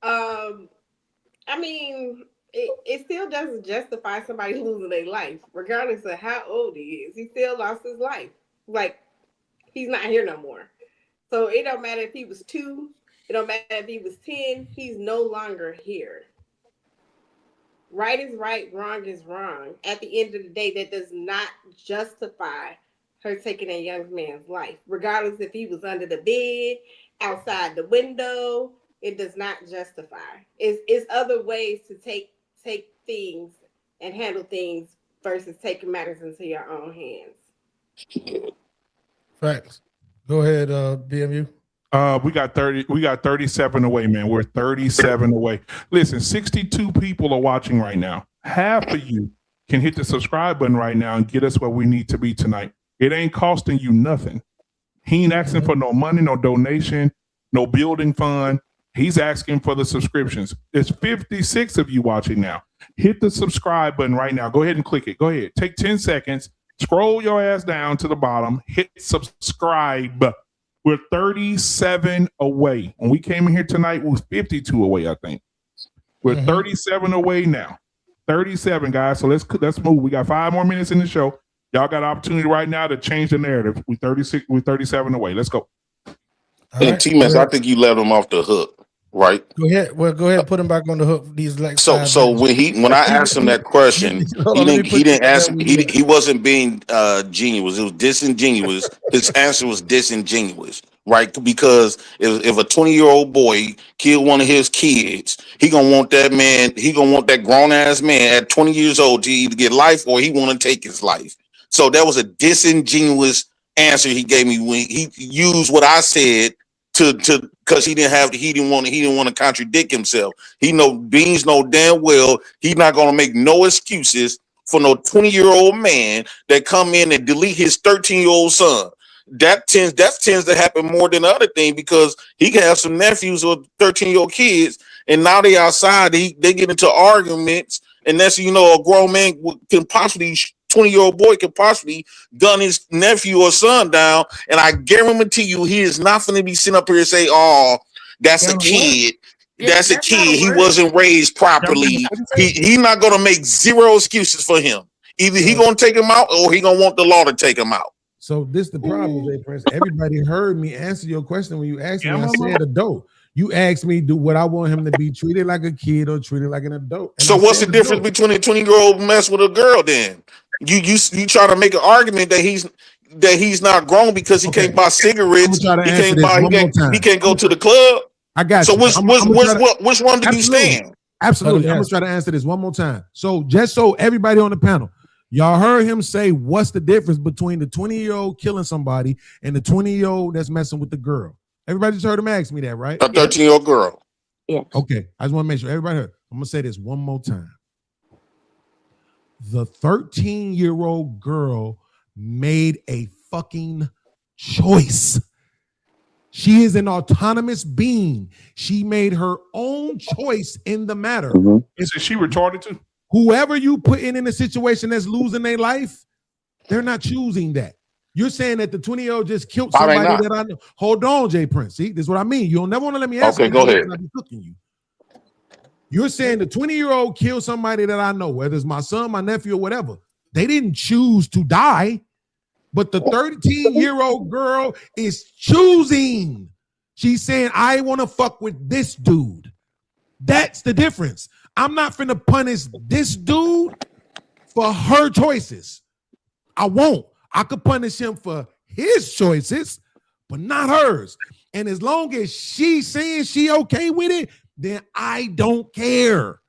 I mean, it still doesn't justify somebody losing their life, regardless of how old he is. He still lost his life. Like, he's not here no more. So it don't matter if he was 2. It don't matter if he was 10. He's no longer here. Right is right, wrong is wrong. At the end of the day, that does not justify her taking a young man's life. Regardless if he was under the bed, outside the window, it does not justify. It's other ways to take things and handle things versus taking matters into your own hands. Facts. Go ahead, BMU. We got 37 away, man. We're 37 away. Listen, 62 people are watching right now. Half of you can hit the subscribe button right now and get us where we need to be tonight. It ain't costing you nothing. He ain't asking for no money, no donation, no building fund. He's asking for the subscriptions. There's 56 of you watching now. Hit the subscribe button right now. Go ahead and click it. Go ahead. Take 10 seconds. Scroll your ass down to the bottom. Hit subscribe. We're 37 away. When we came in here tonight, we was 52 away, I think. We're 37 away now. 37, guys. So let's move. We got 5 more minutes in the show. Y'all got an opportunity right now to change the narrative. We're 37 away. Let's go. And T-Mess, I think you let him off the hook, right? Go ahead. Well, go ahead and put him back on the hook. These like So when I asked him that question, he wasn't being genuine. It was disingenuous. His answer was disingenuous, right? Because if a 20-year-old boy killed one of his kids, he gonna want that man. He gonna want that grown ass man at 20 years old to either get life or he want to take his life. So that was a disingenuous answer he gave me when he used what I said to because he didn't want to contradict himself. Beans know damn well he's not gonna make no excuses for no 20-year-old man that come in and delete his 13-year-old son. That tends to happen more than the other thing because he can have some nephews or 13-year-old kids, and now they outside, they get into arguments, and that's a grown man can possibly 20-year-old boy could possibly gun his nephew or son down, and I guarantee you he is not going to be sitting up here and say, "Oh, that's a kid. That's a kid. He wasn't raised properly." He's not going to make zero excuses for him. Either he going to take him out or he going to want the law to take him out. So this the problem, Jay Prince. Everybody heard me answer your question when you asked me. I said adult. You asked me, do what I want him to be treated like a kid or treated like an adult. And so what's the difference between a 20-year-old mess with a girl then? You try to make an argument that he's not grown because he can't buy cigarettes. He can't go to the club. I got you. So which one do you stand? Absolutely. I'm gonna try to answer this one more time. So just so everybody on the panel, y'all heard him say, what's the difference between the 20-year-old killing somebody and the 20-year-old that's messing with the girl? Everybody just heard him ask me that, right? A 13-year-old girl. Yeah. Okay. I just want to make sure everybody heard. I'm gonna say this one more time. The 13-year-old girl made a fucking choice. She is an autonomous being. She made her own choice in the matter. Is she retarded too? Whoever you put in a situation that's losing their life, they're not choosing that. You're saying that the 20-year-old just killed somebody that I know. Hold on, Jay Prince. See, this is what I mean. You don't never want to let me answer. Okay, go ahead. I'll be cooking you. You're saying the 20-year-old killed somebody that I know, whether it's my son, my nephew, or whatever. They didn't choose to die, but the 13-year-old girl is choosing. She's saying, I want to fuck with this dude. That's the difference. I'm not finna punish this dude for her choices. I won't. I could punish him for his choices, but not hers. And as long as she's saying she okay with it, then I don't care.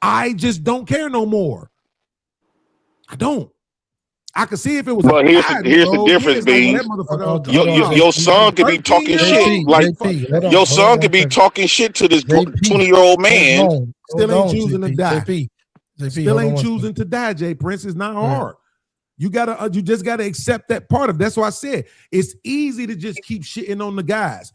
I just don't care no more. I don't. I could see if it was. Well, here's the difference, B. Your son could be talking shit. Your son could be talking shit to this 20-year-old man. Still ain't choosing to die. Still ain't choosing to die, Jay Prince. It's not hard. You just gotta accept that part of. That's why I said it's easy to just keep shitting on the guys.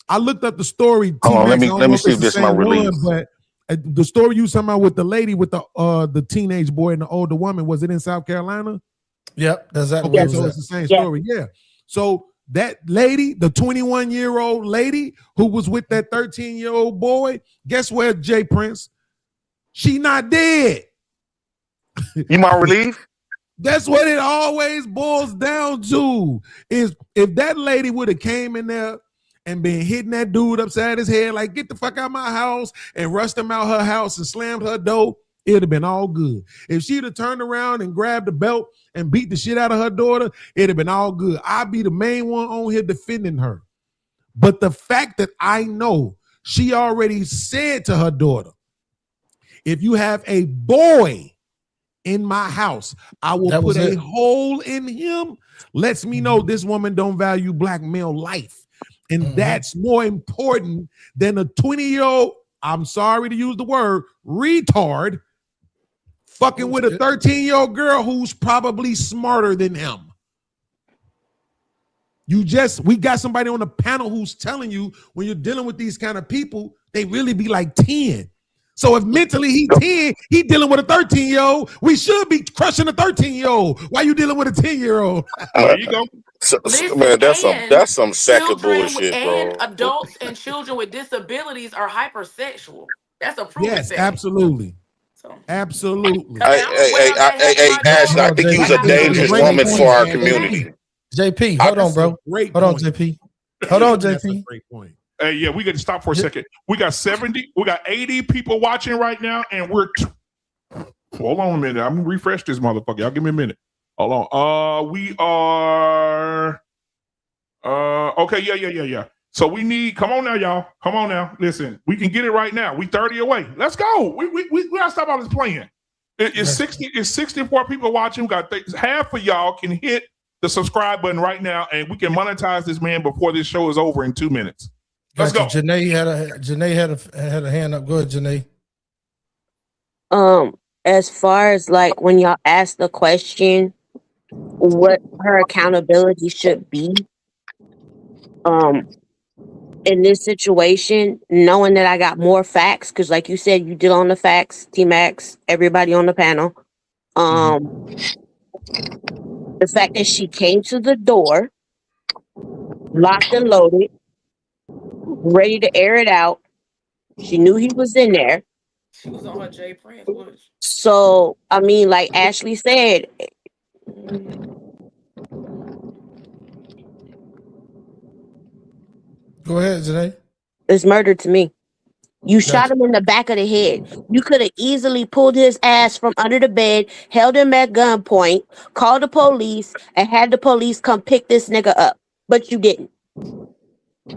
I looked up the story. Let me see if this is my release. But The story you talking about with the lady with the teenage boy and the older woman, was it in South Carolina? Yep, that's exactly okay. what it So was it's the same story. Yeah. So that lady, the 21-year-old lady who was with that 13-year-old boy, guess where, Jay Prince? She not dead. You might relieve? That's what it always boils down to. Is if that lady would have came in there and been hitting that dude upside his head, like, get the fuck out of my house, and rushed him out her house and slammed her door, it'd have been all good. If she'd have turned around and grabbed the belt and beat the shit out of her daughter, it'd have been all good. I'd be the main one on here defending her. But the fact that I know she already said to her daughter, if you have a boy in my house, I will put a hole in him, lets me know this woman don't value black male life. And that's more important than a 20-year-old, I'm sorry to use the word, retard, fucking with a 13-year-old girl who's probably smarter than him. We got somebody on the panel who's telling you when you're dealing with these kind of people, they really be like 10. So if mentally he 10, he dealing with a 13-year-old, we should be crushing a 13-year-old. Why you dealing with a 10-year-old? There you go. Listen, Man, that's some second children bullshit, and bro. adults and children with disabilities are hypersexual. That's a proven Yes, thing. absolutely. So, Hey, Ashley, I think you's a dangerous woman for our community. JP, hold on, bro. Hold on, JP. Hold on, JP. Great point. Hey, yeah, we got to stop for a second. We got 80 people watching right now, and we're. Hold on a minute. I'm gonna refresh this motherfucker. Y'all give me a minute. Hold on. We are. Okay. Yeah. So we need. Come on now, y'all. Come on now. Listen, we can get it right now. We 30 away. Let's go. We gotta stop all this playing. It's 60. It's 64 people watching. We got half of y'all can hit the subscribe button right now, and we can monetize this man before this show is over in 2 minutes. Let's go. Janae had a hand up. Go ahead, Janae. As far as like when y'all ask the question, what her accountability should be, in this situation, knowing that I got more facts, because like you said, you did on the facts, T-Max, everybody on the panel. The fact that she came to the door, locked and loaded, ready to air it out. She knew he was in there. She was on her Jay Prince. So, I mean, like Ashley said, go ahead, Janae. It's murder to me. You shot him in the back of the head. You could have easily pulled his ass from under the bed, held him at gunpoint, called the police, and had the police come pick this nigga up. But you didn't.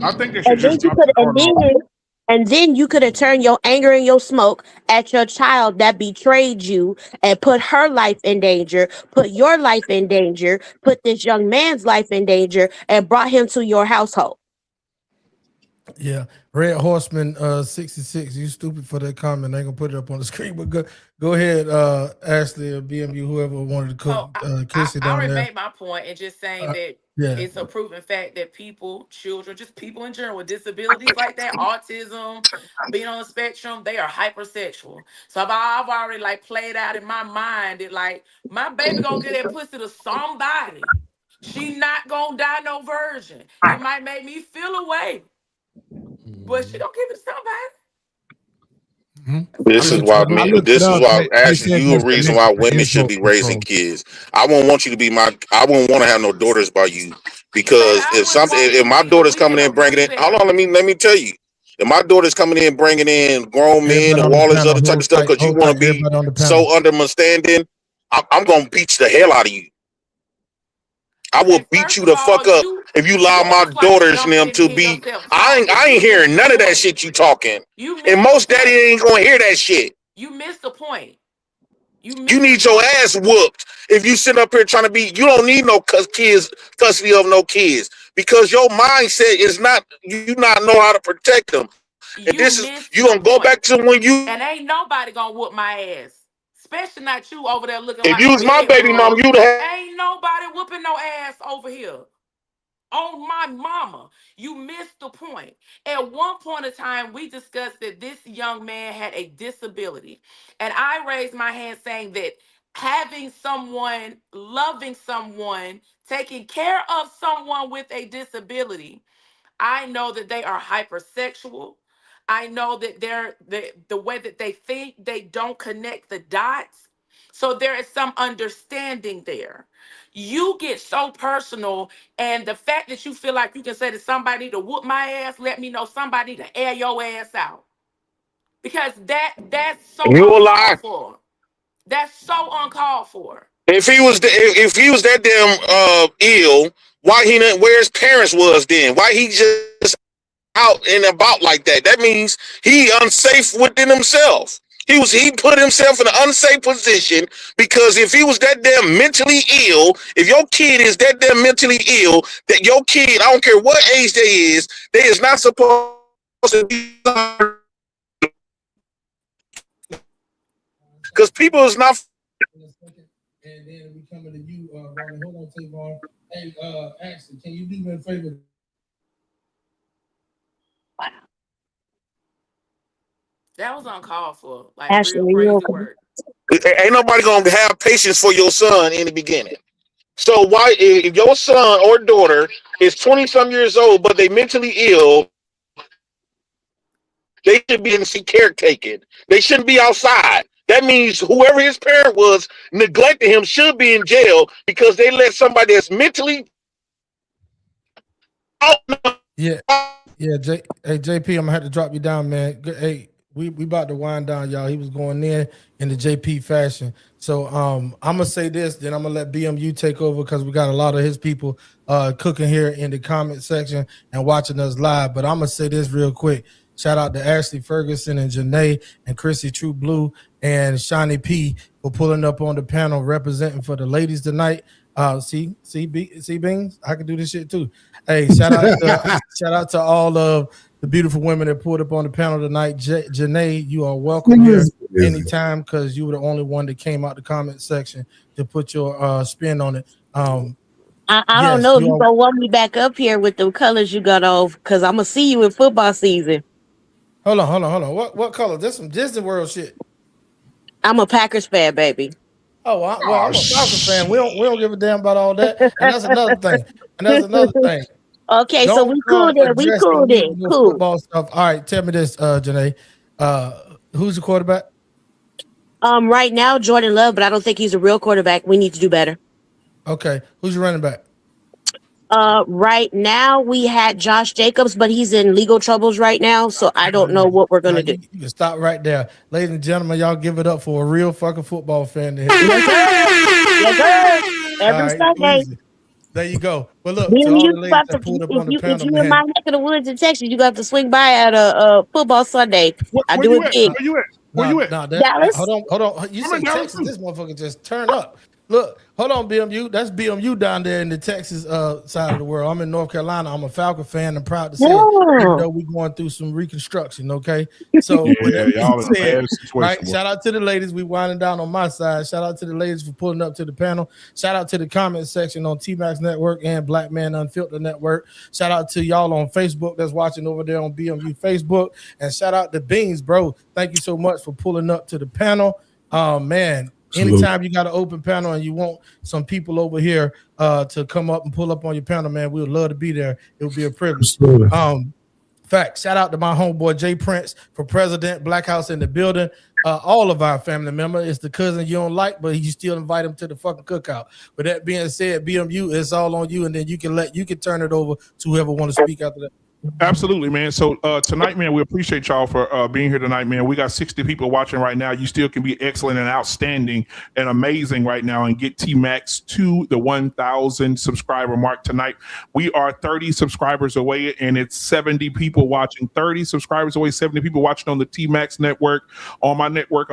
I think they should just drop the and then you could have turned your anger and your smoke at your child that betrayed you and put her life in danger, put your life in danger, put this young man's life in danger, and brought him to your household. Yeah, Red Horseman 66. You stupid for that comment. I ain't gonna put it up on the screen, but go ahead, Ashley or BMU, whoever wanted to cook kiss it I down already there. made my point and just saying that it's a proven fact that people, children, just people in general with disabilities like that, autism, being on the spectrum, they are hypersexual. So I've already like played out in my mind that like my baby gonna get that pussy to somebody. She not gonna die no virgin. It might make me feel away, but she gonna give it to somebody. This is why Ashley, you a reason why women should be raising kids. I won't want you to be I won't want to have no daughters by you, because if my daughter's coming in bringing in, hold on, let me tell you, if my daughter's coming in bringing in grown men and all this other type of stuff because you want to be so understanding, I'm gonna beat the hell out of you. I will beat you the fuck up if you allow my daughters and them to be. I ain't hearing none of that shit you talking. And most daddy ain't gonna hear that shit. You missed the point. You need your ass whooped if you sit up here trying to be. You don't need no custody of no kids, because your mindset is not. You not know how to protect them. And this is you gonna go back to when you. And ain't nobody gonna whoop my ass. Especially not you over there looking if like you was my baby mom, you'd have. Ain't nobody whooping no ass over here. On my mama, you missed the point. At one point in time, we discussed that this young man had a disability. And I raised my hand saying that having someone, loving someone, taking care of someone with a disability, I know that they are hypersexual. I know that the way that they think, they don't connect the dots. So there is some understanding there. You get so personal, and the fact that you feel like you can say to somebody to whoop my ass, let me know somebody to air your ass out. Because that's so You a lie. uncalled for. That's so uncalled for. If he was if he was that damn ill, why he didn't where his parents was then? Why he just out and about like that? That means he unsafe within himself. He put himself in an unsafe position because if he was that damn mentally ill, if your kid is that damn mentally ill, that your kid, I don't care what age they is not supposed to be, because people is not. And then we coming to you, Ronnie. Hold on, Tavon. Hey, Ashley, can you do me a favor? That was uncalled for. Like Ashley, real you crazy okay? work. Ain't nobody gonna have patience for your son in the beginning. So why, if your son or daughter is 20-some years old, but they mentally ill, they should be in caretaking. They shouldn't be outside. That means whoever his parent was neglecting him should be in jail because they let somebody that's mentally out. Yeah, yeah. Hey, JP, I'm gonna have to drop you down, man. Hey, we about to wind down, y'all. He was going in the JP fashion. So I'm gonna say this, then I'm gonna let BMU take over because we got a lot of his people cooking here in the comment section and watching us live. But I'm gonna say this real quick. Shout out to Ashley Ferguson and Janae and Chrissy True Blue and Shani P for pulling up on the panel representing for the ladies tonight. See Beans, I can do this shit too. Hey, shout out to all of the beautiful women that pulled up on the panel tonight. Janae, you are welcome here anytime because you were the only one that came out the comment section to put your spin on it. I don't know if you gonna want me back up here with the colors you got off because I'm gonna see you in football season. Hold on. What color? This some Disney World shit. I'm a Packers fan, baby. Oh, well, I'm a Falcons fan. We don't give a damn about all that. And that's another thing. Okay, so we cool then. We cool then. Cool. Football stuff. All right, tell me this, Janae. Who's the quarterback? Right now, Jordan Love, but I don't think he's a real quarterback. We need to do better. Okay, who's your running back? Right now we had Josh Jacobs, but he's in legal troubles right now, so I don't know what we're gonna do. You can stop right there, ladies and gentlemen. Y'all give it up for a real fucking football fan. Yes, sir. Every Sunday. Easy. There you go. Well, look, If to all the ladies that pulled up on the panel, if you in my neck of the woods in Texas, you got to swing by at a football Sunday. I do it big. Where you at? Dallas. Hold on. You say Texas? This motherfucker just turn up. Look, hold on, BMU. That's BMU down there in the Texas side of the world. I'm in North Carolina. I'm a Falcon fan and proud to say it, even though we're going through some reconstruction, okay? So, y'all in a bad situation. Right? Shout out to the ladies. We winding down on my side. Shout out to the ladies for pulling up to the panel. Shout out to the comment section on T-Max Network and Black Man Unfiltered Network. Shout out to y'all on Facebook that's watching over there on BMU Facebook. And shout out to Beans, bro. Thank you so much for pulling up to the panel. Man. Anytime you got an open panel and you want some people over here to come up and pull up on your panel, man, we would love to be there. It would be a privilege. Fact, shout out to my homeboy Jay Prince for president, Black House in the building. All of our family members. It's the cousin you don't like, but you still invite him to the fucking cookout. With that being said, BMU, it's all on you, and then you can turn it over to whoever want to speak after that. Absolutely, man. So tonight, man, we appreciate y'all for being here tonight, man. We got 60 people watching right now. You still can be excellent and outstanding and amazing right now and get T-Max to the 1,000 subscriber mark tonight. We are 30 subscribers away, and it's 70 people watching. 30 subscribers away, 70 people watching on the T-Max network. On my network,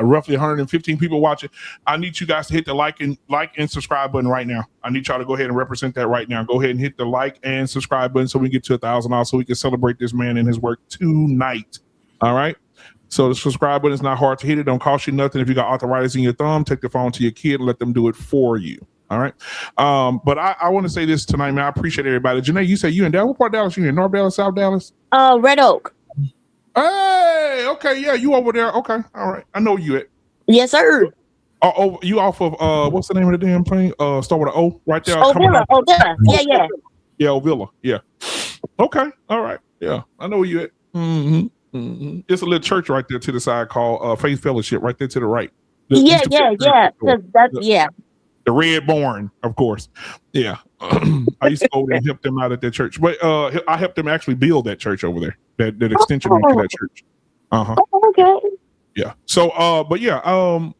roughly 115 people watching. I need you guys to hit the like and subscribe button right now. I need y'all to go ahead and represent that right now. Go ahead and hit the like and subscribe button so we get to 1,000 also we can celebrate this man and his work tonight. All right. So the subscribe button is not hard to hit. It don't cost you nothing. If you got arthritis in your thumb, take the phone to your kid and let them do it for you. All right. But I want to say this tonight, man. I appreciate everybody. Janae, you say you in Dallas. What part of Dallas you in? North Dallas, South Dallas? Red Oak. Hey, okay, yeah, you over there. Okay, all right. I know you at. Yes, sir. Oh, you off of what's the name of the damn thing? Start with an O right there. Ovilla. Yeah. Yeah, Ovilla. Yeah. Okay. All right. Yeah. I know where you at. It's a little church right there to the side called Faith Fellowship right there to the right. Yeah. The Red Barn, of course. Yeah. I used to go there and help them out at that church. But I helped them actually build that church over there. That extension to that church. Okay. Yeah. So but yeah,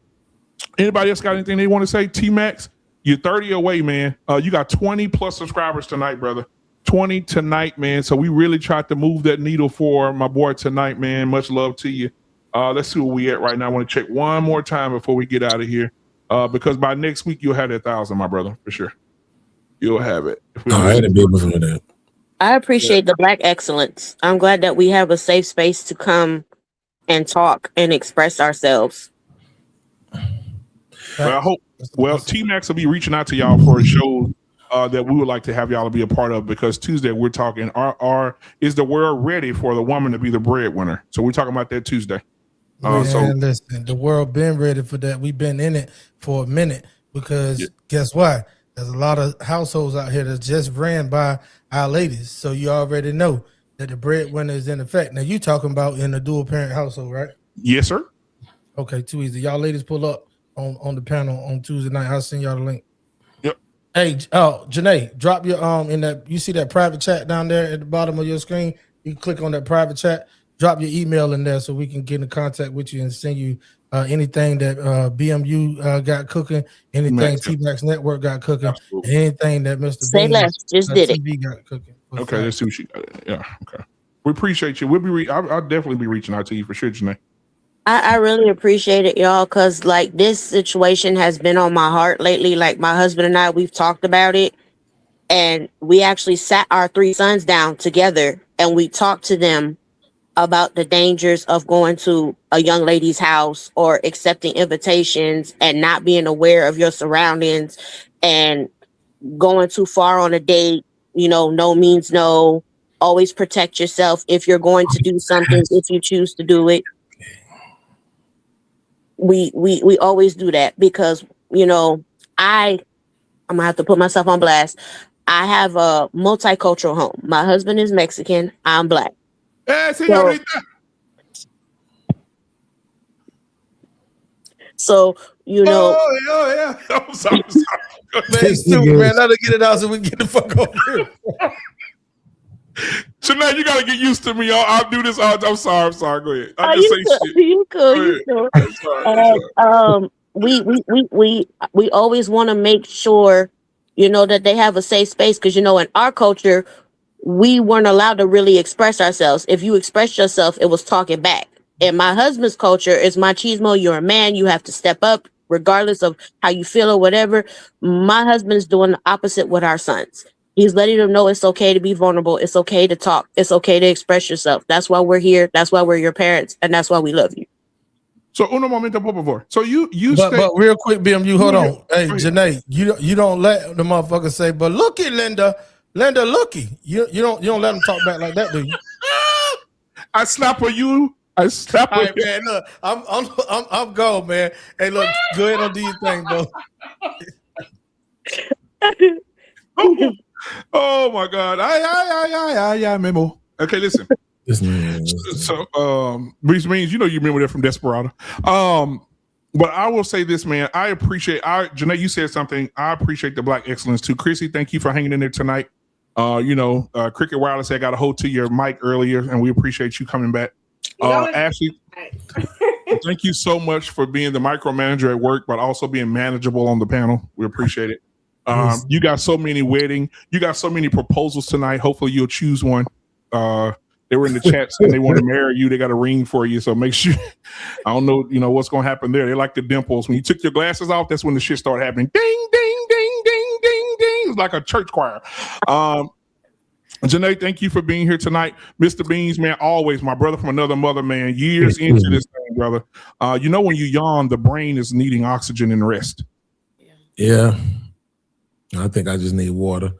anybody else got anything they want to say? T-Max, you're 30 away, man. You got 20 plus subscribers tonight, brother. 20 tonight, man. So we really tried to move that needle for my boy tonight, man. Much love to you. Let's see where we at right now. I want to check one more time before we get out of here. Because by next week you'll have that 1,000, my brother, for sure. You'll have it. I had to be able to do that. I appreciate the Black excellence. I'm glad that we have a safe space to come and talk and express ourselves. Well, I hope. Well, T-Max will be reaching out to y'all for a show that we would like to have y'all to be a part of, because Tuesday we're talking. Is the world ready for the woman to be the breadwinner? So we're talking about that Tuesday. Listen, the world been ready for that. We've been in it for a minute because guess what? There's a lot of households out here that just ran by our ladies. So you already know that the breadwinner is in effect. Now you talking about in a dual parent household, right? Yes, sir. Okay, too easy. Y'all ladies pull up on the panel on Tuesday night. I'll send y'all the link. Yep. Hey, Janae, drop your in that. You see that private chat down there at the bottom of your screen? You can click on that private chat. Drop your email in there so we can get in contact with you and send you anything that BMU got cooking, anything T-Max Network got cooking, and anything that Mr. Say Bean less, just did TV it. got cooking. Okay, let's see what she got. Yeah, okay. We appreciate you. We'll be. I'll definitely be reaching out to you for sure, Janae. I really appreciate it, y'all, because like this situation has been on my heart lately. Like my husband and I, we've talked about it, and we actually sat our 3 sons down together and we talked to them about the dangers of going to a young lady's house or accepting invitations and not being aware of your surroundings and going too far on a date. You know, no means no. Always protect yourself if you're going to do something, if you choose to do it. We always do that because, you know, I'm gonna have to put myself on blast. I have a multicultural home. My husband is Mexican. I'm Black. So you know. Oh yeah. I'm sorry. Man, stupid, man. Let her get it out so we can get the fuck over here. Tonight you gotta get used to me. I'll do this. I'm sorry. Go ahead. I just say shit. You cool. We always want to make sure, you know, that they have a safe space, because you know, in our culture, we weren't allowed to really express ourselves. If you expressed yourself, it was talking back. In my husband's culture, it's machismo. You're a man. You have to step up regardless of how you feel or whatever. My husband's doing the opposite with our sons. He's letting them know it's okay to be vulnerable. It's okay to talk. It's okay to express yourself. That's why we're here. That's why we're your parents. And that's why we love you. So uno momento, por favor. So you but real quick, BMU, hold on. Hey, Janae, you don't let the motherfucker say, but looky, Linda, looky. You don't let them talk back like that, do you? I slap on you. I slap on you. Man, look, I'm gone, man. Hey, look, go ahead and do your thing, bro. Oh my God! I memo. Okay, listen. So, which means you remember that from Desperado. But I will say this, man. I appreciate. Janae, you said something. I appreciate the Black excellence too. Chrissy, thank you for hanging in there tonight. Cricket Wireless had got a hold to your mic earlier, and we appreciate you coming back. Ashley, thank you so much for being the micromanager at work, but also being manageable on the panel. We appreciate it. You got so many you got so many proposals tonight. Hopefully you'll choose one. They were in the chat saying they want to marry you. They got a ring for you. So make sure, I don't know, what's going to happen there. They like the dimples. When you took your glasses off, that's when the shit started happening. Ding, ding, ding, ding, ding, ding. It's like a church choir. Janae, thank you for being here tonight. Mr. Beans, man, always my brother from another mother, man, years into this thing, brother. When you yawn, the brain is needing oxygen and rest. Yeah. I think I just need water.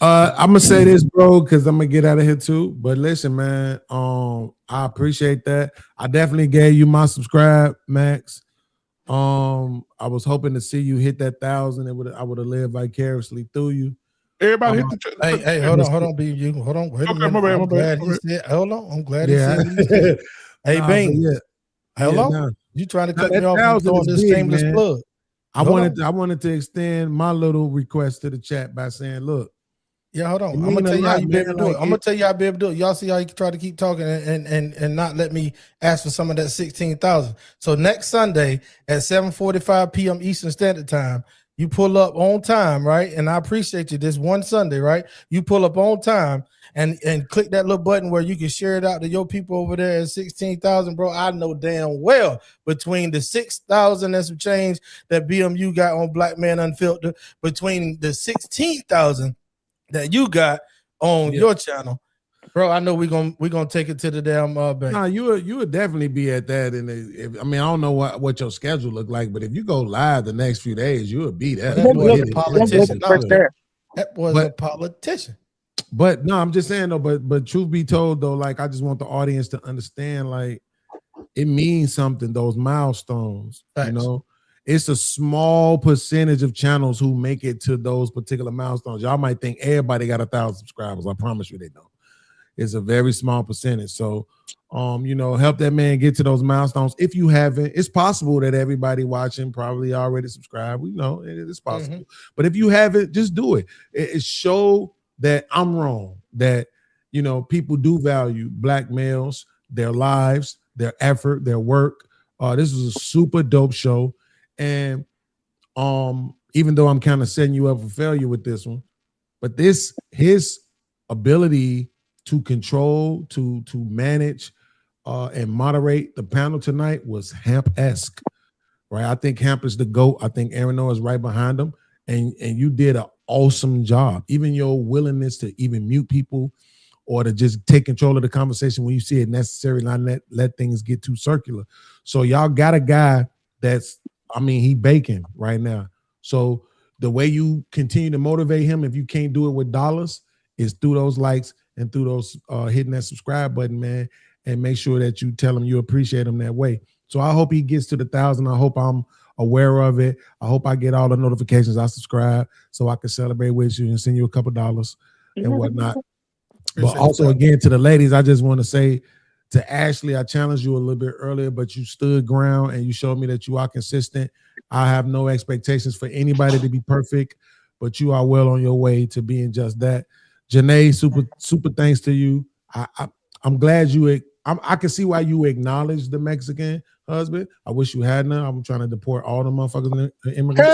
I'm gonna say this, bro, because I'm gonna get out of here too. But listen, man, I appreciate that. I definitely gave you my subscribe, Max. I was hoping to see you hit that 1,000. I would have lived vicariously through you. Everybody hit the Hey, hold on, BU. Hold on, wait a minute. my bad, I'm my glad bad. he said. Hold on, I'm glad Yeah. he said what he said. Hey, Nah, Bing. but Hello? nah. You trying to Nah, cut me that off from 1,000 throwing is this big, shameless man. plug? I wanted to extend my little request to the chat by saying, look. Yeah, hold on. I'm gonna tell you how you be able to do it. I'm gonna tell you how I be able to do it. Y'all see how you can try to keep talking and not let me ask for some of that 16,000. So next Sunday at 7:45 p.m. Eastern Standard Time, you pull up on time, right? And I appreciate you. This one Sunday, right? You pull up on time and click that little button where you can share it out to your people over there at 16,000, bro. I know damn well between the 6,000 and some change that BMU got on Black Man Unfiltered, between the 16,000 that you got on your channel, bro. I know we're gonna take it to the damn bank. Nah, you would definitely be at that. I mean, I don't know what your schedule look like, but if you go live the next few days, you would be there. That boy's a politician. That boy's a politician. But no, I'm just saying though. But truth be told though, like I just want the audience to understand, like it means something. Those milestones, you know. It's a small percentage of channels who make it to those particular milestones. Y'all might think everybody got 1,000 subscribers. I promise you they don't. It's a very small percentage. So, you know, help that man get to those milestones. If you haven't, it's possible that everybody watching probably already subscribed. We know it is possible. But if you haven't, just do it. It show that I'm wrong, that, you know, people do value Black males, their lives, their effort, their work. This was a super dope show. And even though I'm kind of setting you up for failure with this one, but his ability to control, to manage, and moderate the panel tonight was Hamp-esque, right? I think Hamp is the GOAT. I think Aaron Noah is right behind him, and you did an awesome job. Even your willingness to even mute people or to just take control of the conversation when you see it necessary, not let things get too circular. So y'all got a guy that's, I mean, he baking right now. So the way you continue to motivate him, if you can't do it with dollars, is through those likes and through those hitting that subscribe button, man, and make sure that you tell him you appreciate him that way. So I hope he gets to the 1,000. I hope I'm aware of it. I hope I get all the notifications. I subscribe so I can celebrate with you and send you a couple dollars and whatnot. But also, again, to the ladies, I just want to say to Ashley, I challenged you a little bit earlier, but you stood ground and you showed me that you are consistent. I have no expectations for anybody to be perfect, but you are well on your way to being just that. Janae, super thanks to you. I'm glad I can see why you acknowledge the Mexican husband. I wish you hadn't. I'm trying to deport all the motherfuckers and immigrants.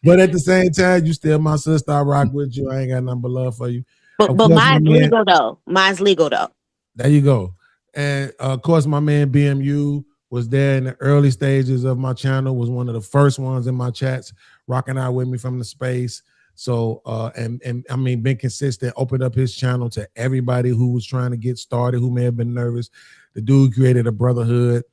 But at the same time, you still my sister. I rock with you. I ain't got nothing but love for you. But mine's legal though. Mine's legal though. There you go. And of course, my man BMU was there in the early stages of my channel, was one of the first ones in my chats, rocking out with me from the space. So, and I mean, been consistent, opened up his channel to everybody who was trying to get started, who may have been nervous. The dude created a brotherhood,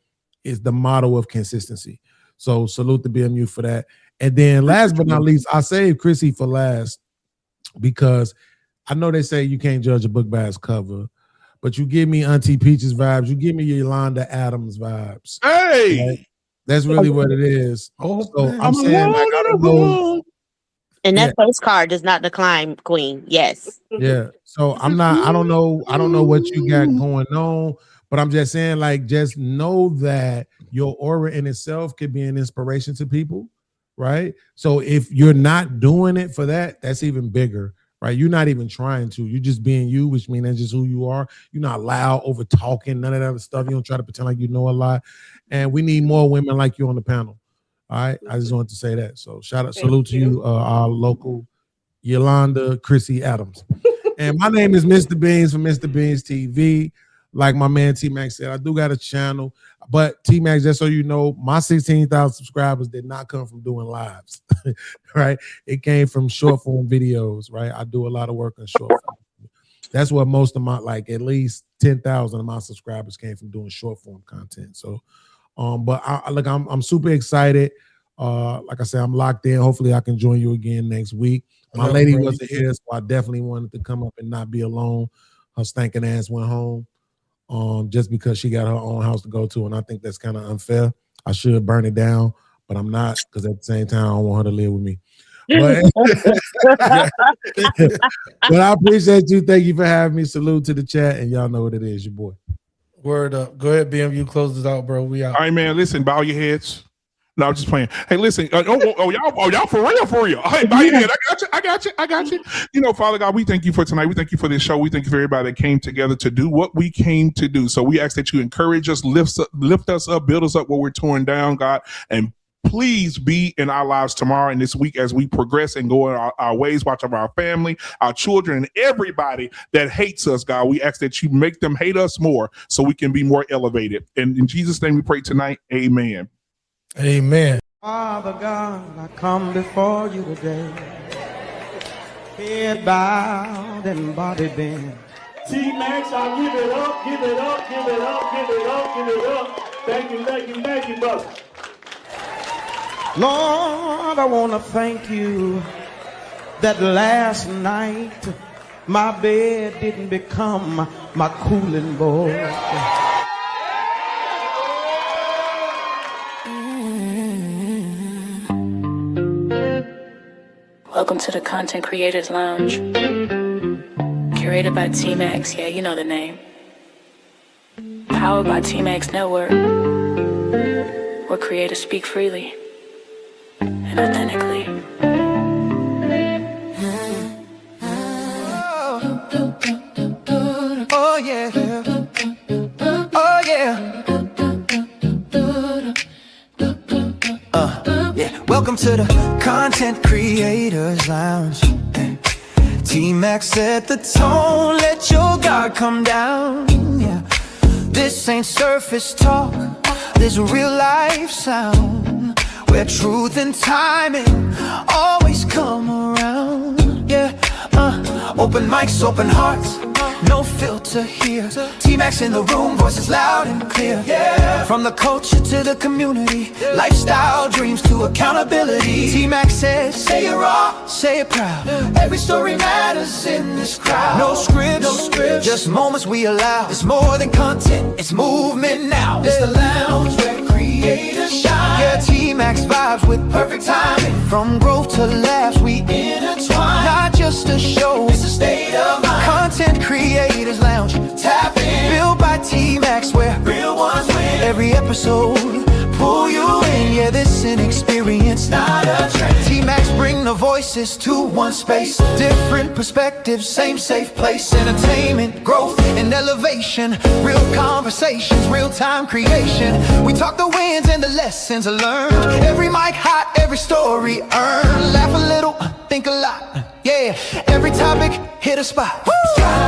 is the motto of consistency. So salute to BMU for that. And then last but not least, I saved Chrissy for last because I know they say you can't judge a book by its cover, but you give me Auntie Peaches vibes. You give me Yolanda Adams vibes. Hey, right? That's really what it is. So I'm saying, like, I don't know. And that postcard does not decline, Queen. Yes. Yeah. So I don't know what you got going on, but I'm just saying, like, just know that your aura in itself could be an inspiration to people, right? So if you're not doing it for that, that's even bigger, right? You're not even trying to. You're just being you, which means that's just who you are. You're not loud, over talking, none of that other stuff. You don't try to pretend like you know a lot. And we need more women like you on the panel. All right. I just wanted to say that. So salute to you, our local Yolanda Chrissy Adams. And my name is Mr. Beans from Mr. Beans TV. Like my man T-Max said, I do got a channel. But T-Max, just so you know, my 16,000 subscribers did not come from doing lives, right? It came from short form videos, right? I do a lot of work on short form. That's what most of my, like at least 10,000 of my subscribers came from doing short form content. So, but I'm super excited. Like I said, I'm locked in. Hopefully I can join you again next week. My lady wasn't here, so I definitely wanted to come up and not be alone. Her stinking ass went home just because she got her own house to go to, and I think that's kind of unfair. I should burn it down, but I'm not, because at the same time, I don't want her to live with me. But, but I appreciate you. Thank you for having me. Salute to the chat, and y'all know what it is, your boy. Word up. Go ahead, BMU. Close this out, bro. We out. All right, man. Listen, bow your heads. No, I'm just playing. Hey, listen. Y'all for real. Hey, bow your head. I got you. You know, Father God, we thank you for tonight. We thank you for this show. We thank you for everybody that came together to do what we came to do. So we ask that you encourage us, lift us up, build us up where we're torn down, God, and please be in our lives tomorrow and this week as we progress and go in our ways, watch over our family, our children, and everybody that hates us, God. We ask that you make them hate us more so we can be more elevated. And in Jesus' name we pray tonight. Amen. Amen. Father God, I come before you today, head bowed and body bent. T-Max, I'll give it up, give it up, give it up, give it up, give it up. Thank you, brother. Lord, I want to thank you that last night my bed didn't become my cooling board. Welcome to the Content Creators Lounge. Curated by T-Max, yeah, you know the name. Powered by T-Max Network, where creators speak freely and authentically. Oh yeah. Oh yeah. Yeah. Welcome to the Content Creators Lounge. T-Max set the tone, let your guard come down. Yeah. This ain't surface talk, this real life sound, where truth and timing always come around. Yeah. Open mics, open hearts, no filter here. T-Max in the room, voices loud and clear. Yeah. From the culture to the community, lifestyle, dreams to accountability. T-Max says, say it raw, say it proud. Every story matters in this crowd. No scripts, just moments we allow. It's more than content, it's movement now. It's the lounge where creators shine. Yeah, T-Max vibes with perfect timing. From growth to laughs, we intertwine. Not just a show, it's a state of mind. Content Creators Lounge, tap in. Built by T-Max, where real ones win. Every episode, pull you in. Yeah, this an experience, not a trend. T-Max bring the voices to one space. Different perspectives, same safe place. Entertainment, growth, and elevation. Real conversations, real-time creation. We talk the wins and the lessons learned. Every mic hot, every story earned. Laugh a little, think a lot. Yeah, every topic hit a spot. Woo!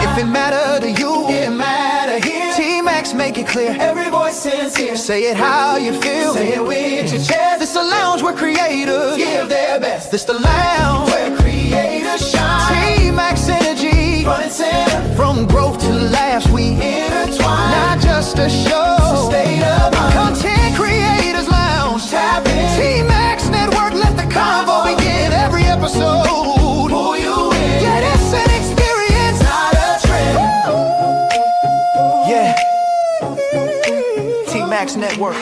If it matter to you, it matter here. T-Max make it clear. Every voice sincere. Say it how you feel. Say it with your chest. This the lounge where creators give their best. This the lounge where creators shine. T-Max energy, front and center. From growth to laughs, we intertwine. Not just a show, it's a state of mind. Content Creators Lounge, tap in. T-Max Network, let the convo begin. Every episode, pull you in. Yeah, it's an experience, not a trend. Yeah. T-Max Network.